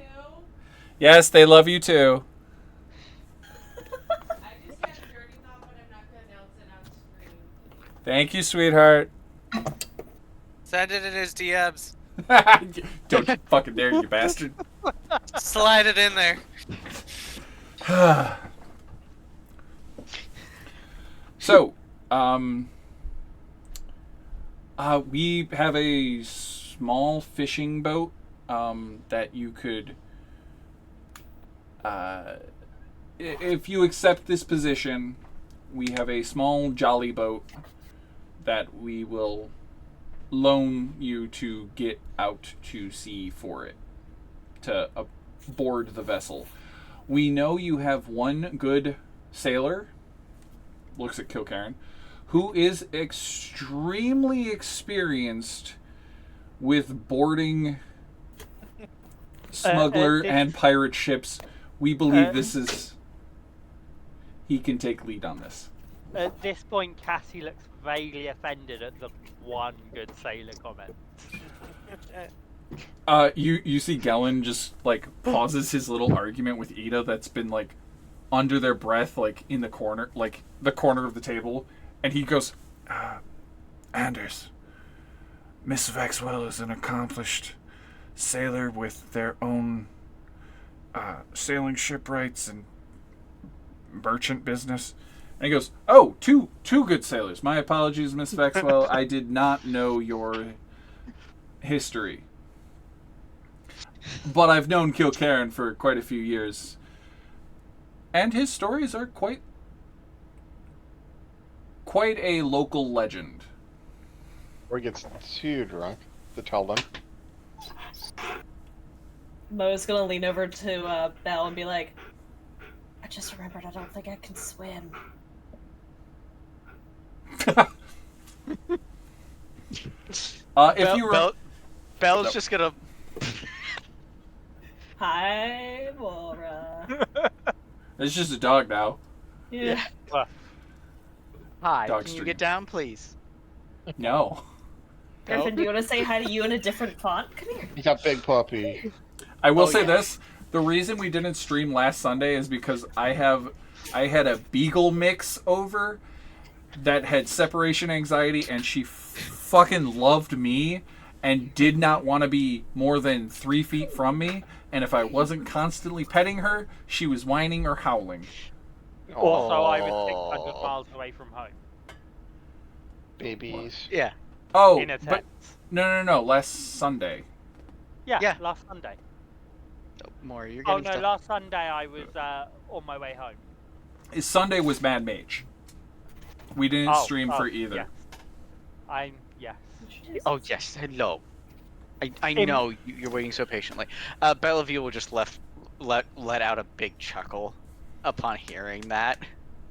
Yes, they love you too. I just had a dirty thought, but I'm not going to announce it on screen. Thank you, sweetheart. Send it in his DMs. Don't you fucking dare, you bastard. Slide it in there. So, we have a small fishing boat that you could, if you accept this position, we have a small jolly boat that we will loan you to get out to sea for it, to board the vessel. We know you have one good sailor, looks at Kilcairn, who is extremely experienced with boarding smuggler and pirate ships. We believe he can take lead on this. At this point, Cassie looks vaguely offended at the one good sailor comment. You see Gellin just like pauses his little argument with Ida that's been like under their breath, like in the corner, like the corner of the table, and he goes, Anders, Miss Vexwell is an accomplished sailor with their own sailing shipwrights and merchant business. And he goes, oh, two good sailors. My apologies, Miss Vexwell. I did not know your history. But I've known Kilcairn for quite a few years. And his stories are quite a local legend. Or gets too drunk to tell them. Mo's gonna lean over to Belle and be like, I just remembered I don't think I can swim. Belle's just gonna. Hi, Laura. It's just a dog now. Yeah. Hi, Dog can you stream. get down, please? No. Griffin, do you want to say hi to you in a different font? Come here. He's a big puppy. I will say this. The reason we didn't stream last Sunday is because I had a beagle mix over that had separation anxiety, and she fucking loved me and did not want to be more than 3 feet from me. And if I wasn't constantly petting her, she was whining or howling. Also, I was 600 miles away from home. Babies. Yeah. Oh, In a but tent. no. Last Sunday. Yeah, last Sunday. More, you're Oh getting no, stuff. last Sunday I was on my way home. Sunday was Mad Mage. We didn't stream for either. Yes. Yes. Oh yes, hello. I know you're waiting so patiently. Bellevue will just let out a big chuckle upon hearing that.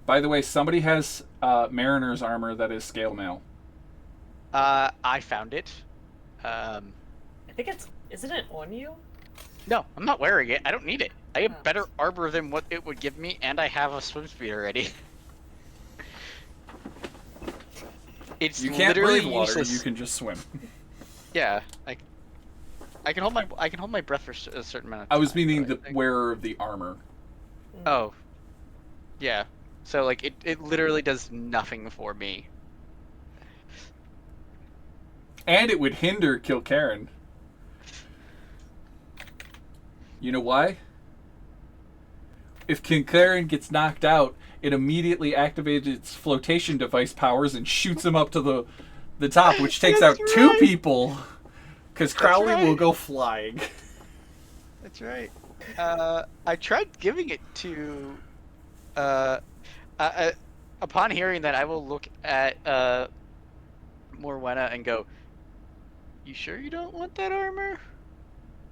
By the way, somebody has Mariner's armor that is scale mail. I found it. I think isn't it on you? No, I'm not wearing it. I don't need it. I have better armor than what it would give me, and I have a swim speed already. It's You can't literally breathe water. useless. You can just swim. Yeah, I can hold my breath for a certain amount of I time. was meaning but the I think- wearer of the armor. Oh. Yeah. So like it literally does nothing for me. And it would hinder Kilcairn. You know why? If Kilcairn gets knocked out, it immediately activates its flotation device powers and shoots him up to the top, which takes out That's two right. people. Because Crowley will right. go flying. That's right. I tried giving it to. Upon hearing that, I will look at Morwenna and go, "You sure you don't want that armor?"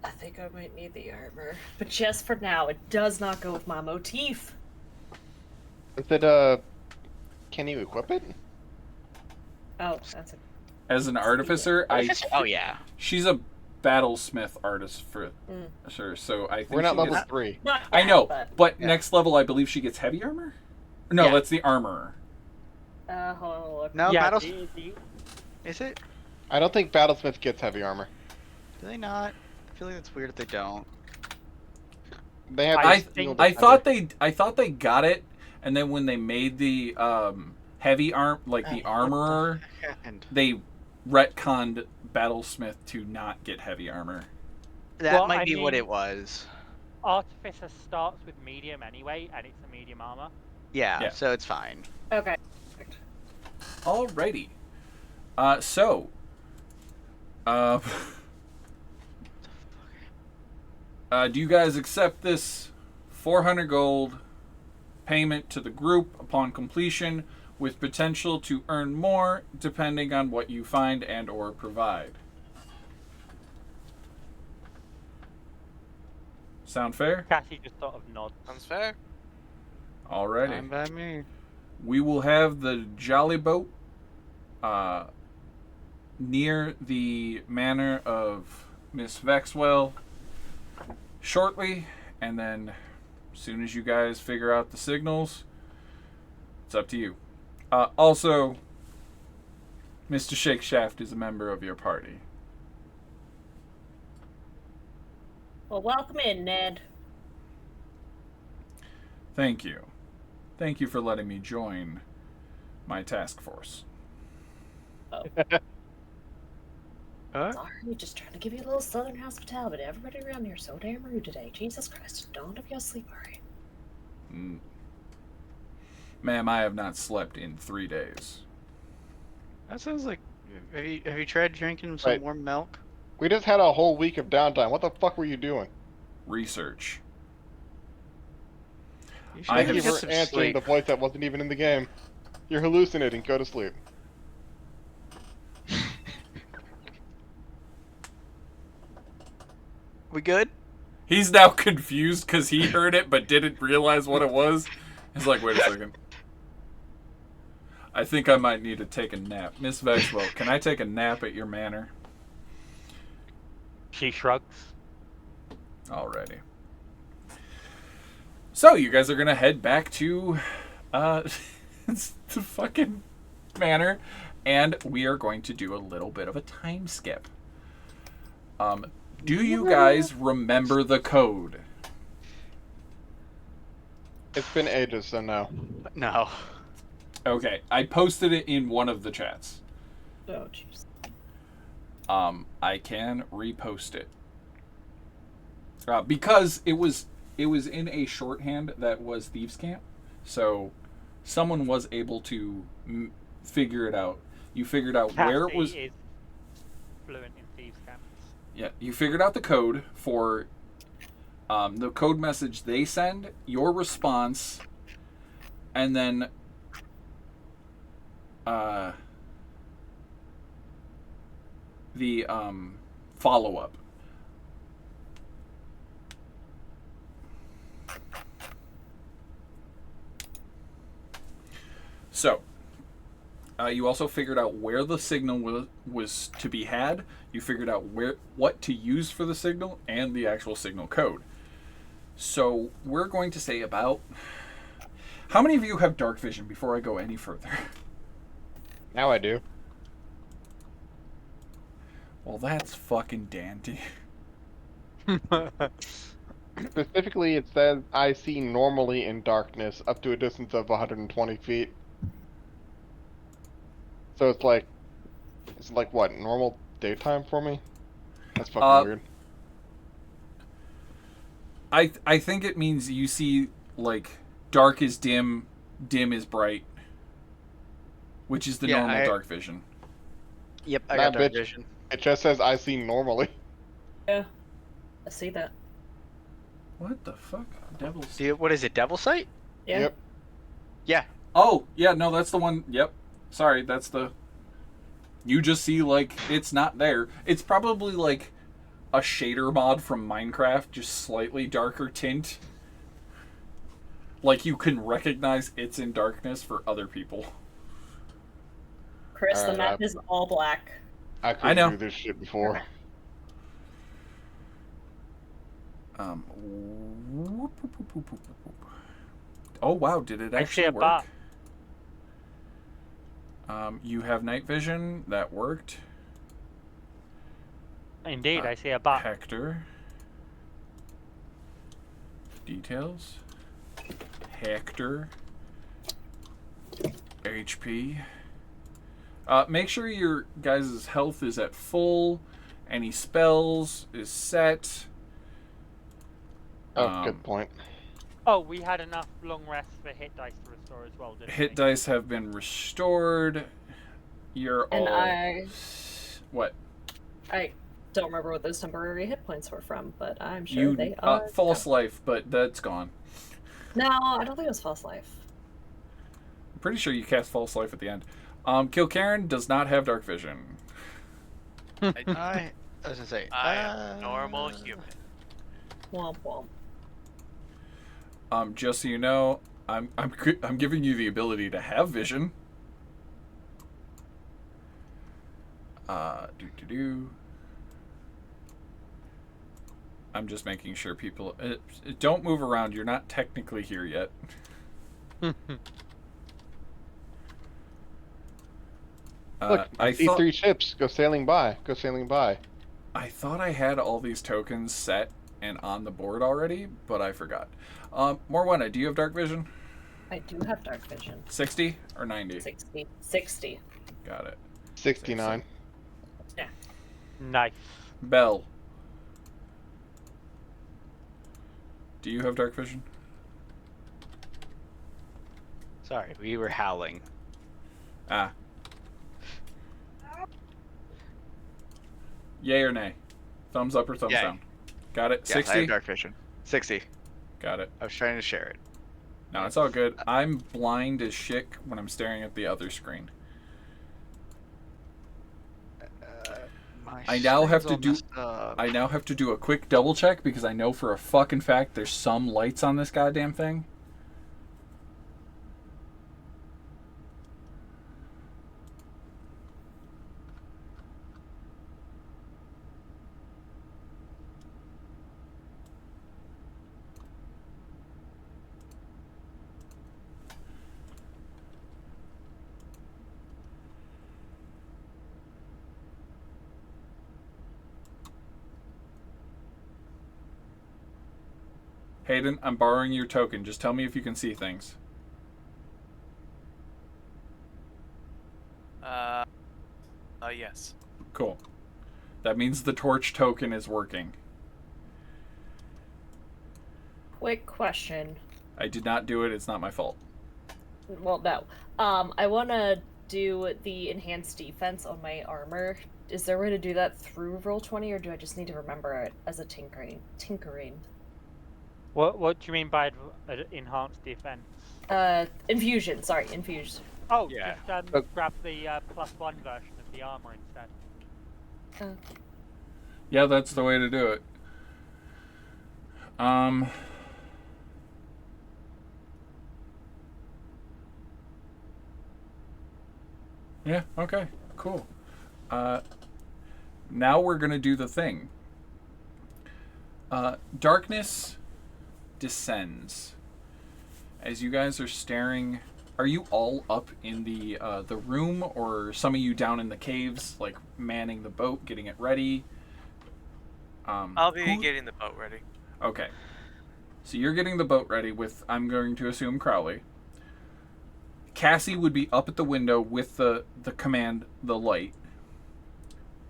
I think I might need the armor. But just for now, it does not go with my motif. Is it, can you equip it? Oh, that's a... As an artificer, Oh yeah. she's a battlesmith artist for sure. So I think We're not she level gets, 3. Not I bad, know, but... but next level, I believe she gets heavy armor. No, Yeah. that's the armorer. hold on, look. No, yeah, battles. Is it? I don't think Battlesmith gets heavy armor. Do they not? I feel like it's weird if they don't. They have I the steel I defender. thought they got it, and then when they made the heavy the armorer, And they retconned Battlesmith to not get heavy armor. that Well, might I be what mean- it was. Artificer starts with medium anyway, and it's a medium armor. Yeah, Yeah. so it's fine. Okay. Alrighty. So. Do you guys accept this 400 gold payment to the group upon completion, with potential to earn more depending on what you find and or provide? Sound fair? Cassie just sort of nods. Sounds fair. Alrighty. Fine by me. We will have the jollyboat near the manor of Miss Vexwell shortly, and then as soon as you guys figure out the signals, it's up to you. Also, Mr. Shakeshaft is a member of your party. Well, welcome in, Ned. Thank you. Thank you for letting me join my task force. Sorry, just trying to give you a little southern hospitality. Everybody around here is so damn rude today. Jesus Christ, don't have your sleep alright. Ma'am, I have not slept in 3 days. That sounds like. Have you tried drinking some Wait. warm milk? We just had a whole week of downtime. What the fuck were you doing? Research. You I Thank have you get for some answering sleep. the voice that wasn't even in the game. You're hallucinating. Go to sleep. We good? He's now confused because he heard it but didn't realize what it was. He's like, wait a second. I think I might need to take a nap. Miss Vexwell, can I take a nap at your manor? She shrugs. Alrighty. So, you guys are going to head back to the fucking manor, and we are going to do a little bit of a time skip. Do you guys remember the code? It's been ages, so no. No. Okay, I posted it in one of the chats. Oh, jeez. I can repost it. Because it was in a shorthand that was Thieves' Camp, so someone was able to figure it out. You figured out where it was. Cassie is fluent in thieves' camps. Yeah, you figured out the code for the code message they send, your response, and then the follow-up. So, you also figured out where the signal was to be had. You figured out what to use for the signal and the actual signal code. So we're going to say about... How many of you have dark vision before I go any further? Now I do. Well, that's fucking dandy. Specifically, it says I see normally in darkness up to a distance of 120 feet. So it's like what, normal daytime for me? That's fucking weird. I think it means you see, like, dark is dim, dim is bright, which is the normal dark vision. Yep, I got dark vision. It just says I see normally. Yeah, I see that. What the fuck? Devil's... What is it, Devil Sight? Yeah. Yep. Yeah. Oh, yeah, no, that's the one. Yep. Sorry, that's the... You just see, like, it's not there. It's probably, like, a shader mod from Minecraft, just slightly darker tint. Like, you can recognize it's in darkness for other people. Chris, the map is all black. I couldn't do this shit before. Oh, wow, did it actually work? Bot. You have night vision. That worked. Indeed, I see a bot. Hector. Details. Hector. HP. Make sure your guys' health is at full. Any spells is set. Oh, good point. Oh, we had enough long rests for hit dice to restore as well, didn't we? Hit dice have been restored. You're And all... What? I don't remember what those temporary hit points were from, but I'm sure they are. False life, but that's gone. No, I don't think it was false life. I'm pretty sure you cast false life at the end. Kilcairn does not have dark vision. I was gonna say I am normal human. Womp womp. Just so you know, I'm giving you the ability to have vision. I'm just making sure people don't move around. You're not technically here yet. Look, I see 3 ships go sailing by. Go sailing by. I thought I had all these tokens set and on the board already, but I forgot. Morwenna, do you have dark vision? I do have dark vision. 60 or 90? 60. 60. Got it. 69. Yeah. Nice. Bell, do you have dark vision? Sorry, we were howling. Ah. Yay or nay? Thumbs up or thumbs down? Got it? Yes, 60? I have dark vision. 60. Got it. I was trying to share it. No, it's all good. I'm blind as shit when I'm staring at the other screen. I now have to do a quick double check because I know for a fucking fact there's some lights on this goddamn thing. Hayden, I'm borrowing your token. Just tell me if you can see things. Yes. Cool. That means the torch token is working. Quick question. I did not do it. It's not my fault. Well, no. I want to do the enhanced defense on my armor. Is there a way to do that through Roll20, or do I just need to remember it as a tinkering? What do you mean by enhanced defense? Infusion. Sorry, infused. Oh, yeah. Just grab the +1 version of the armor instead. Yeah, that's the way to do it. Yeah, okay, cool. Now we're gonna do the thing. Darkness descends. As you guys are staring, are you all up in the room, or some of you down in the caves, like manning the boat, getting it ready? I'll be getting the boat ready. Okay. So you're getting the boat ready with, I'm going to assume, Crowley. Cassie would be up at the window with the command, the light.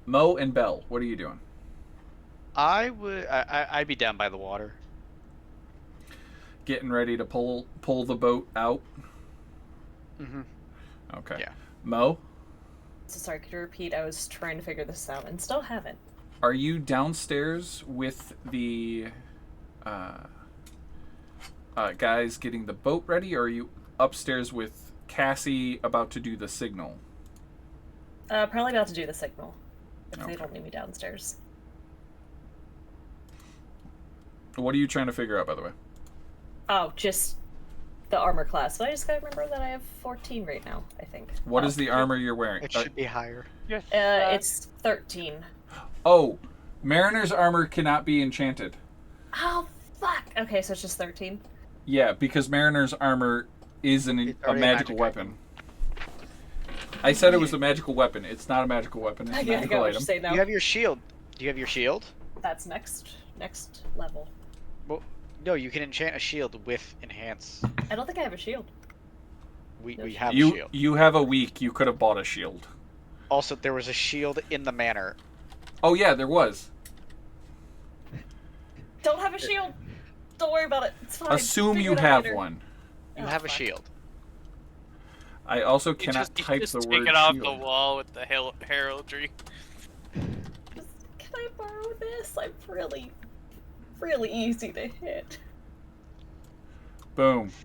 Mo and Belle, what are you doing? I'd be down by the water. Getting ready to pull the boat out? Mm-hmm. Okay. Yeah. Mo? So sorry, could you repeat? I was trying to figure this out and still haven't. Are you downstairs with the guys getting the boat ready, or are you upstairs with Cassie about to do the signal? Probably about to do the signal. If Okay. they don't need me downstairs. What are you trying to figure out, by the way? Oh, just the armor class. But I just gotta remember that I have 14 right now, I think. What is the armor you're wearing? It should be higher. Yes. It's 13. Oh, Mariner's armor cannot be enchanted. Oh, fuck! Okay, so it's just 13? Yeah, because Mariner's armor is a already magical magic weapon. I said it was a magical weapon. It's not a magical weapon. It's a I get magical what item. you're saying now. You have your shield. Do you have your shield? That's next level. Well, no, you can enchant a shield with enhance. I don't think I have a shield. We have a You shield. you have a week. You could have bought a shield. Also, there was a shield in the manor. Oh yeah, there was. Don't have a shield! Don't worry about it. It's fine. Assume Figure you it out have later. one. You Oh, have a fuck. shield. I also You cannot just type just the take word it off shield. the wall with the heraldry. Can I borrow this? I'm really easy to hit. Boom. Easy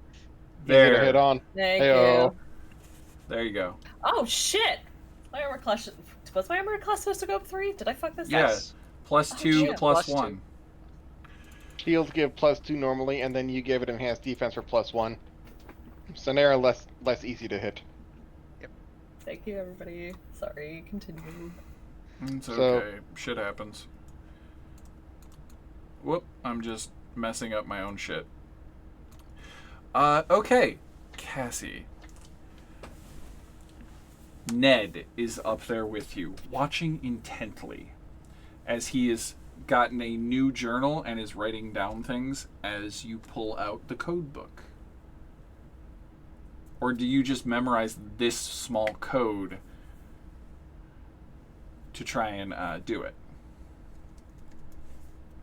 to There. hit on. Thank Heyo. you. There you go. Oh shit! My armor class was my armor class supposed to go up 3? Did I fuck this Yeah. up? Plus Oh, 2, shit. plus Plus 1. Shields give +2 normally, and then you give it enhanced defense for +1. So they're less easy to hit. Thank you, everybody. Sorry, continue. It's So- okay. Shit happens. Whoop. I'm just messing up my own shit. Okay. Cassie. Ned is up there with you, watching intently as he has gotten a new journal and is writing down things as you pull out the code book. Or do you just memorize this small code to try and do it?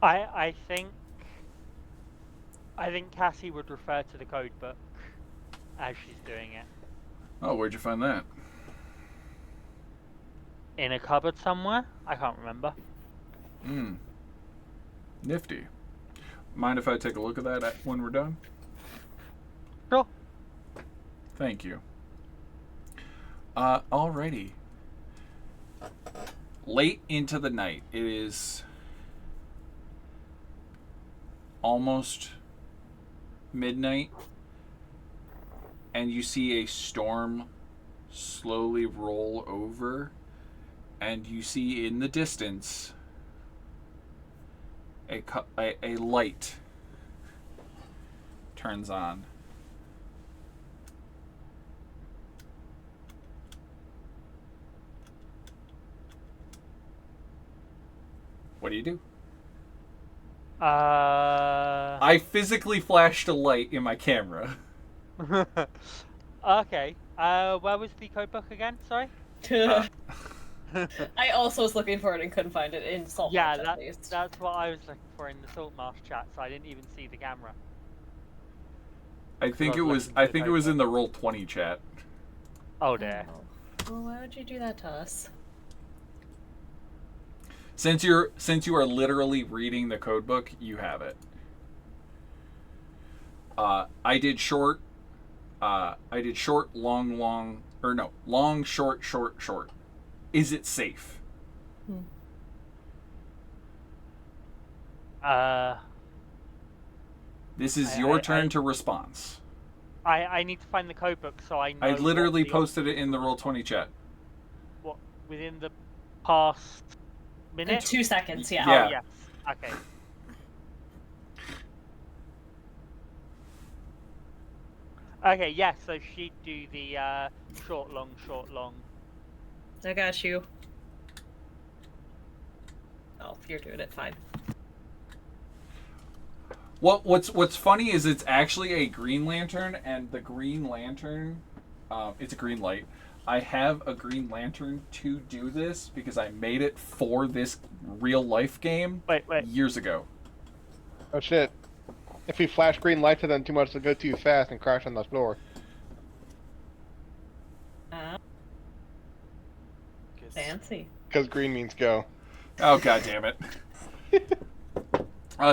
I think Cassie would refer to the code book as she's doing it. Oh, where'd you find that? In a cupboard somewhere? I can't remember. Nifty. Mind if I take a look at that when we're done? Sure. Thank you. Alrighty. Late into the night. It is almost midnight, and you see a storm slowly roll over, and you see in the distance a light turns on. What do you do? I physically flashed a light in my camera. Okay. Where was the code book again? Sorry. I also was looking for it and couldn't find it in Saltmarsh, Yeah, at least. that's what I was looking for in the Saltmarsh chat, so I didn't even see the camera. I think I it was was. looking I for the think it code was book. in the Roll20 chat. Oh dear. Oh. Well, why would you do that to us? Since you are literally reading the code book, you have it. I did short, long, or no, long, short, short, short. Is it safe? This is your turn to response. I need to find the code book so I know. I literally what the posted it in the Roll20 chat. What within the past In minute? 2 seconds, yeah. Yeah. Oh yes. Okay. Okay, yeah, so she'd do the short, long, short, long. I got you. Oh, you're doing it fine. What's funny is it's actually a green lantern, and the green lantern, it's a green light. I have a green lantern to do this because I made it for this real life game Wait. years ago. Oh shit. If we flash green lights and then too much to go too fast and crash on the floor. Fancy. Because green means go. Oh, god damn it.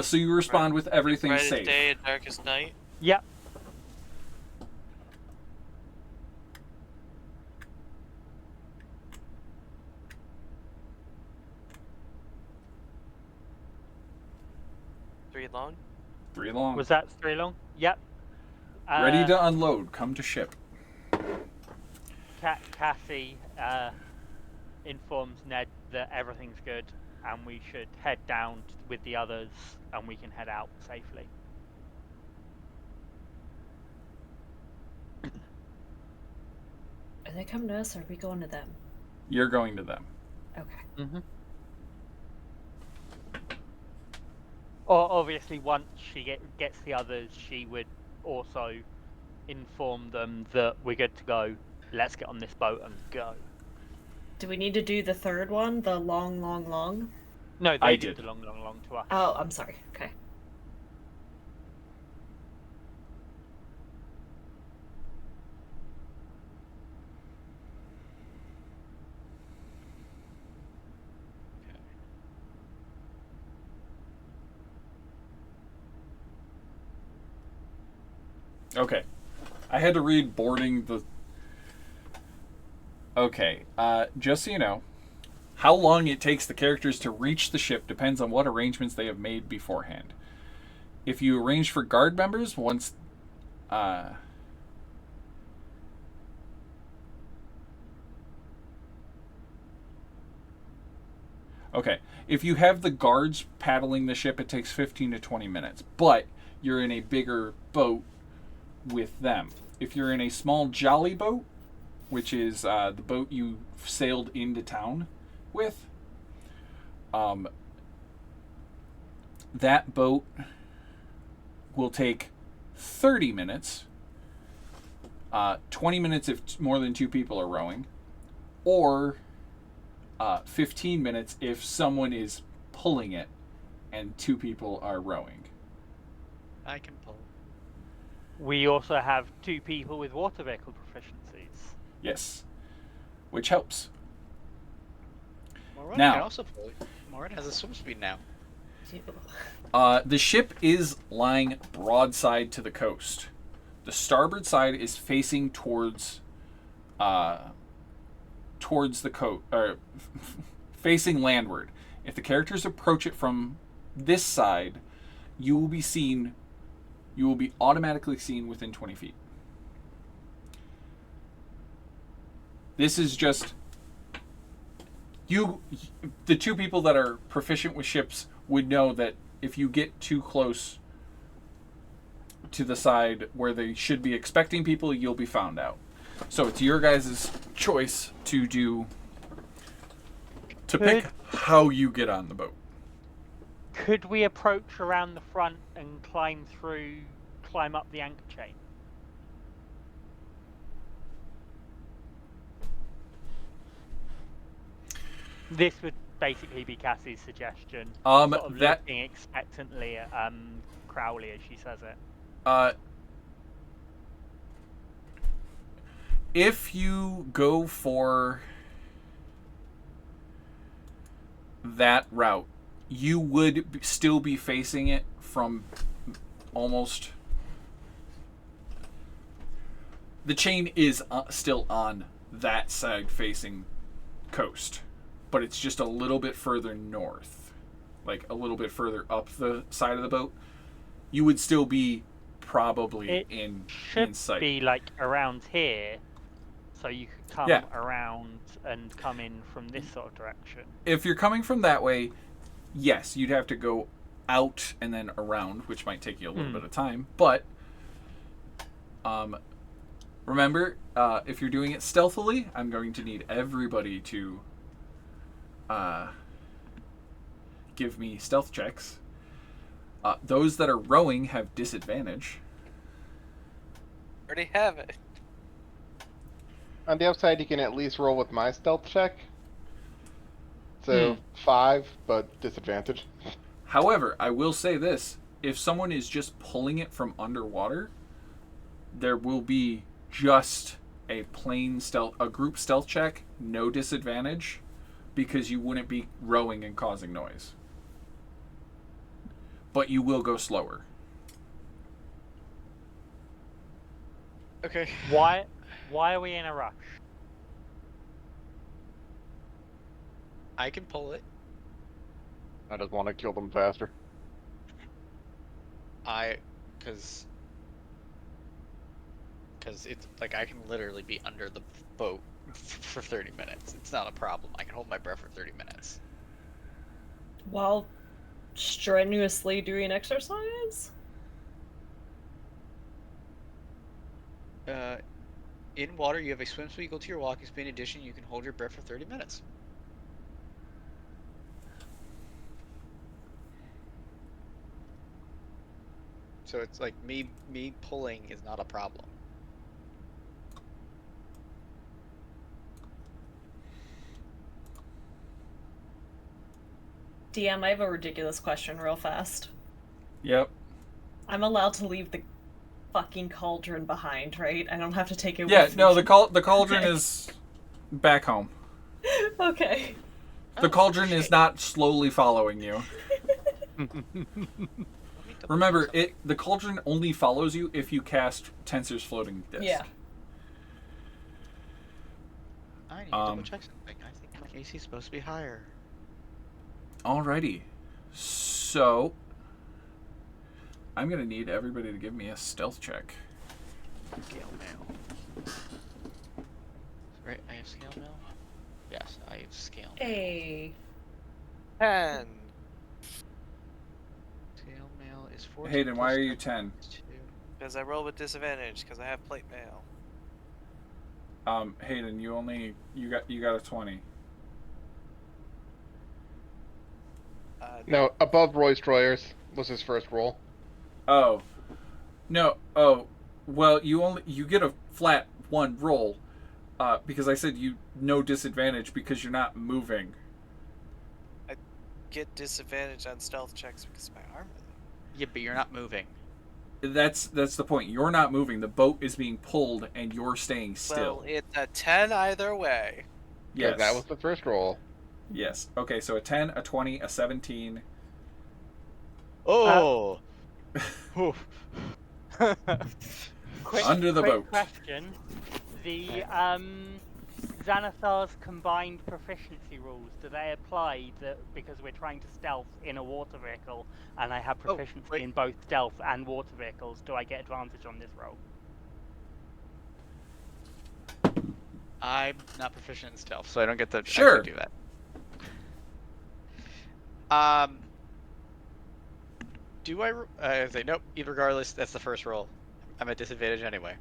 So you respond with everything Brightest safe. day and darkest night. Yep. Three long. 3 long. Was that 3 long? Yep. Ready to unload. Come to ship. Cassie informs Ned that everything's good and we should head down with the others and we can head out safely. Are they coming to us or are we going to them? You're going to them. Okay. Mm-hmm. Or obviously, once she gets the others, she would also inform them that we're good to go. Let's get on this boat and go. Do we need to do the third one? The long, long, long? No, I they did did. the long, long, long to us. Oh, I'm sorry. Okay. Okay. I had to read boarding the... Okay. Just so you know, how long it takes the characters to reach the ship depends on what arrangements they have made beforehand. If you arrange for guard members, once... Okay. If you have the guards paddling the ship, it takes 15 to 20 minutes. But you're in a bigger boat with them. If you're in a small jollyboat, which is the boat you sailed into town with, that boat will take 30 minutes, 20 minutes if more than 2 people are rowing, or 15 minutes if someone is pulling it and 2 people are rowing. I can pull. We also have 2 people with water vehicle proficiencies. Yes. Which helps. Morat Now- can also pull. Morat has a swim speed now. The ship is lying broadside to the coast. The starboard side is facing towards the coast, or facing landward. If the characters approach it from this side, you will be automatically seen within 20 feet. This is just the 2 people that are proficient with ships would know that if you get too close to the side where they should be expecting people, you'll be found out. So it's your guys' choice to pick how you get on the boat. Could we approach around the front and climb up the anchor chain? This would basically be Cassie's suggestion. Sort of looking expectantly at Crowley as she says it. If you go for that route, you would still be facing it from almost... The chain is still on that side facing coast, but it's just a little bit further north, like a little bit further up the side of the boat. You would still be probably in sight. Should be like around here, so you could come around and come in from this sort of direction. If you're coming from that way, yes, you'd have to go out and then around, which might take you a little bit of time. But Remember, if you're doing it stealthily, I'm going to need everybody to give me stealth checks. Those that are rowing have disadvantage. Already have it. On the upside, you can at least roll with my stealth check. So 5, but disadvantage. However, I will say this. If someone is just pulling it from underwater, there will be just a plain stealth, a group stealth check, no disadvantage, because you wouldn't be rowing and causing noise. But you will go slower. Okay. Why are we in a rush? I can pull it. I just want to kill them faster. Because it's like I can literally be under the boat for 30 minutes. It's not a problem. I can hold my breath for 30 minutes. While strenuously doing exercise? In water, you have a swim speed equal to your walking speed. In addition, you can hold your breath for 30 minutes. So it's like me pulling is not a problem. DM, I have a ridiculous question real fast. Yep. I'm allowed to leave the fucking cauldron behind, right? I don't have to take it Yeah, with no, me. the cauldron is back home. Okay. The cauldron is not slowly following you. Remember, the cauldron only follows you if you cast Tensor's Floating Disc. Yeah. I need to double check something. I think my AC is supposed to be higher. Alrighty. So, I'm going to need everybody to give me a stealth check. Scale mail. Right, I have scale mail? Yes, I have scale mail. Hey. 10. Scale mail is 14. Hayden, why are you 10? Because I roll with disadvantage, because I have plate mail. Hayden, you got a 20. No, above Roy's Destroyers was his first roll. Oh. No. Oh. Well, you get a flat 1 roll, because I said no disadvantage because you're not moving. I get disadvantage on stealth checks because of my armor. Yeah, but you're not moving. That's the point. You're not moving. The boat is being pulled, and you're staying still. Well, it's a 10 either way. Yes. That was the first roll. Yes. Okay, so a 10, a 20, a 17. Oh! Under the boat. Question. The Xanathar's combined proficiency rules, do they apply because we're trying to stealth in a water vehicle and I have proficiency in both stealth and water vehicles? Do I get advantage on this roll? I'm not proficient in stealth, so I don't get to Sure. actually do that. Do I say nope? Regardless, that's the first roll. I'm at disadvantage anyway.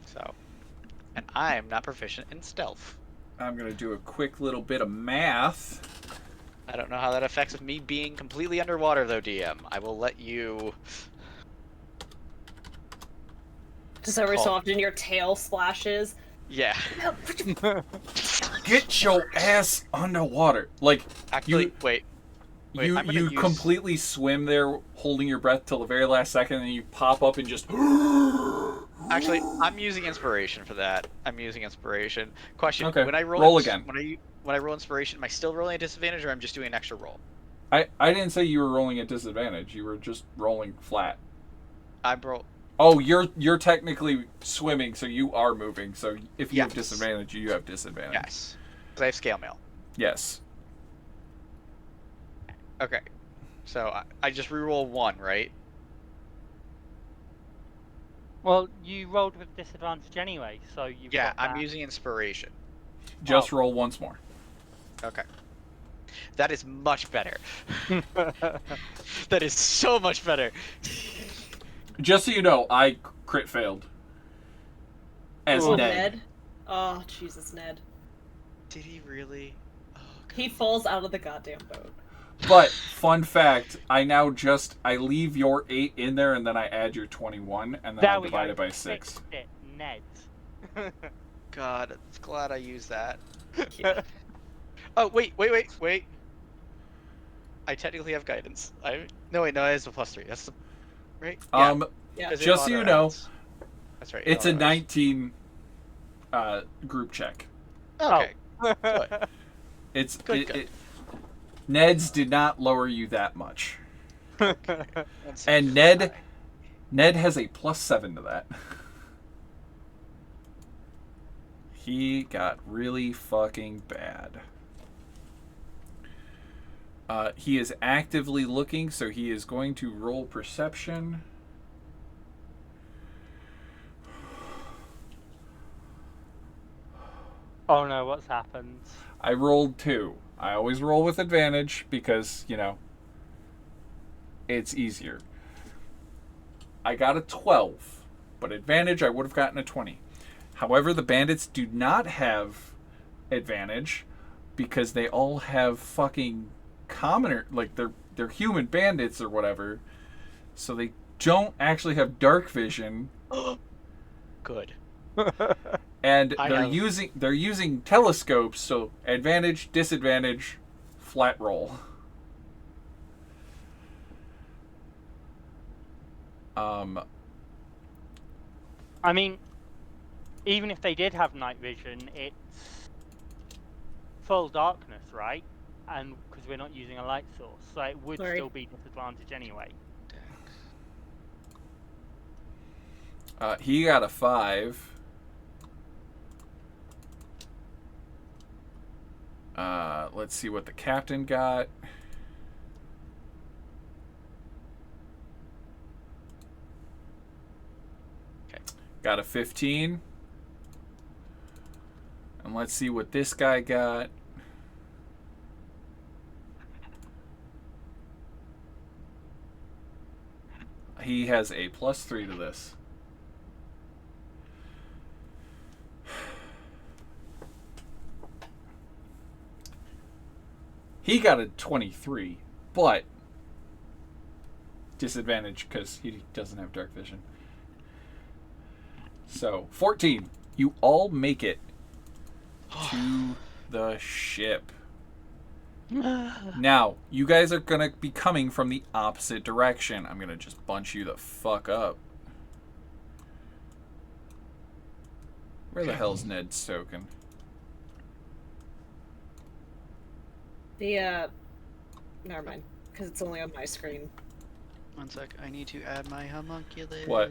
So, and I'm not proficient in stealth. I'm gonna do a quick little bit of math. I don't know how that affects me being completely underwater, though, DM. I will let you. Just every so often your tail splashes. Yeah. Get your ass underwater. Like, actually, wait. You completely swim there, holding your breath till the very last second, and then you pop up and just. Actually, I'm using inspiration for that. I'm using inspiration. Question: Okay. When I roll again. When I roll inspiration, am I still rolling a disadvantage, or I'm just doing an extra roll? I didn't say you were rolling at disadvantage. You were just rolling flat. Oh, you're technically swimming, so you are moving. So if you have Yes. disadvantage, you have disadvantage. Yes, because I have scale mail. Yes. Okay, so I just reroll 1, right? Well, you rolled with disadvantage anyway, so you've got I'm that. using inspiration. Just roll once more. Okay. That is much better. That is so much better. Just so you know, I crit failed. as Oh, Ned. Oh, Jesus, Ned. Did he really? Oh, God. He falls out of the goddamn boat. But fun fact, I leave your 8 in there and then I add your 21 and then I There we divide go. it by 6. Fixed it, Ned. God, I'm glad I used that. Yeah. Oh, wait. I technically have guidance. No, it is a +3. That's the right. Yeah. Yeah. 'Cause it Just so you know, auto-adds. That's right. it's a auto-adds. 19 group check. Okay. Good. It's Good. Ned's did not lower you that much. Let's see. And Ned has a +7 to that. He got really fucking bad. He is actively looking, so he is going to roll perception. Oh no, what's happened? I rolled 2. I always roll with advantage because, it's easier. I got a 12, but advantage I would have gotten a 20. However, the bandits do not have advantage because they all have fucking commoner, like they're human bandits or whatever. So they don't actually have dark vision. Good. And they're using telescopes, so advantage, disadvantage, flat roll. I mean, even if they did have night vision, it's full darkness, right? And because we're not using a light source, so it would Sorry. still be disadvantage anyway. He got a 5. Let's see what the captain got. Okay. Got a 15. And let's see what this guy got. He has a +3 to this. He got a 23, but disadvantage because he doesn't have dark vision. So, 14. You all make it to the ship. Now, you guys are going to be coming from the opposite direction. I'm going to just bunch you the fuck up. Where the hell's Ned Stoken? Never mind, because it's only on my screen. One sec. I need to add my homunculus. What?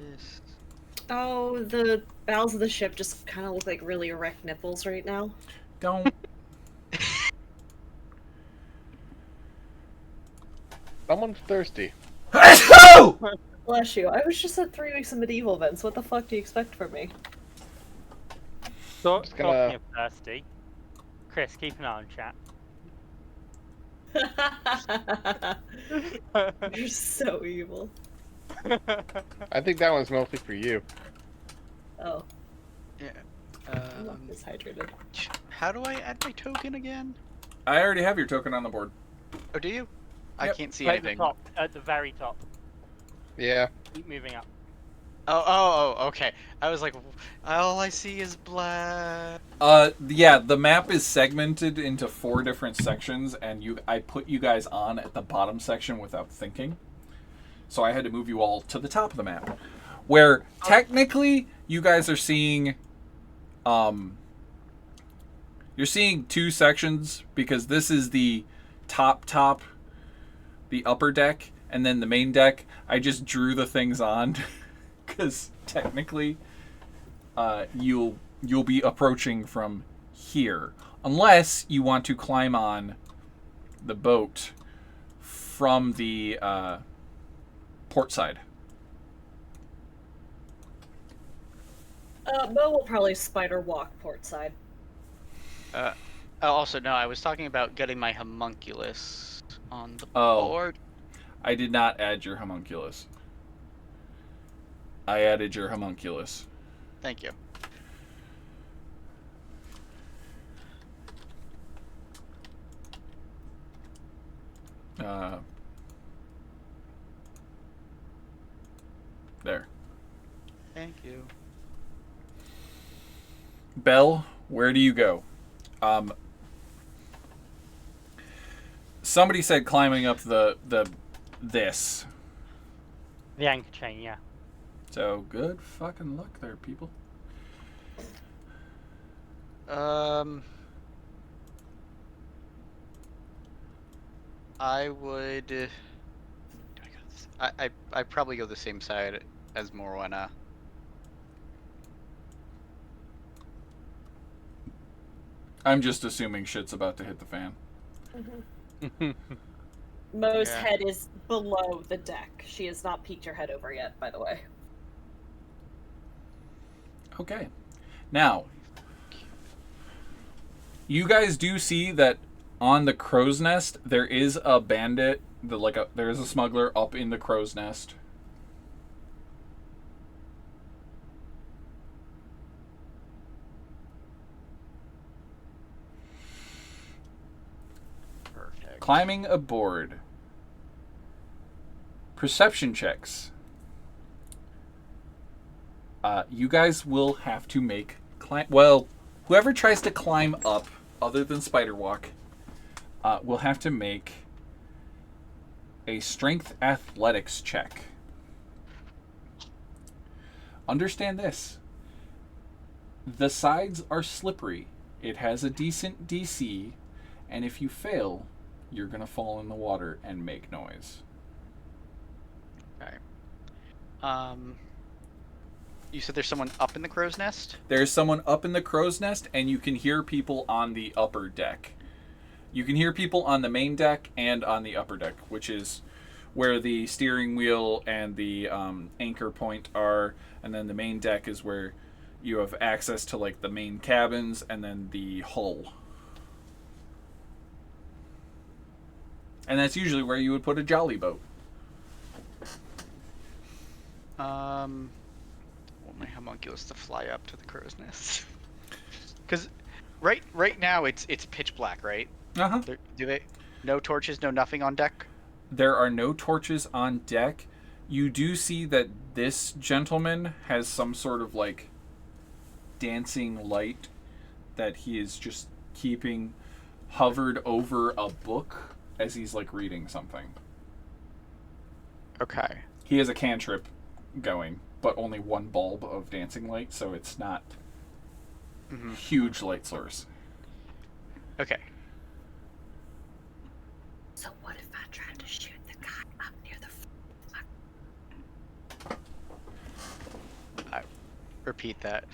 Oh, the bowels of the ship just kind of look like really erect nipples right now. Don't. Someone's thirsty. Bless you. I was just at 3 weeks of medieval events. What the fuck do you expect from me? Just gonna- Talking of thirsty, Chris, keep an eye on chat. You're so evil. I think that one's mostly for you. Oh, Yeah. I'm not dehydrated. How do I add my token again? I already have your token on the board. Oh, do you? I Yep. can't see Right at the anything. top, at the very top. Yeah. Keep moving up. Oh, okay. I was like, all I see is black. Yeah, the map is segmented into 4 different sections, and I put you guys on at the bottom section without thinking. So I had to move you all to the top of the map. Where technically you guys are seeing you're seeing 2 sections because this is the top, the upper deck, and then the main deck. I just drew the things on because technically you'll be approaching from here unless you want to climb on the boat from the port side. Mo will probably spider walk port side. Also, no, I was talking about getting my homunculus on the Oh. board. I did not add your homunculus. I added your homunculus. Thank you. There. Thank you. Belle, where do you go? Somebody said climbing up this. The anchor chain, yeah. So good fucking luck there, people. I would. I probably go the same side as Morwenna. I'm just assuming shit's about to hit the fan. Mo's Yeah. head is below the deck. She has not peeked her head over yet, by the way. Okay. Now, you guys do see that on the crow's nest there is a bandit, there is a smuggler up in the crow's nest. Perfect. Climbing aboard. Perception checks. You guys will have to make whoever tries to climb up, other than Spider Walk, will have to make a strength athletics check. Understand this. The sides are slippery. It has a decent DC, and if you fail, you're going to fall in the water and make noise. Okay. You said there's someone up in the crow's nest? There's someone up in the crow's nest, and you can hear people on the upper deck. You can hear people on the main deck and on the upper deck, which is where the steering wheel and the anchor point are, and then the main deck is where you have access to like the main cabins and then the hull. And that's usually where you would put a jollyboat. Want my homunculus to fly up to the crow's nest. Because right now it's pitch black, right? Uh-huh. Do they? No torches, no nothing on deck? There are no torches on deck. You do see that this gentleman has some sort of like dancing light that he is just keeping hovered over a book as he's like reading something. Okay. He has a cantrip going, but only one bulb of dancing light, so it's not huge light source. Okay. So what if I tried to shoot the guy up near the Repeat that.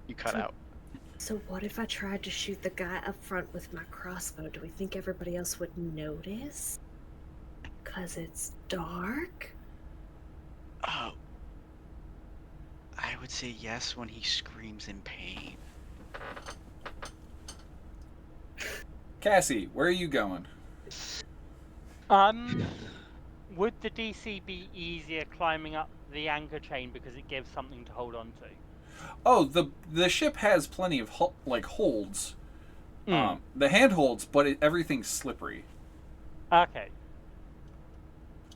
You cut out. So what if I tried to shoot the guy up front with my crossbow? Do we think everybody else would notice? 'Cause it's dark? Oh. I would say yes when he screams in pain. Cassie, where are you going? Would the DC be easier climbing up the anchor chain because it gives something to hold on to? Oh, the ship has plenty of holds. The handholds, but everything's slippery. Okay.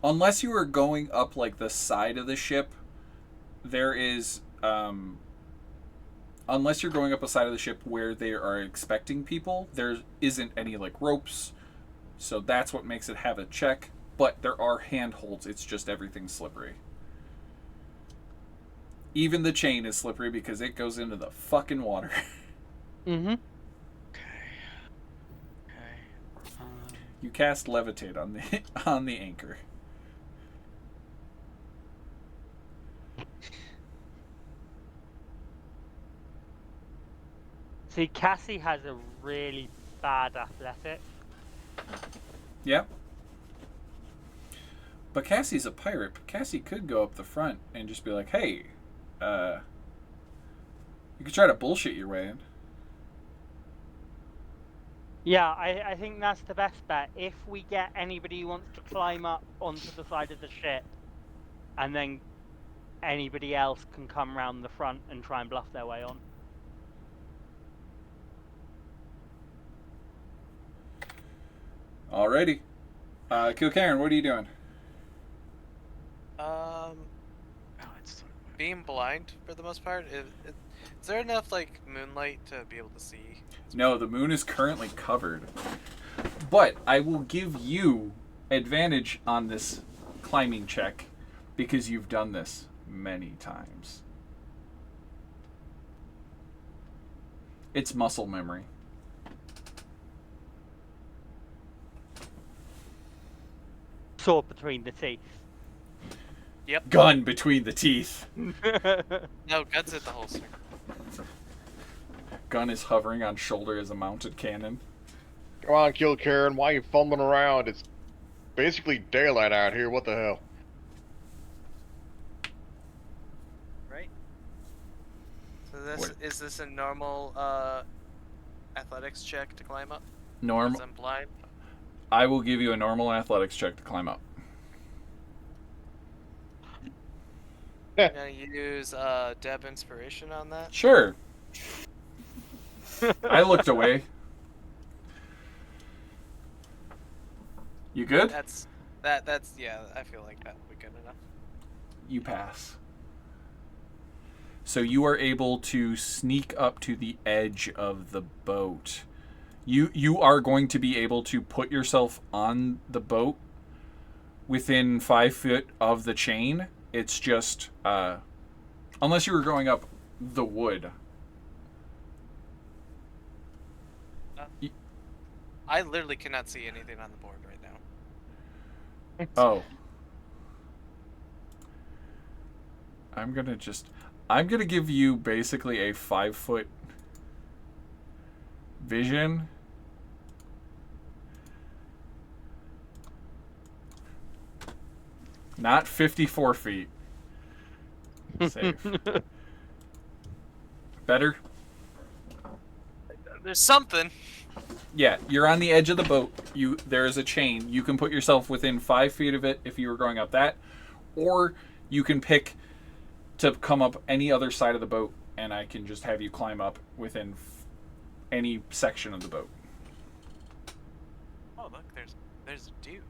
Unless you were going up like the side of the ship, there is unless you're going up a side of the ship where they are expecting people, there isn't any like ropes. So that's what makes it have a check, but there are handholds. It's just everything's slippery. Even the chain is slippery because it goes into the fucking water. Mm-hmm. Okay. You cast levitate on the anchor. See, Cassie has a really bad athletic. Yeah. But Cassie's a pirate. Cassie could go up the front and just be like, hey, you could try to bullshit your way in. Yeah, I think that's the best bet. If we get anybody who wants to climb up onto the side of the ship, and then anybody else can come round the front and try and bluff their way on. Alrighty. Kilcairn, what are you doing? It's Being blind for the most part. Is there enough like moonlight to be able to see? No, the moon is currently covered. But I will give you advantage on this climbing check because you've done this many times. It's muscle memory. Sword between the teeth. Yep. Gun between the teeth. No, gun's at the holster. Gun is hovering on shoulder as a mounted cannon. Come on, Kilcairn, why are you fumbling around? It's basically daylight out here, what the hell? Right. So What? is this a normal athletics check to climb up? Norm, Since I'm blind. I will give you a normal athletics check to climb up. I'm gonna use Deb inspiration on that. Sure. I looked away. You good? That's yeah. I feel like that would be good enough. You pass. So you are able to sneak up to the edge of the boat. You are going to be able to put yourself on the boat within 5 feet of the chain. It's just unless you were going up the wood. I literally cannot see anything on the board right now. Oh. I'm gonna give you basically a 5-foot vision. Not 54 feet. Safe. Better? There's something. Yeah, you're on the edge of the boat. There is a chain. You can put yourself within 5 feet of it if you were going up that, or you can pick to come up any other side of the boat, and I can just have you climb up within any section of the boat. Oh look, there's a dude.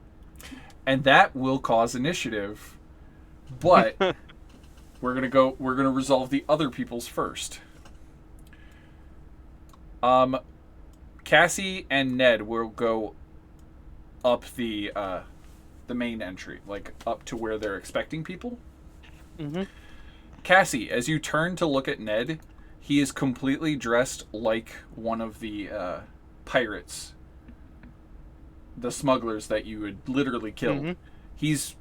And that will cause initiative, but we're gonna resolve the other people's first. Cassie and Ned will go up the main entry, like up to where they're expecting people. Mm-hmm. Cassie, as you turn to look at Ned, he is completely dressed like one of the pirates, the smugglers that you had literally killed. Mm-hmm.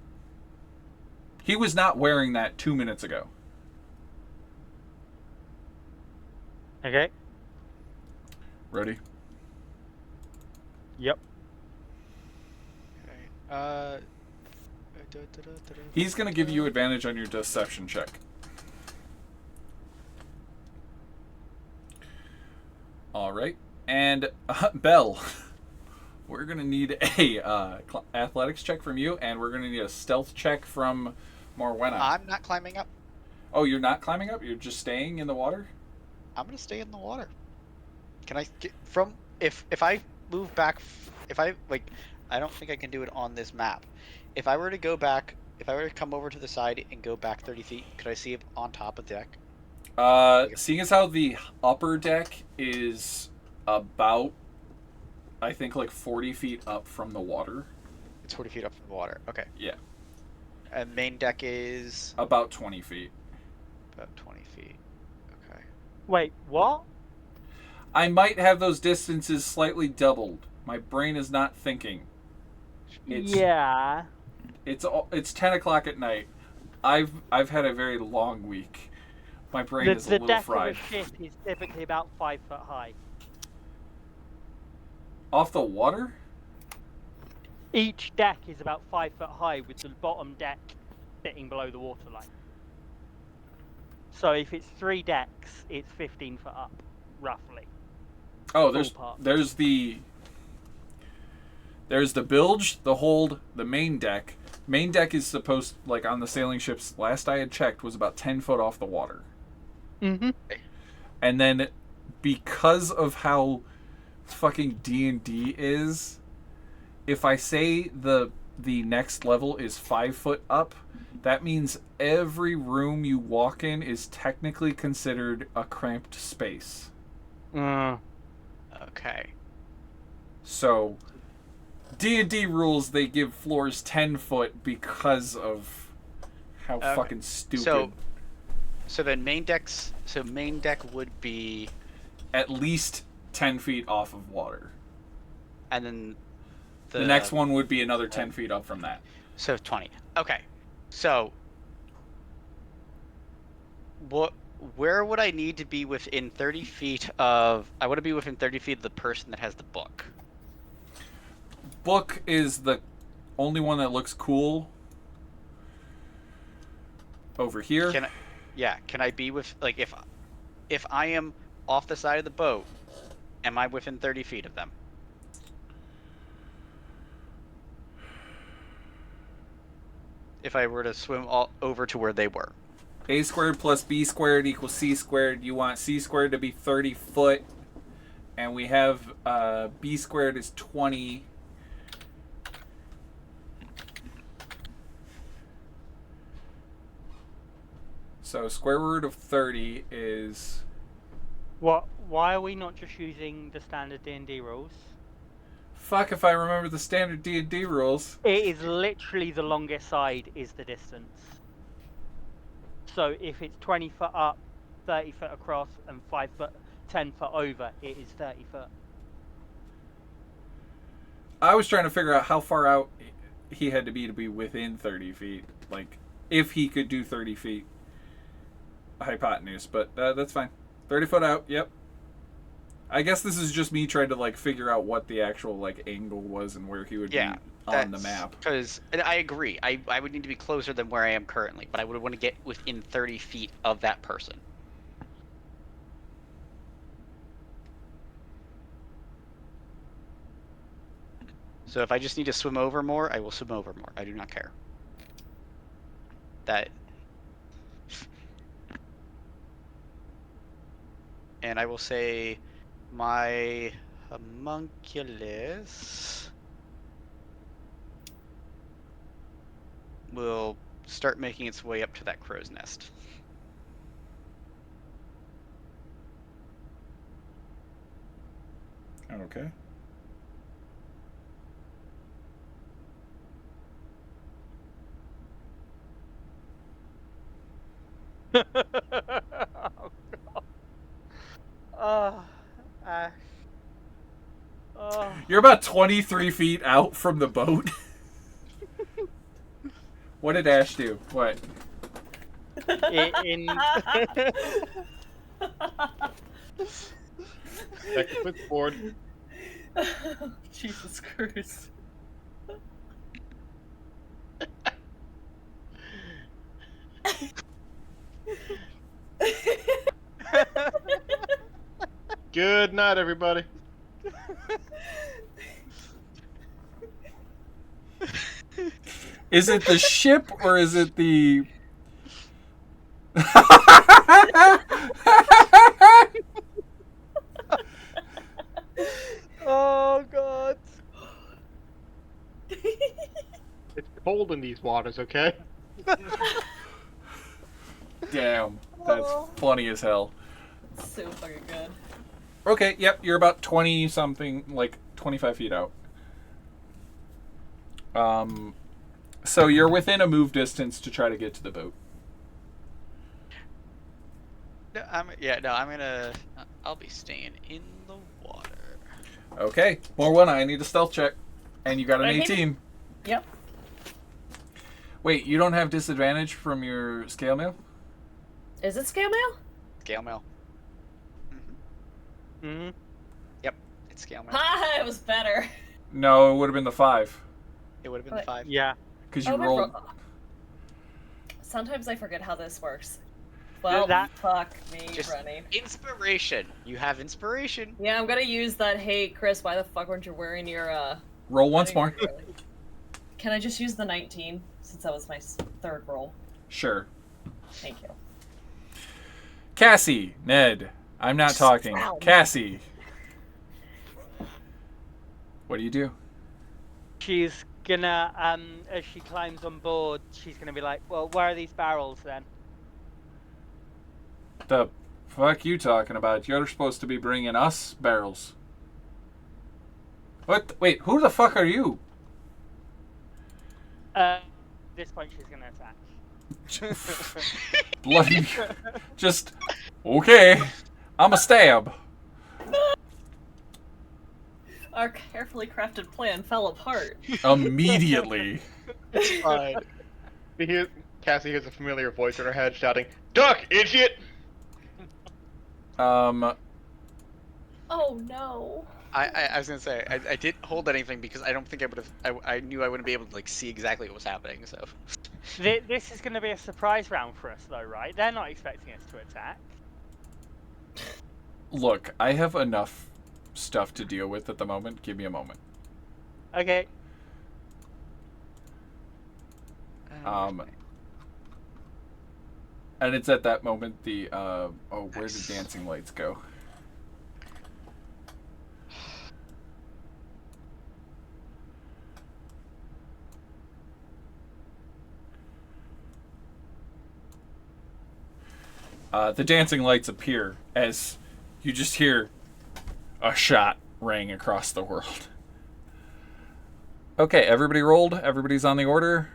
He was not wearing that 2 minutes ago. Okay. Ready? Yep. Okay. He's gonna give you advantage on your deception check. All right, and Belle, we're gonna need a athletics check from you, and we're gonna need a stealth check from Morwenna. I'm not climbing up. Oh, you're not climbing up? You're just staying in the water? I'm gonna stay in the water. Can I get from if I move back? If I I don't think I can do it on this map. If I were to go back, if I were to come over to the side and go back 30 feet, could I see it on top of the deck? Seeing as how the upper deck is about, I think, like 40 feet up from the water. It's 40 feet up from the water. Okay. Yeah. And main deck is About 20 feet. about 20 feet. Okay. Wait, what? I might have those distances slightly doubled. My brain is not thinking. Yeah. It's 10 o'clock at night. I've had a very long week. My brain is a The little deck fried. of a ship is typically about 5 foot high. Off the water? Each deck is about 5 foot high, with the bottom deck sitting below the waterline. So if it's 3 decks, it's 15 foot up, roughly. Oh, Ballpark. there's the bilge, the hold, the main deck. Main deck is supposed, like on the sailing ships, last I had checked, was about 10 foot off the water. Mm-hmm. And then because of how fucking D&D is, if I say the next level is 5 foot up, that means every room you walk in is technically considered a cramped space. Okay. So, D&D rules, they give floors 10 foot because of how fucking stupid. So then main deck would be at least 10 feet off of water. And then the next one would be another 10 feet up from that. So 20. Okay. So where would I need to be within 30 feet of... I want to be within 30 feet of the person that has the book. Book is the only one that looks cool. Over here. Can I be with... Like, if I am off the side of the boat, am I within 30 feet of them? If I were to swim all over to where they were. A squared plus B squared equals C squared. You want C squared to be 30 foot. And we have B squared is 20. So square root of 30 is... What? Why are we not just using the standard D&D rules? Fuck if I remember the standard D&D rules. It is literally the longest side is the distance. So if it's 20 foot up, 30 foot across, and 5 foot, 10 foot over, it is 30 foot. I was trying to figure out how far out he had to be within 30 feet. Like, if he could do 30 feet. Hypotenuse, but that's fine. 30 foot out, yep. I guess this is just me trying to, like, figure out what the actual, like, angle was and where he would be on the map. Because, and I agree, I would need to be closer than where I am currently, but I would want to get within 30 feet of that person. So if I just need to swim over more, I will swim over more. I do not care. And I will say my homunculus will start making its way up to that crow's nest. Okay. Oh, Ash. Oh. You're about 23 feet out from the boat. What did Ash do? What? Second footboard. Jesus Christ. Good night, everybody. Is it the ship or is it the... Oh, God. It's cold in these waters, okay? Damn. That's funny as hell. So fucking good. Okay, yep, you're about 20-something, like 25 feet out. So you're within a move distance to try to get to the boat. No, I'll be staying in the water. Okay, more one. I need a stealth check. And you got an 18. Yep. Wait, you don't have disadvantage from your scale mail? Is it scale mail? Scale mail. Mm-hmm. Yep, it's scale mail. Ha! It was better. No, it would have been the 5. It would have been the 5. Yeah. Because you rolled... Sometimes I forget how this works. Well, fuck me just running. Inspiration. You have inspiration. Yeah, I'm gonna use that. Hey, Chris, why the fuck weren't you wearing your, Roll once more. Can I just use the 19, since that was my third roll? Sure. Thank you. Cassie, Ned, I'm not talking. Cassie. What do you do? She's gonna, as she climbs on board, she's gonna be like, well, where are these barrels then? The fuck you talking about? You're supposed to be bringing us barrels. What? Wait, who the fuck are you? At this point, she's gonna attack. Bloody. Just. Okay. I'm a stab. Our carefully crafted plan fell apart. Immediately. It's fine. Cassie hears a familiar voice in her head shouting, "Duck, idiot!" Oh no. I was gonna say I didn't hold anything because I don't think I would have. I knew I wouldn't be able to like see exactly what was happening. So This is gonna be a surprise round for us, though, right? They're not expecting us to attack. Look, I have enough stuff to deal with at the moment. Give me a moment. Okay. And it's at that moment the where did dancing lights go? The dancing lights appear as you just hear a shot ring across the world. Okay, everybody rolled. Everybody's on the order.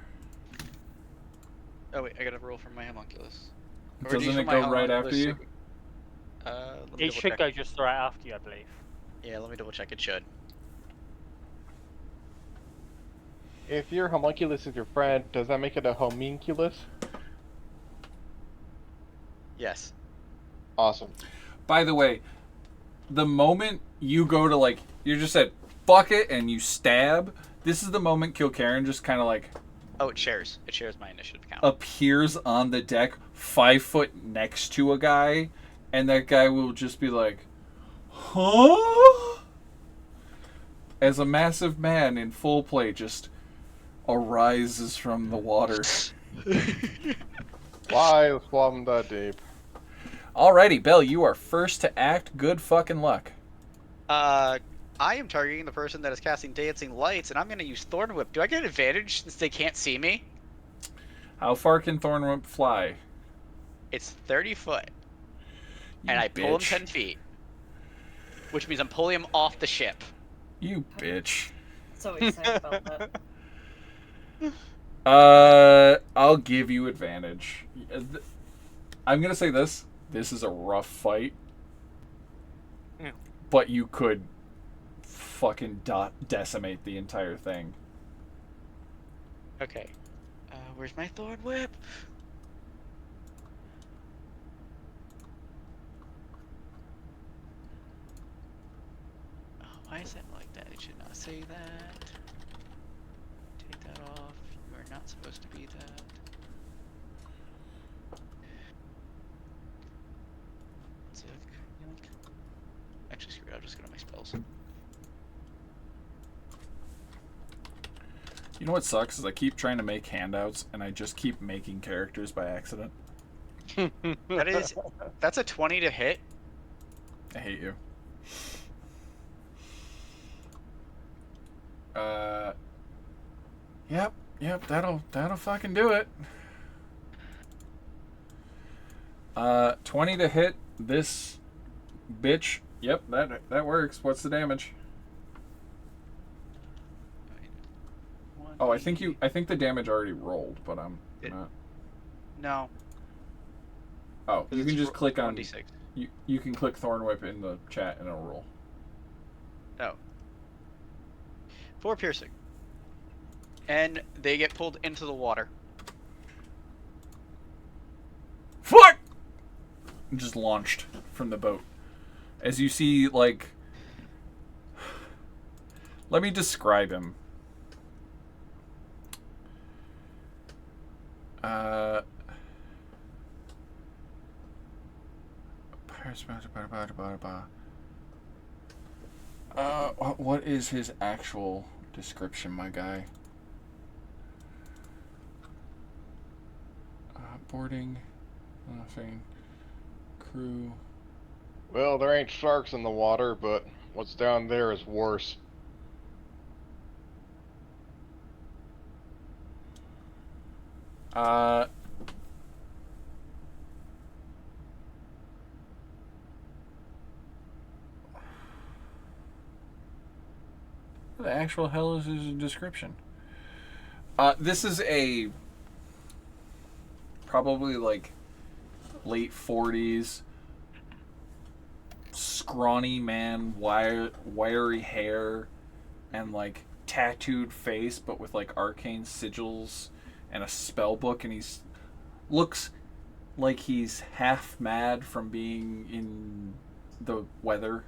oh wait, I gotta roll for my homunculus. Or do you Doesn't for it my go right homunculus after you? to- let me It double should check. go just right after you, I believe. Yeah, let me double check. It should. If your homunculus is your friend, does that make it a homunculus? Yes. Awesome. By the way, the moment you go to like, you just said fuck it and you stab. This is the moment Kilkaren just kind of like Oh, it shares. It shares my initiative count. appears on the deck 5 foot next to a guy, and that guy will just be like, huh? As a massive man in full play just arises from the water. Why swim that deep? Alrighty, Belle, you are first to act. Good fucking luck. I am targeting the person that is casting dancing lights, and I'm gonna use Thorn Whip. Do I get an advantage since they can't see me? How far can Thornwhip fly? It's 30 foot, You and I pull him bitch. 10 feet, which means I'm pulling him off the ship. You bitch. So excited about that. I'll give you advantage. I'm gonna say this. This is a rough fight. Yeah. But you could fucking decimate the entire thing. Okay. Where's my Thorn Whip? Oh, why is that like that? It should not say that. Take that off. You are not supposed to be that. Actually, screw it. I'll just go to my spells. You know what sucks is I keep trying to make handouts and I just keep making characters by accident. That's a 20 to hit. I hate you. Yep, that'll fucking do it. 20 to hit this bitch. Yep, that works. What's the damage? Oh, I think the damage already rolled, but I'm not. No. Oh, you can just click on 1d6. you can click Thornwhip in the chat and it'll roll. Oh. 4 piercing. And they get pulled into the water. Fuck! Just launched from the boat. As you see, like, let me describe him. What is his actual description, my guy? Boarding, nothing, crew. Well, there ain't sharks in the water, but what's down there is worse. Uh, what the actual hell is his description? This is a probably like late 40s, scrawny man, wiry hair, and like tattooed face, but with like arcane sigils and a spell book, and he's looks like he's half mad from being in the weather.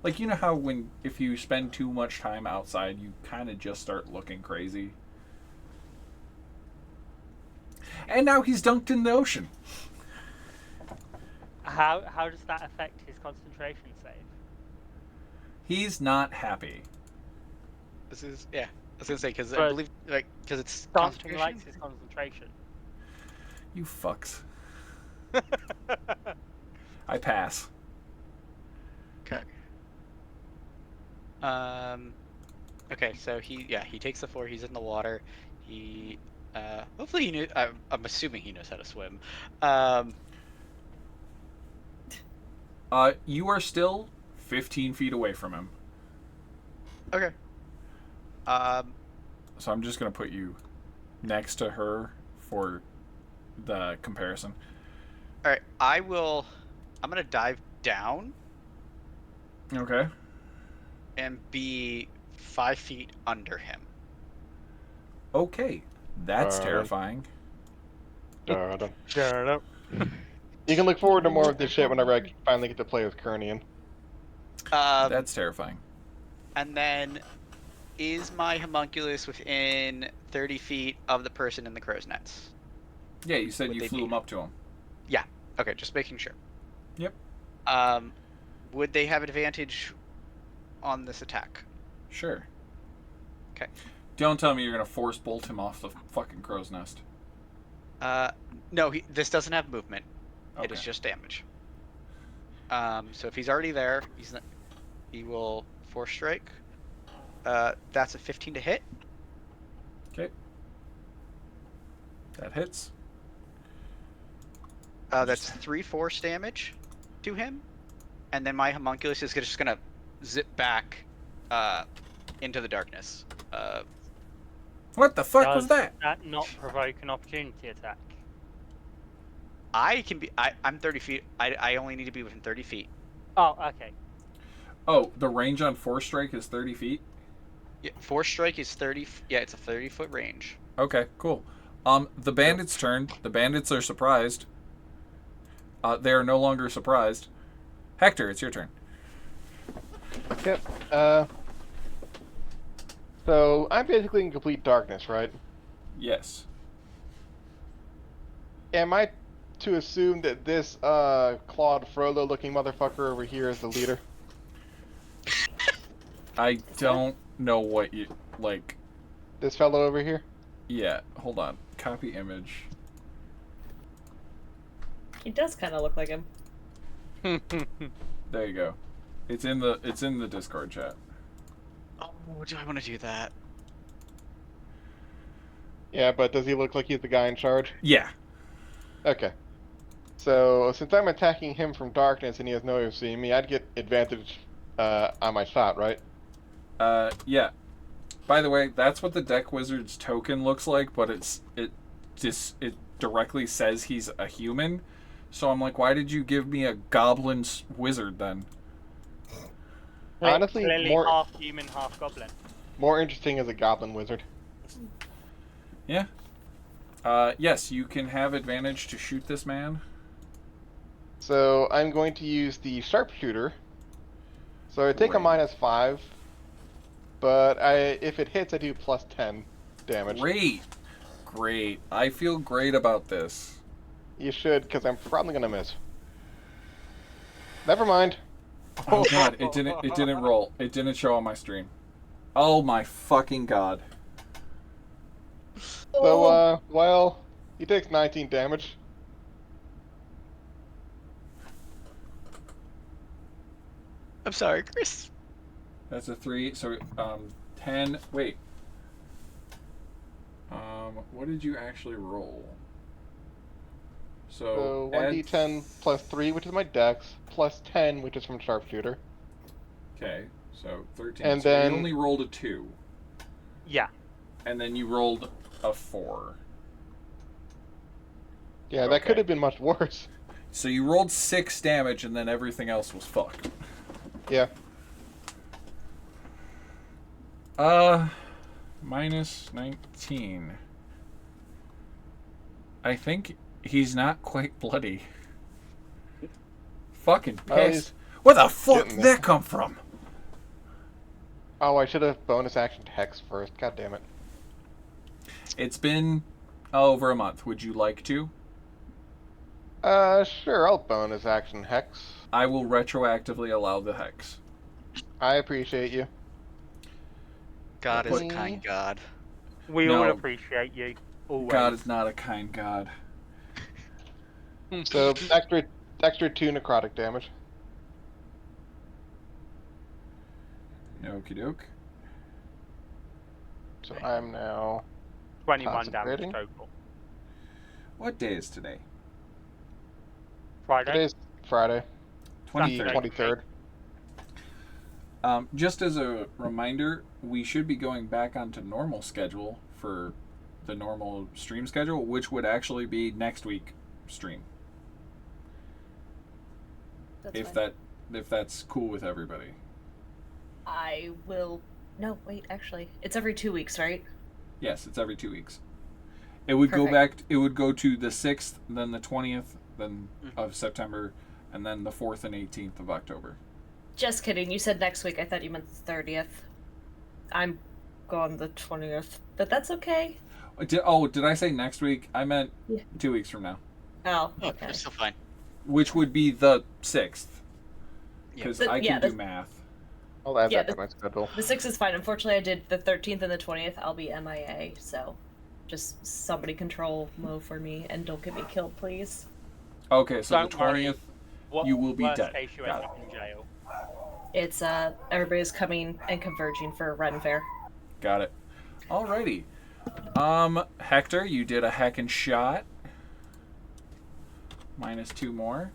Like, you know how when if you spend too much time outside, you kind of just start looking crazy. And now he's dunked in the ocean. How does that affect his concentration save? He's not happy. This is I was gonna say because I But believe because it's Dancing concentration. likes his concentration. You fucks. I pass. Okay. Okay, so he takes the 4. He's in the water. He hopefully he knew. I'm assuming he knows how to swim. You are still 15 feet away from him. Okay. So I'm just gonna put you next to her for the comparison. All right. I'm gonna dive down Okay. and be 5 feet under him. Okay. That's terrifying. You can look forward to more of this shit whenever I finally get to play with Kernian. That's terrifying. And then, is my homunculus within 30 feet of the person in the crow's nets? Yeah, you said Would you they flew be? him up to him. Yeah. Okay, just making sure. Yep. Would they have advantage on this attack? Sure. Okay. Don't tell me you're gonna force bolt him off the fucking crow's nest. No, this doesn't have movement. Okay. It is just damage. So if he's already there, he will force strike. That's a 15 to hit. Okay. That hits. That's 3 force damage to him, and then my homunculus is just gonna zip back into the darkness. What the fuck Does was that? that not provoke an opportunity attack? I'm 30 feet. I only need to be within 30 feet. Oh, okay. Oh, the range on force strike is 30 feet? Yeah, force strike is 30. Yeah, it's a 30-foot range. Okay, cool. The bandits' turn. The bandits are surprised. They are no longer surprised. Hector, it's your turn. Yep. So I'm basically in complete darkness, right? Yes. Am I to assume that this Claude Frollo looking motherfucker over here is the leader? I don't know what you like. This fellow over here? Yeah, hold on. Copy image. He does kind of look like him. There you go. It's in the Discord chat. Oh, do I want to do that? Yeah, but does he look like he's the guy in charge? Yeah. Okay. So, since I'm attacking him from darkness and he has no way of seeing me, I'd get advantage on my shot, right? Yeah. By the way, that's what the Deck Wizard's token looks like, but it directly says he's a human. So I'm like, why did you give me a goblin wizard then? Honestly, clearly more- half human, half goblin. More interesting as a goblin wizard. Yeah. Yes, you can have advantage to shoot this man. So, I'm going to use the sharpshooter. So I take a Great. -5, but if it hits, I do plus 10 damage. Great. I feel great about this. You should, because I'm probably gonna miss. Never mind. Oh god, it didn't roll. It didn't show on my stream. Oh my fucking god. So, well, he takes 19 damage. I'm sorry, Chris. That's a 3, so 10. Wait. What did you actually roll? So add 1d10 plus 3, which is my dex, plus 10, which is from sharpshooter. Okay, so 13. And so then- you only rolled a 2. Yeah. And then you rolled a 4. Yeah, that Okay. could have been much worse. So you rolled 6 damage, and then everything else was fucked. Yeah. Minus 19. I think he's not quite bloody. Fucking Oh, pissed. Where the fuck getting did there. that come from? Oh, I should have bonus action Hex first. God damn it. It's been over a month. Would you like to? Sure, I'll bonus action Hex. I will retroactively allow the hex. I appreciate you. God is a What- kind God. We No. all appreciate you. Always. God is not a kind God. So, extra 2 necrotic damage. Okie doke. So I'm now 21 damage concentrating. total. What day is today? Friday. Today's Friday, the 23rd. 23rd. Just as a reminder, we should be going back onto normal schedule for the normal stream schedule, which would actually be next week stream. That's If fine. that's cool with everybody. I will. No, wait. Actually, it's every 2 weeks, right? Yes, it's every 2 weeks. It would go Perfect. back. It would go to the 6th, then the 20th, then of September, and then the 4th and 18th of October. Just kidding. You said next week. I thought you meant the 30th. I'm gone the 20th, but that's okay. Did I say next week? I meant Yeah. 2 weeks from now, Oh, Oh, okay. it's still fine. which would be the 6th, Yeah. because But, I yeah, can do that's- math. I'll add Yeah, that to my schedule. The 6th is fine. Unfortunately, I did the 13th and the 20th. I'll be MIA, so just somebody control Mo for me and don't get me killed, please. Okay, so Don't the worry. 20th. What You will be worst dead. case you Got end up in jail. It's everybody's coming and converging for a Ren Fair. Got it. Alrighty. Hector, you did a heckin' shot. Minus 2 more.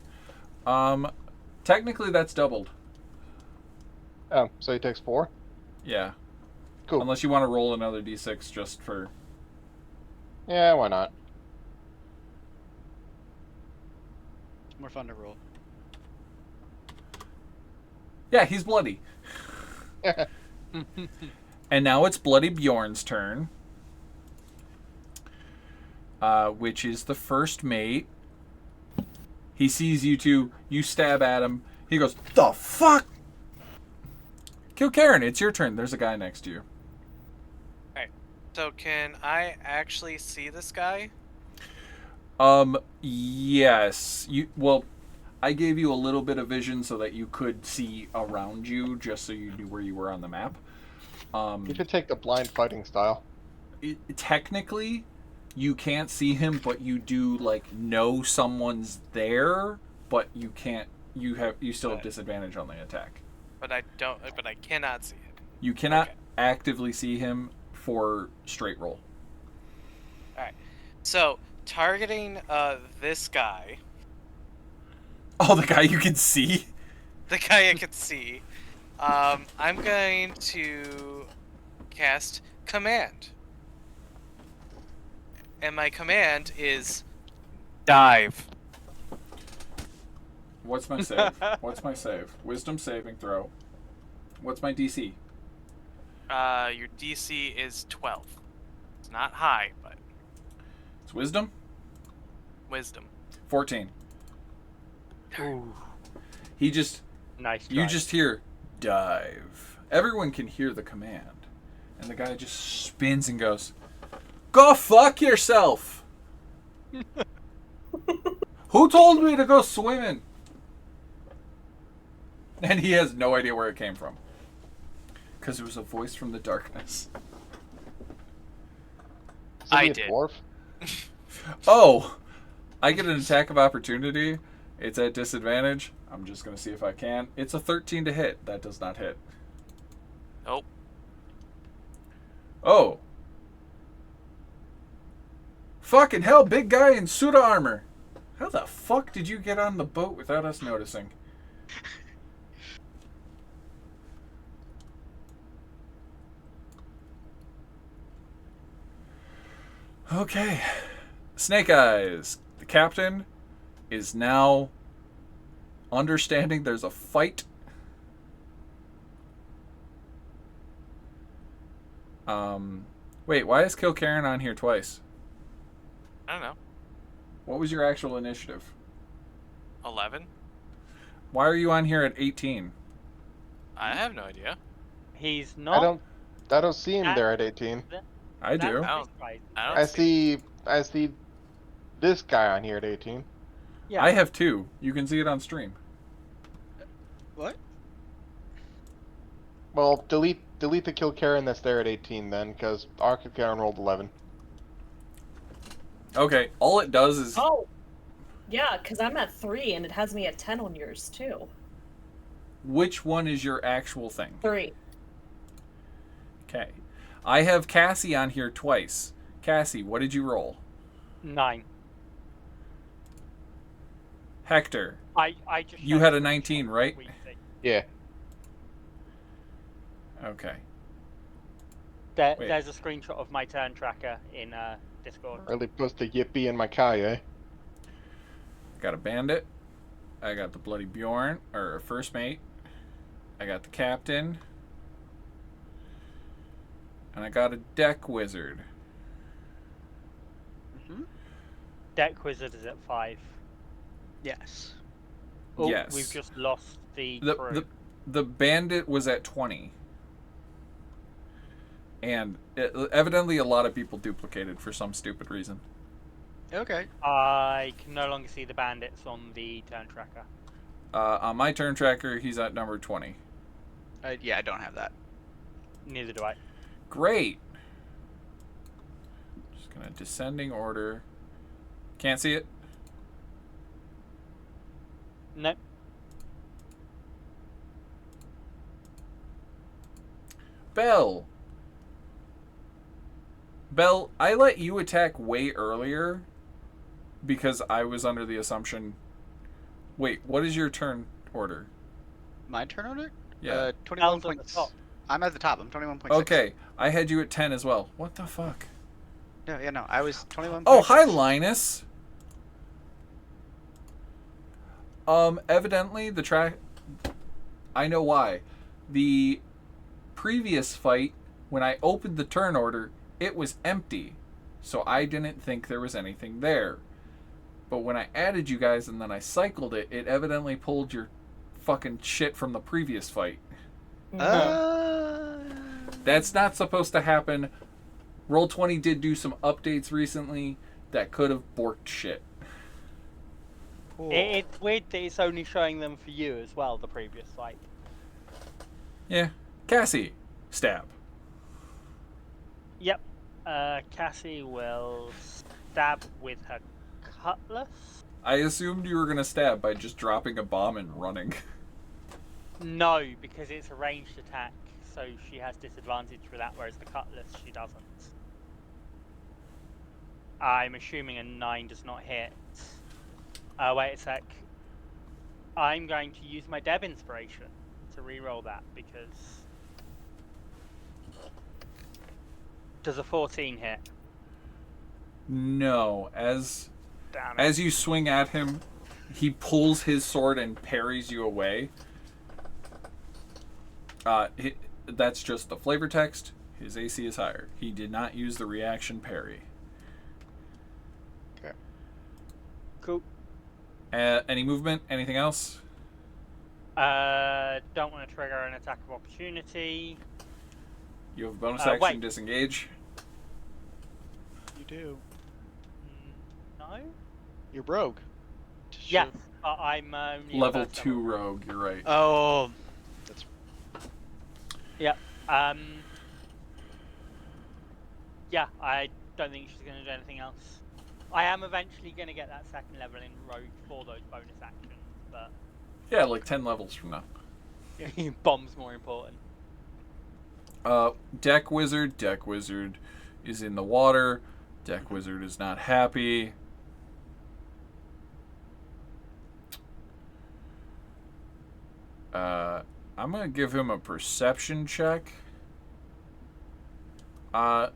Technically that's doubled. Oh, so he takes 4? Yeah. Cool. Unless you want to roll another d6 just for... Yeah, why not? More fun to roll. Yeah, he's bloody. And now it's Bloody Bjorn's turn. Which is the first mate. He sees you two. You stab at him. He goes, "The fuck?" Kill Karen. It's your turn. There's a guy next to you. So can I actually see this guy? Yes. Well, I gave you a little bit of vision so that you could see around you, just so you knew where you were on the map. You should take the blind fighting style. Technically, you can't see him, but you do know someone's there, but you can't. You still have disadvantage on the attack. But I don't. But I cannot see it. You cannot Okay. actively see him for straight roll. All right. So targeting this guy, Oh, the guy you can see. the guy I can see, I'm going to cast command, and my command is dive. What's my save? What's my save? Wisdom saving throw. What's my DC? Your DC is 12. It's not high, but It's wisdom. wisdom. 14. Ooh, He just. nice. You try. just hear dive. Everyone can hear the command, and the guy just spins and goes, "Go fuck yourself." Who told me to go swimming? And he has no idea where it came from. Because it was a voice from the darkness. Is he I a did. Dwarf? Oh! I get an attack of opportunity. It's at disadvantage. I'm just going to see if I can. It's a 13 to hit. That does not hit. Nope. Oh. Fucking hell, big guy in suit of armor. How the fuck did you get on the boat without us noticing? Okay. Snake Eyes. The captain is now understanding there's a fight. Wait, why is Kill Karen on here twice? I don't know. What was your actual initiative? 11? Why are you on here at 18? I have no idea. He's not. I don't see him there at 18. I do. I see this guy on here at 18. Yeah. I have 2. You can see it on stream. What? Well, delete the Kill Karen that's there at 18 then, because our Kill Karen rolled 11. Okay, all it does is... Oh! Yeah, because I'm at 3 and it has me at 10 on yours too. Which one is your actual thing? 3. Okay. I have Cassie on here twice. Cassie, what did you roll? 9. Hector. I just. You had a 19, right? Yeah. Okay. There's a screenshot of my turn tracker in Discord. Really puts the yippee in my Kaye. Got a bandit. I got the bloody Bjorn, or first mate. I got the captain. And I got a deck wizard. Mm-hmm. Deck wizard is at 5. Yes. Oh, Yes. we've just lost the crew. The bandit was at 20. And evidently a lot of people duplicated for some stupid reason. Okay. I can no longer see the bandits on the turn tracker. On my turn tracker, he's at number 20. Yeah, I don't have that. Neither do I. Great. Just gonna descending order. Can't see it? No. Belle. Belle, I let you attack way earlier because I was under the assumption... Wait, what is your turn order? My turn order? Yeah. 21 points. I'm at the top. I'm 21.6. Okay, I had you at 10 as well. What the fuck? No, I was 21. Oh, hi, Linus. Evidently the track... I know why. The previous fight, when I opened the turn order, it was empty. So I didn't think there was anything there. But when I added you guys and then I cycled it, it evidently pulled your fucking shit from the previous fight. That's not supposed to happen. Roll20 did do some updates recently that could have borked shit. Cool. It's weird that it's only showing them for you as well, the previous fight. Yeah. Cassie, stab. Yep. Cassie will stab with her cutlass. I assumed you were going to stab by just dropping a bomb and running. No, because it's a ranged attack, so she has disadvantage for that, whereas the cutlass she doesn't. I'm assuming a 9 does not hit. Wait a sec. I'm going to use my Deb inspiration to re-roll that because... Does a 14 hit? No. As Damn it. as you swing at him, he pulls his sword and parries you away. That's just the flavor text. His AC is higher. He did not use the reaction parry. Okay. Cool. Any movement? Anything else? Don't want to trigger an attack of opportunity. You have a bonus action, wait. disengage. You do. No? You're rogue. Yes, I'm only Level first 2 rogue, you're right. Oh. That's... Yeah. Yeah, I don't think she's going to do anything else. I am eventually going to get that second level in rogue for those bonus actions, but... Yeah, like 10 levels from now. Bomb's more important. Deck wizard is in the water, Deck Wizard is not happy. I'm gonna give him a perception check. I'm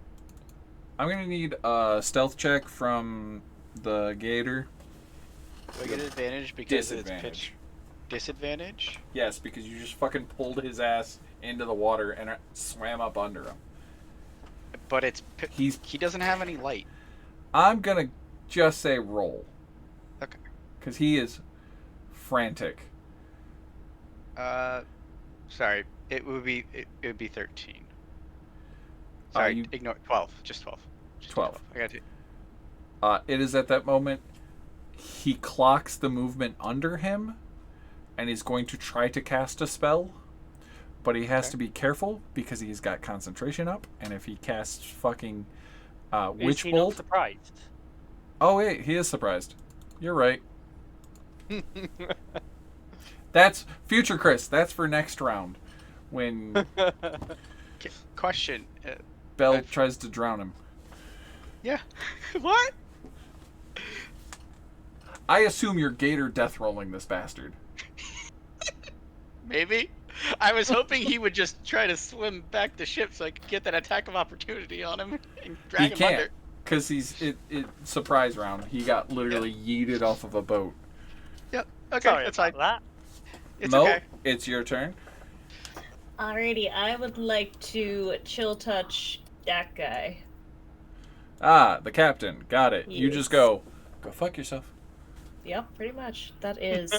gonna need a stealth check from the gator. Do I get advantage because it's Disadvantage. pitch? Disadvantage? Yes, because you just fucking pulled his ass into the water and it swam up under him. But it's he doesn't have any light. I'm gonna just say roll. Okay. Because he is frantic. Sorry. It would be 13. Sorry, ignore 12. Just 12. 12. I got it. It is at that moment he clocks the movement under him and is going to try to cast a spell, but he has to be careful because he's got concentration up, and if he casts fucking Witch Is he Bolt... not surprised? Oh wait, he is surprised. You're right. That's future Chris. That's for next round when Question. Belle tries to drown him. Yeah. What? I assume you're gator death rolling this bastard. Maybe. I was hoping he would just try to swim back the ship so I could get that attack of opportunity on him and drag He him can't, under. because it surprise round. He got literally yeeted off of a boat. Yep. Okay, Sorry that's about fine. that. It's Mo, okay. it's your turn. Alrighty, I would like to chill touch that guy. Ah, the captain. Got it. You Yes. just go fuck yourself. Yep, pretty much. That is.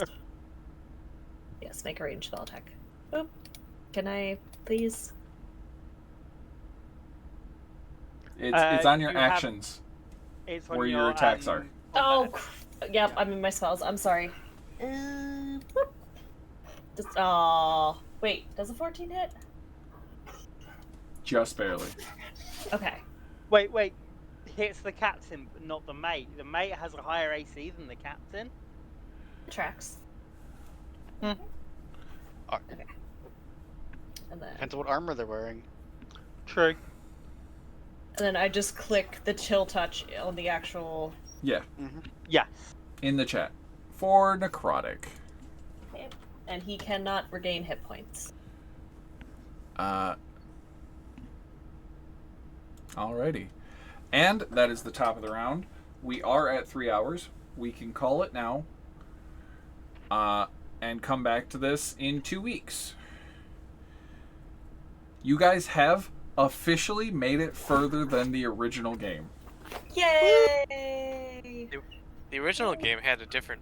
Yes, make a ranged spell attack. Oop. Can I please? It's on your you have- actions It's on where your attacks are. Oh, yep, I'm in my spells. I'm sorry. Whoop. Wait, does a 14 hit? Just barely. Okay. Wait. Hits the captain, but not the mate. The mate has a higher AC than the captain. Tracks. Okay. And then Depends on what armor they're wearing. True. I just click the chill touch on the actual. Yeah, Yes. in the chat. For necrotic. And he cannot regain hit points. Alrighty. And that is the top of the round. We are at 3 hours. We can call it now. And come back to this in 2 weeks. You guys have officially made it further than the original game. Yay! The original game had a different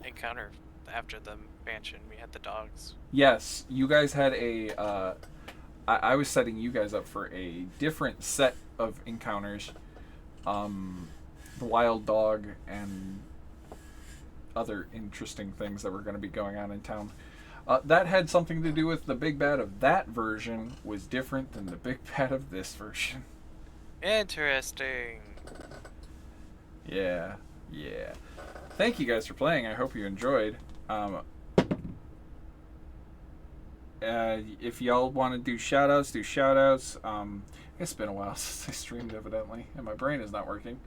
encounter after the mansion. We had the dogs. Yes, you guys had a... I was setting you guys up for a different set of encounters. The wild dog and other interesting things that were going to be going on in town. That had something to do with the big bad of that version was different than the big bad of this version. Interesting. Yeah. Thank you guys for playing. I hope you enjoyed. If y'all want to do shoutouts, do shoutouts. It's been a while since I streamed, evidently, and my brain is not working.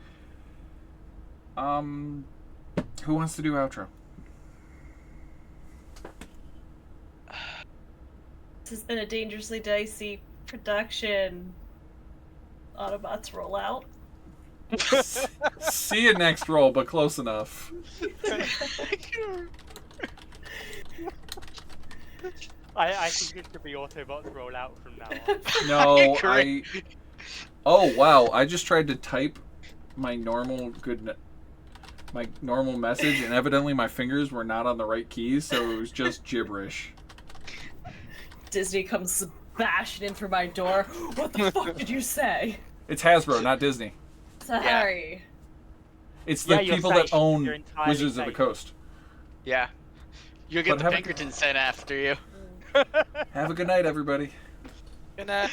Who wants to do outro? This has been a Dangerously Dicey production. Autobots roll out. See you next roll, but close enough. I think it should be Autobots roll out from now on. No, Oh wow! I just tried to type my normal message, and evidently my fingers were not on the right keys, so it was just gibberish. Disney comes bashing in through my door. What the fuck did you say? It's Hasbro, not Disney. Sorry. It's the you're people safe. that own You're entirely Wizards of the safe. Coast. Yeah. You'll get But the have a- Pinkerton sent after you. Have a good night, everybody. Good night.